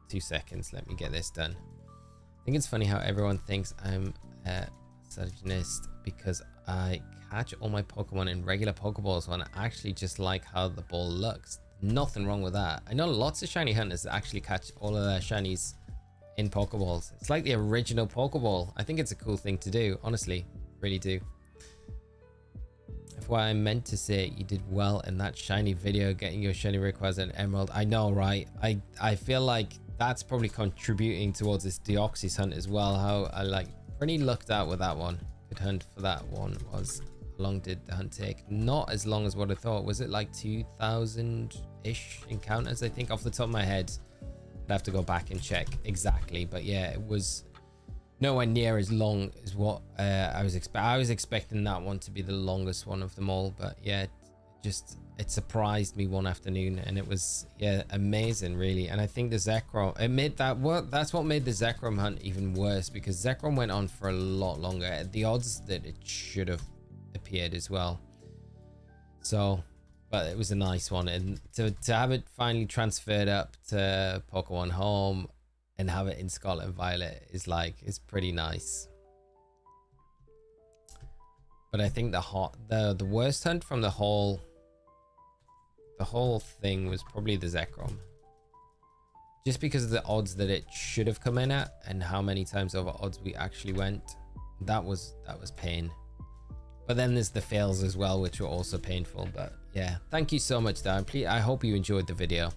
2 seconds. Let me get this done. I think it's funny how everyone thinks I'm a misogynist because I catch all my Pokemon in regular Pokeballs when I actually just like how the ball looks. Nothing wrong with that. I know lots of shiny hunters that actually catch all of their shinies in Pokeballs. It's like the original Pokeball. I think it's a cool thing to do, honestly. Really do. That's why I meant to say you did well in that shiny video. Getting your shiny requires an emerald. I know, right? I feel like that's probably contributing towards this Deoxys hunt as well. How I like pretty lucked out with that one. Good hunt for that one was. How long did the hunt take? Not as long as what I thought. Was it like 2,000-ish encounters? I think off the top of my head. I'd have to go back and check exactly, but yeah, it was nowhere near as long as what I was expecting that one to be the longest one of them all, but yeah, it surprised me one afternoon, and it was, yeah, amazing really. And I think the Zekrom, that's what made the Zekrom hunt even worse, because Zekrom went on for a lot longer at the odds that it should have appeared as well. So, but it was a nice one, and to have it finally transferred up to Pokemon Home and have it in Scarlet and Violet is like, it's pretty nice. But I think the worst hunt from the whole thing was probably the Zekrom, just because of the odds that it should have come in at and how many times over odds we actually went. That was pain. But then there's the fails as well, which were also painful. But yeah, thank you so much, Dan. I hope you enjoyed the video.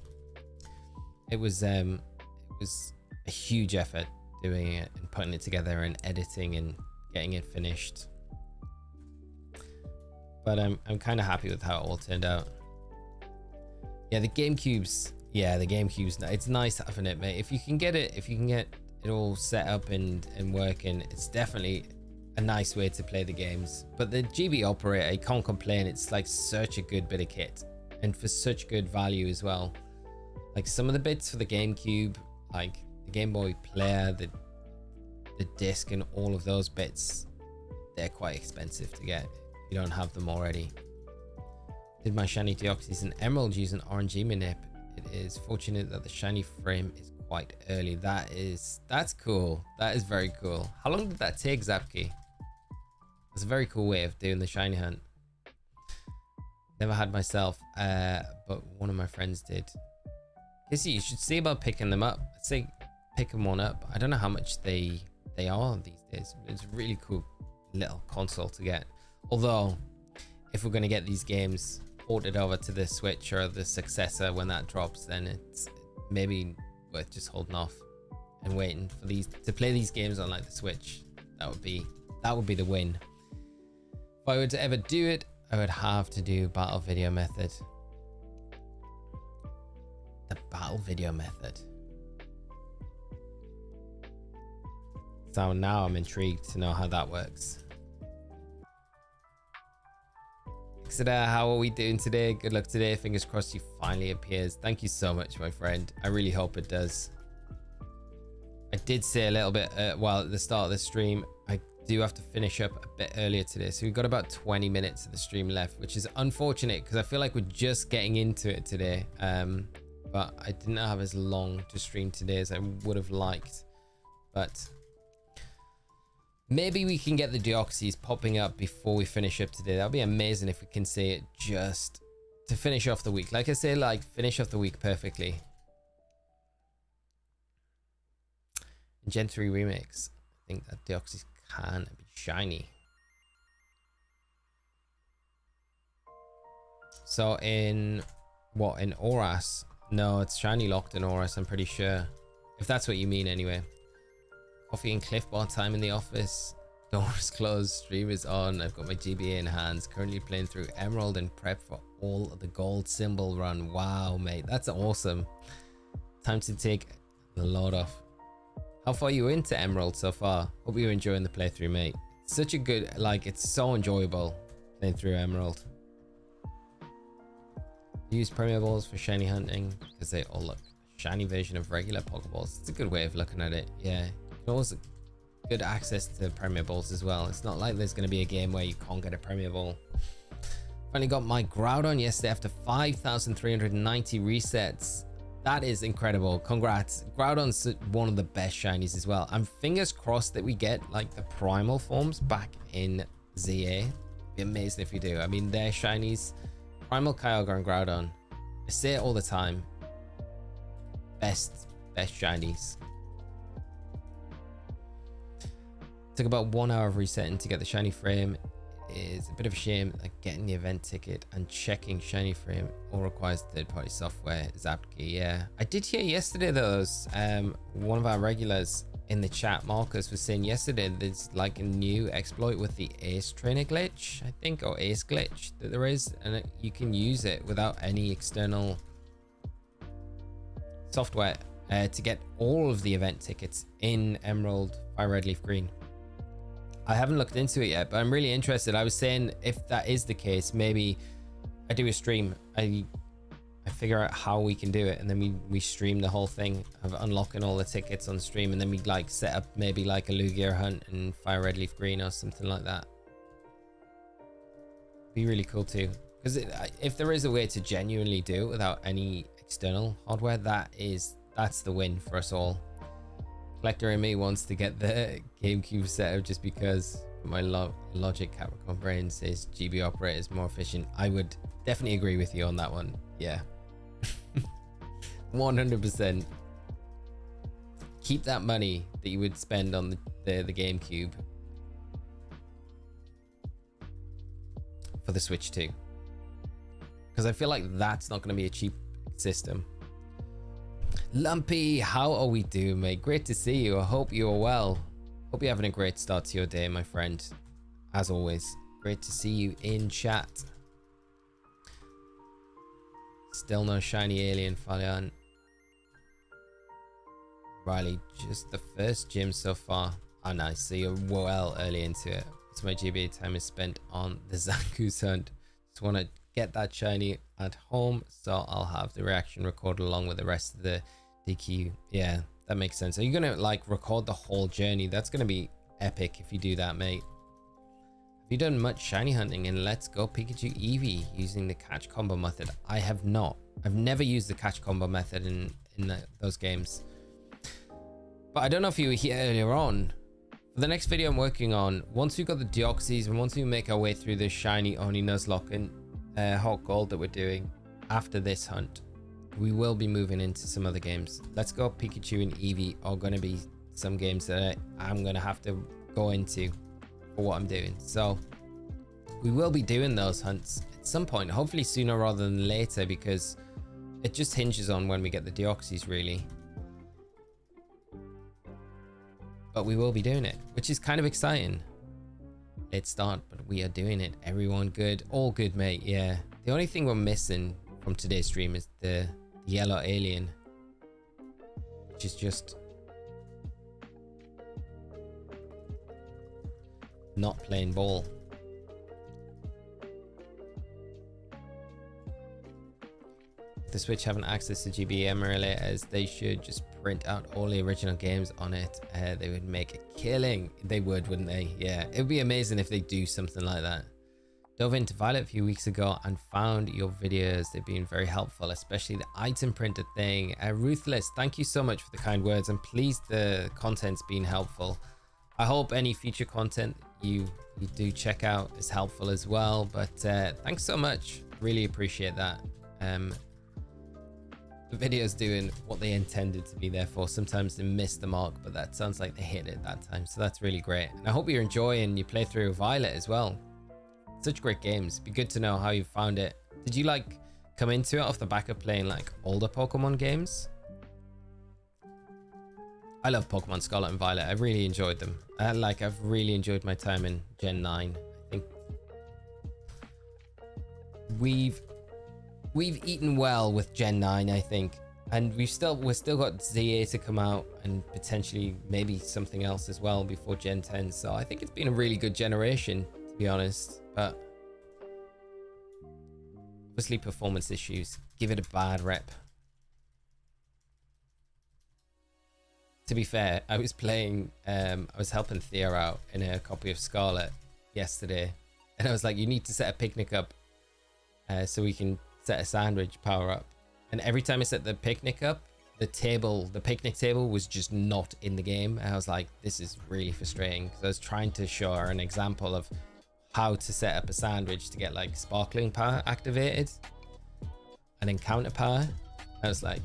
It was a huge effort doing it and putting it together and editing and getting it finished. But I'm kind of happy with how it all turned out. Yeah, the GameCube's it's nice having it, mate. If you can get it all set up and working, it's definitely a nice way to play the games. But the GB operator, I can't complain. It's like such a good bit of kit, and for such good value as well. Like some of the bits for the GameCube, like the Game Boy player, the disc, and all of those bits, they're quite expensive to get if you don't have them already. Did my shiny Deoxys and Emerald use an RNG manip? It is fortunate that the shiny frame is quite early. That's cool. That is very cool. How long did that take, Zapki? It's a very cool way of doing the shiny hunt. Never had myself, but one of my friends did. Kissy, you should see about picking them up. I'd say pick them one up. I don't know how much they are these days. It's a really cool little console to get. Although, if we're going to get these games ported over to the Switch or the successor when that drops, then it's maybe worth just holding off and waiting for these to play these games on like the Switch. That would be the win. If I were to ever do it, I would have to do battle video method. The battle video method. So now I'm intrigued to know how that works. Exeter, how are we doing today? Good luck today. Fingers crossed he finally appears. Thank you so much, my friend. I really hope it does. I did say a little bit at the start of the stream, I do have to finish up a bit earlier today. So we've got about 20 minutes of the stream left, which is unfortunate because I feel like we're just getting into it today. But I didn't have as long to stream today as I would have liked. But maybe we can get the Deoxys popping up before we finish up today. That'd be amazing if we can see it just to finish off the week. Like I say, like finish off the week perfectly. In Gen 3 remakes, I think that Deoxys can be shiny. So in Oras? No, it's shiny locked in Oras, I'm pretty sure. If that's what you mean anyway. Coffee and Cliff Bar time in the office. Doors closed, stream is on. I've got my GBA in hands. Currently playing through Emerald and prep for all of the gold symbol run. Wow, mate, that's awesome. Time to take the load off. How far are you into Emerald so far? Hope you're enjoying the playthrough, mate. Such a good, like, it's so enjoyable playing through Emerald. Use Premier Balls for shiny hunting because they all look shiny version of regular Pokeballs. It's a good way of looking at it. Yeah, also good access to Premier Balls as well. It's not like there's going to be a game where you can't get a Premier Ball. Finally got my Groudon yesterday after 5,390 resets. That is incredible. Congrats. Groudon's one of the best shinies as well. I'm fingers crossed that we get like the primal forms back in ZA. It'd be amazing if we do. I mean, they're shinies. Primal Kyogre and Groudon. I say it all the time. Best shinies. Took about 1 hour of resetting to get the shiny frame. Is a bit of a shame, like getting the event ticket and checking shiny frame all requires third-party software. Zapki, yeah. I did hear yesterday though, one of our regulars in the chat, Marcus, was saying yesterday there's like a new exploit with the Ace Trainer glitch, I think, or Ace glitch that there is, and you can use it without any external software to get all of the event tickets in Emerald, Fire Red, Leaf Green. I haven't looked into it yet, but I'm really interested. I was saying if that is the case, maybe I do a stream. I figure out how we can do it, and then we stream the whole thing of unlocking all the tickets on stream, and then we like set up maybe like a Lugia hunt and Fire Red, Leaf Green or something like that. Be really cool too, because if there is a way to genuinely do it without any external hardware, that's the win for us all. Collector in me wants to get the GameCube set up just because my logic Capricorn brain says GB operator is more efficient. I would definitely agree with you on that one. Yeah. 100%. Keep that money that you would spend on the GameCube for the Switch 2, because I feel like that's not going to be a cheap system. Lumpy, how are we doing, mate? Great to see you. I hope you are well. Hope you're having a great start to your day, my friend. As always, great to see you in chat. Still no shiny alien, Falian. Riley, just the first gym so far. Oh, nice. So you're well early into it. So my GBA time is spent on the Zangoose hunt. Just want to get that shiny at home, so I'll have the reaction recorded along with the rest of the DQ. Yeah, that makes sense. Are you gonna like record the whole journey? That's gonna be epic if you do that, mate. Have you done much shiny hunting in Let's Go Pikachu Eevee using the catch combo method? I have not. I've never used the catch combo method in those games. But I don't know if you were here earlier on. For the next video I'm working on, once we've got the Deoxys and once we make our way through the shiny Oni Nuzlocke and Hot Gold that we're doing after this hunt, we will be moving into some other games. Let's Go Pikachu and Eevee are going to be some games that I'm going to have to go into for what I'm doing. So we will be doing those hunts at some point, hopefully sooner rather than later, because it just hinges on when we get the Deoxys, really. But we will be doing it, which is kind of exciting. Late start, but we are doing it. Everyone good? All good, mate. Yeah. The only thing we're missing from today's stream is the yellow alien, which is just not playing ball. The Switch having access to GB emulators, they should just print out all the original games on it. They would make a killing. They would, wouldn't they? Yeah, it would be amazing if they do something like that. Dove into Violet a few weeks ago and found your videos. They've been very helpful, especially the item printer thing. Ruthless, thank you so much for the kind words. I'm pleased the content's been helpful. I hope any future content you do check out is helpful as well. But thanks so much. Really appreciate that. The video's doing what they intended to be there for. Sometimes they miss the mark, but that sounds like they hit it that time, so that's really great. And I hope you're enjoying your playthrough of Violet as well. Such great games. Be good to know how you found it. Did you like come into it off the back of playing like older Pokemon games? I love Pokemon Scarlet and Violet. I've really enjoyed them. I've really enjoyed my time in Gen 9. I think we've eaten well with Gen 9, I think, and we're still got ZA to come out and potentially maybe something else as well before Gen 10. So I think it's been a really good generation, to be honest. But obviously performance issues give it a bad rep. To be fair, I was playing, I was helping Tera out in a copy of Scarlet yesterday, and I was like, you need to set a picnic up so we can set a sandwich power up. And every time I set the picnic up, the picnic table was just not in the game. And I was like, this is really frustrating, because I was trying to show her an example of how to set up a sandwich to get like sparkling power activated and then counter power. I was like,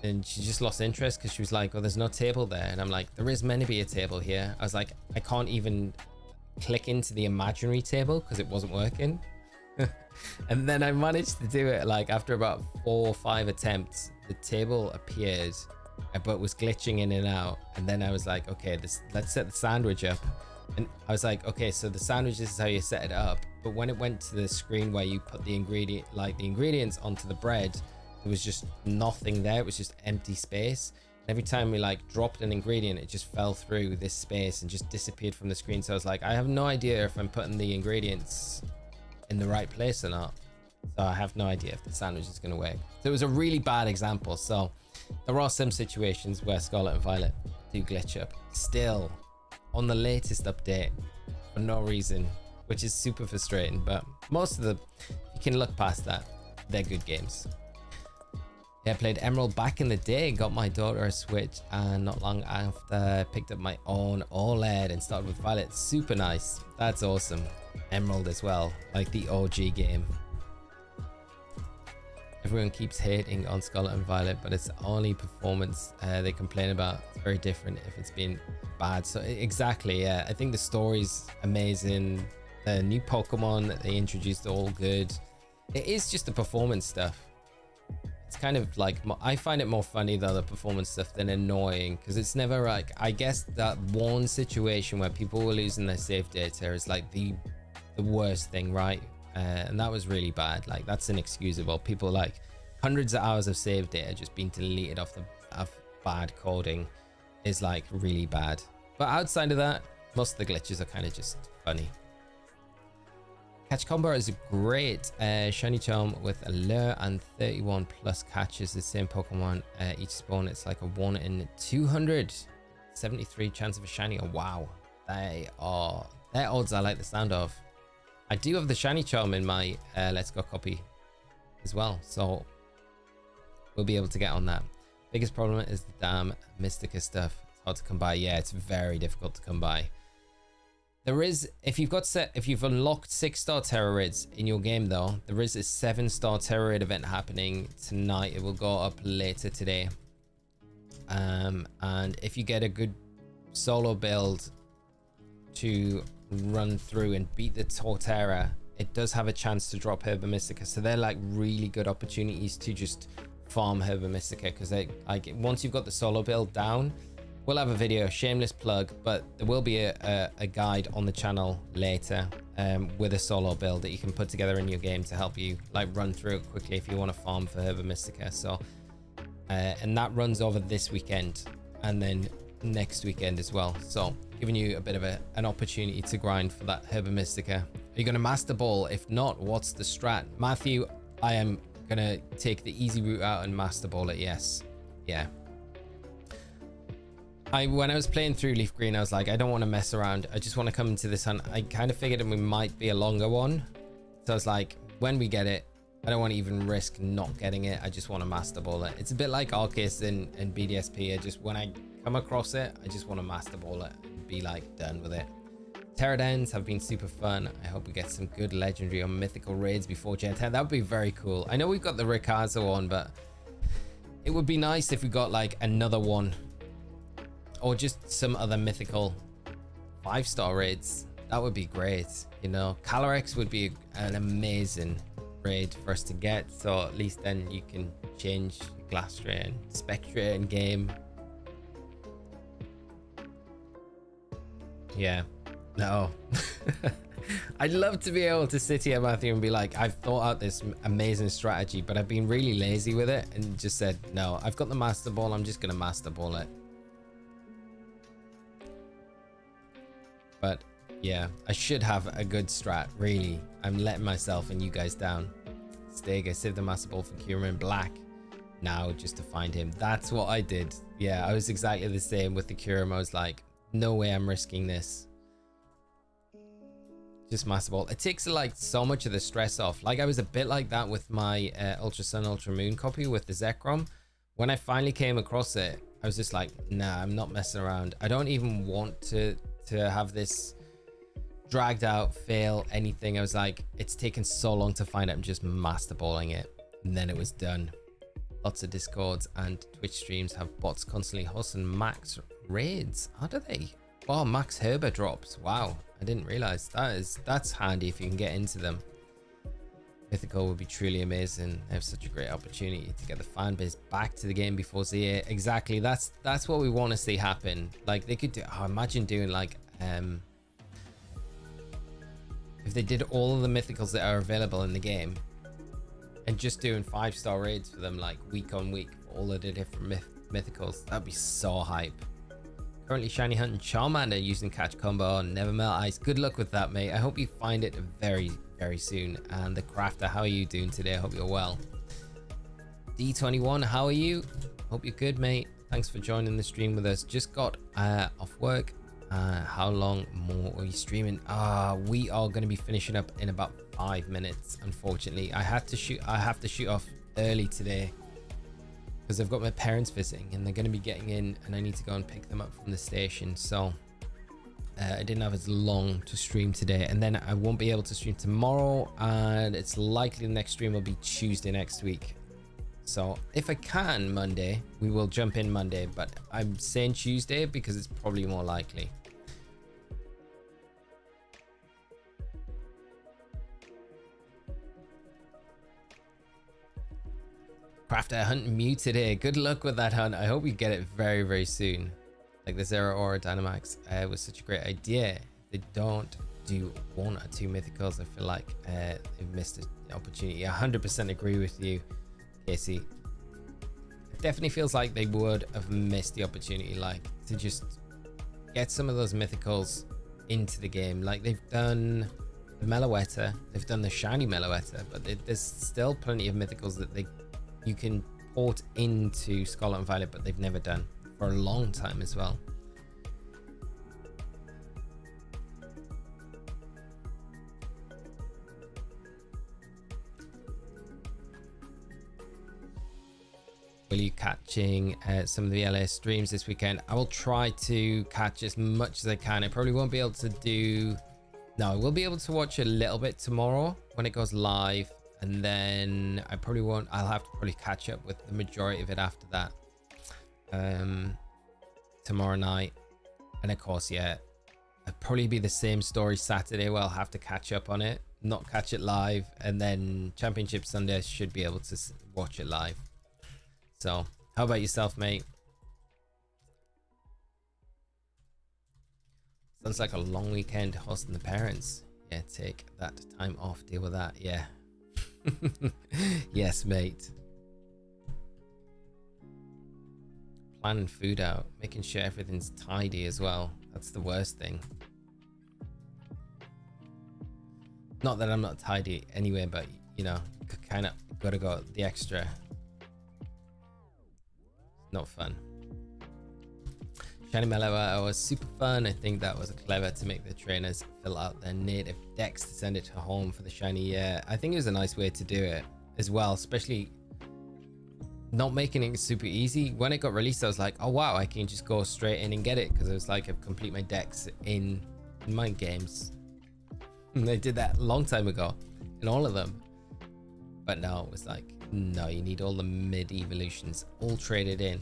and she just lost interest because she was like, oh, there's no table there. And I'm like, there is meant to be a table here. I was like, I can't even click into the imaginary table because it wasn't working. And then I managed to do it, like after about 4 or 5 attempts, the table appeared but was glitching in and out. And then I was like, okay, let's set the sandwich up. And I was like, okay, so the sandwich, this is how you set it up. But when it went to the screen where you put the ingredients onto the bread, there was just nothing there. It was just empty space. Every time we like dropped an ingredient, it just fell through this space and just disappeared from the screen. So I was like, I have no idea if I'm putting the ingredients in the right place or not. So I have no idea if the sandwich is going to work. So it was a really bad example. So there are some situations where Scarlet and Violet do glitch up still on the latest update for no reason, which is super frustrating. But most of the, you can look past that. They're good games. Yeah, I played Emerald back in the day, got my daughter a Switch, and not long after picked up my own OLED and started with Violet. Super nice. That's awesome. Emerald as well, like the OG game. Everyone keeps hating on Scarlet and Violet, but it's only performance they complain about. It's very different if it's been bad. So exactly, yeah. I think the story's amazing. The new Pokemon that they introduced are all good. It is just the performance stuff. It's kind of like, I find it more funny though, the performance stuff, than annoying, because it's never like, I guess that one situation where people were losing their save data is like the worst thing, right? And that was really bad. Like, that's inexcusable. People like hundreds of hours of save data just being deleted off bad coding is like really bad. But outside of that, most of the glitches are kind of just funny. Catch combo is a great shiny charm with a lure and 31 plus catches. The same Pokemon each spawn. It's like a 1 in 273 chance of a shiny. Oh wow, their odds I like the sound of. I do have the shiny charm in my Let's Go copy as well, so we'll be able to get on that. Biggest problem is the damn Mystica stuff. It's hard to come by. Yeah, it's very difficult to come by. There is, if you've unlocked 6-star Tera raids in your game though, there is a 7-star Tera raid event happening tonight. It will go up later today. And if you get a good solo build to run through and beat the Torterra, it does have a chance to drop Herba Mystica. So they're like really good opportunities to just farm Herba Mystica, because they like, once you've got the solo build down, we'll have a video, shameless plug, but there will be a guide on the channel later with a solo build that you can put together in your game to help you like run through it quickly if you want to farm for Herba Mystica. So and that runs over this weekend and then next weekend as well, so giving you a bit of an opportunity to grind for that Herba Mystica. Are you going to Master Ball? If not, what's the strat? Matthew, I am gonna take the easy route out and Master Ball it. Yes, yeah. When I was playing through Leaf Green, I was like, I don't want to mess around. I just want to come into this hunt. I kind of figured we might be a longer one. So I was like, when we get it, I don't want to even risk not getting it. I just want to Master Ball it. It's a bit like Arceus and BDSP. When I come across it, I just want to Master Ball it and be like done with it. Pterodons have been super fun. I hope we get some good legendary or mythical raids before Gen 10. That would be very cool. I know we've got the Rickazo one, but it would be nice if we got like another one, or just some other mythical 5-star raids. That would be great. You know, Calyrex would be an amazing raid for us to get. So at least then you can change Glastrier and Spectre in game. Yeah, no. I'd love to be able to sit here, Matthew, and be like, I've thought out this amazing strategy, but I've been really lazy with it and just said, no, I've got the Master Ball. I'm just going to Master Ball it. But yeah, I should have a good strat, really. I'm letting myself and you guys down. Stega, save the Master Ball for Kyurem Black now just to find him. That's what I did. Yeah, I was exactly the same with the Kyurem. I was like, no way I'm risking this. Just Master Ball. It takes like so much of the stress off. Like I was a bit like that with my Ultra Sun, Ultra Moon copy with the Zekrom. When I finally came across it, I was just like, nah, I'm not messing around. I don't even want to have this dragged out, fail, anything. I was like, it's taken so long to find it. I'm just Master Balling it. And then it was done. Lots of Discords and Twitch streams have bots constantly hosting max raids. How do they? Wow, max Herba drops. Wow, I didn't realize that's handy if you can get into them. Mythical would be truly amazing. They have such a great opportunity to get the fan base back to the game before ZA. Exactly, that's what we want to see happen. Like they could do, imagine doing like if they did all of the mythicals that are available in the game and just doing 5-star raids for them, like week on week, all of the different mythicals. That'd be so hype. Currently shiny hunting Charmander using catch combo. Never melt ice. Good luck with that, mate. I hope you find it very, very soon. And the crafter, how are you doing today? I hope you're well. D21, how are you? Hope you're good, mate. Thanks for joining the stream with us. Just got off work. How long more are you streaming? We are going to be finishing up in about 5 minutes. Unfortunately, I have to shoot off early today because I've got my parents visiting and they're going to be getting in, and I need to go and pick them up from the station. So I didn't have as long to stream today, and then I won't be able to stream tomorrow, and it's likely the next stream will be Tuesday next week. So if I can Monday, we will jump in Monday, but I'm saying Tuesday because it's probably more likely. Crafter hunting Mew today. Good luck with that hunt. I hope you get it very, very soon. Like the Zero Aura Dynamax was such a great idea. They don't do 1 or 2 mythicals. I feel like they've missed an opportunity. 100% agree with you, Casey. It definitely feels like they would have missed the opportunity, like to just get some of those mythicals into the game. Like they've done the Meloetta, they've done the shiny Meloetta, but there's still plenty of mythicals that you can port into Scarlet and Violet, but they've never done for a long time as well. Will you catching some of the LA streams this weekend? I will try to catch as much as I can. I probably won't be able to do... No, I will be able to watch a little bit tomorrow when it goes live. And then I probably won't. I'll have to probably catch up with the majority of it after that. Tomorrow night. And of course, yeah, it'll probably be the same story Saturday where I'll have to catch up on it, not catch it live. And then Championship Sunday, I should be able to watch it live. So, how about yourself, mate? Sounds like a long weekend hosting the parents. Yeah, take that time off, deal with that. Yeah. Yes, mate. Planning food out, making sure everything's tidy as well. That's the worst thing. Not that I'm not tidy anyway, but you know, kind of gotta go the extra. Not fun. Shiny Meloetta was super fun. I think that was clever to make the trainers fill out their native decks to send it to home for the shiny. Yeah, I think it was a nice way to do it as well, especially not making it super easy. When it got released, I was like, oh wow, I can just go straight in and get it, because it was like I've complete my decks in my games. And they did that a long time ago in all of them. But now it was like, no, you need all the mid evolutions all traded in.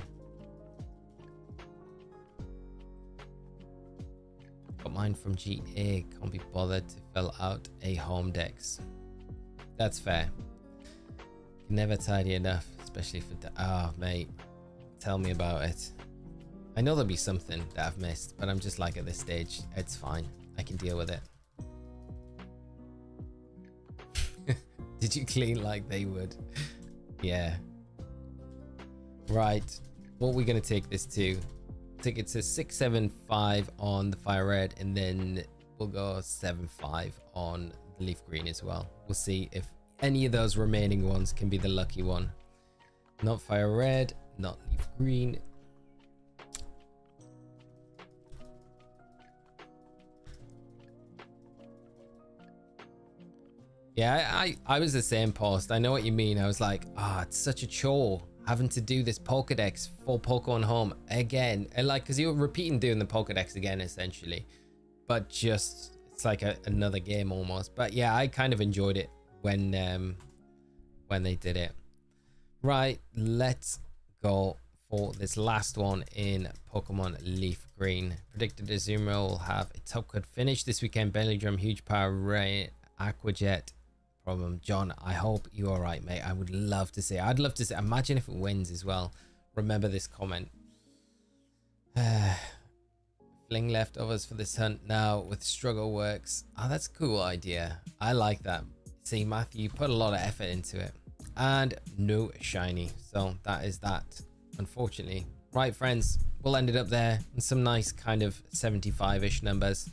Got mine from GA, can't be bothered to fill out a home decks. That's fair. Never tidy enough, especially for mate, tell me about it. I know there'll be something that I've missed, but I'm just like, at this stage, it's fine, I can deal with it. Did you clean like they would? Yeah. Right, what are we gonna take this to? Take it to 675 on the fire red, and then we'll go 7.5 on the leaf green as well. We'll see if any of those remaining ones can be the lucky one. Not fire red, not leaf green. Yeah, I was the same post. I know what you mean. I was like, it's such a chore having to do this Pokedex for Pokemon Home again. And like, because you were repeating doing the Pokedex again, essentially. But just, it's like another game almost. But yeah, I kind of enjoyed it when they did it. Right, let's go for this last one in Pokemon Leaf Green. Predicted Azumarill will have a top cut finish this weekend. Belly Drum, huge power, Ray, Aquajet. Problem. John, I hope you're all right, mate. I would love to see. I'd love to see. Imagine if it wins as well. Remember this comment. Fling leftovers for this hunt now with struggle works. Oh, that's a cool idea. I like that. See, Matthew, you put a lot of effort into it. And no shiny. So that is that. Unfortunately, Right, friends, we'll end it up there in some nice kind of 75-ish numbers.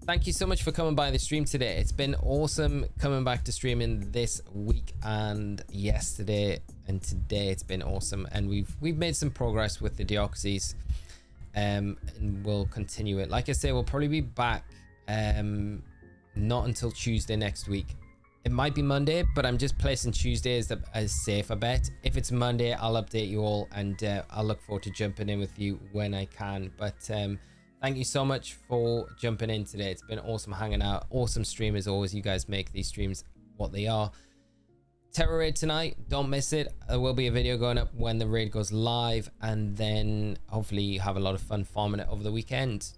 Thank you so much for coming by the stream today. It's been awesome coming back to streaming this week and yesterday and today. It's been awesome, and we've made some progress with the Deoxys, and we'll continue it. Like I say, we'll probably be back not until Tuesday next week. It might be Monday, but I'm just placing Tuesday as a safer bet. If it's Monday, I'll update you all, and I'll look forward to jumping in with you when I can. But thank you so much for jumping in today. It's been awesome hanging out. Awesome stream as always. You guys make these streams what they are. Tera raid tonight, don't miss it. There will be a video going up when the raid goes live, and then hopefully you have a lot of fun farming it over the weekend.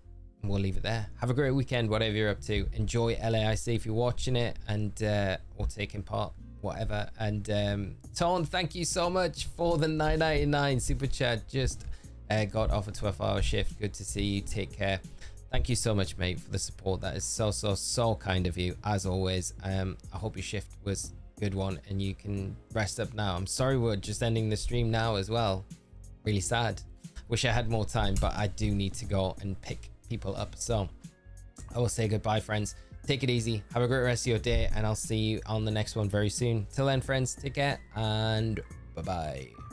And we'll leave it there. Have a great weekend, whatever you're up to. Enjoy LAIC if you're watching it, and or taking part, whatever. And Tone, thank you so much for the 9.99 super chat. Just got off a 12-hour shift. Good to see you. Take care. Thank you so much, mate, for the support. That is so kind of you, as always. I hope your shift was a good one and you can rest up now. I'm sorry we're just ending the stream now as well. Really sad. Wish I had more time, but I do need to go and pick people up. So I will say goodbye, friends. Take it easy. Have a great rest of your day, and I'll see you on the next one very soon. Till then, friends, take care and bye-bye.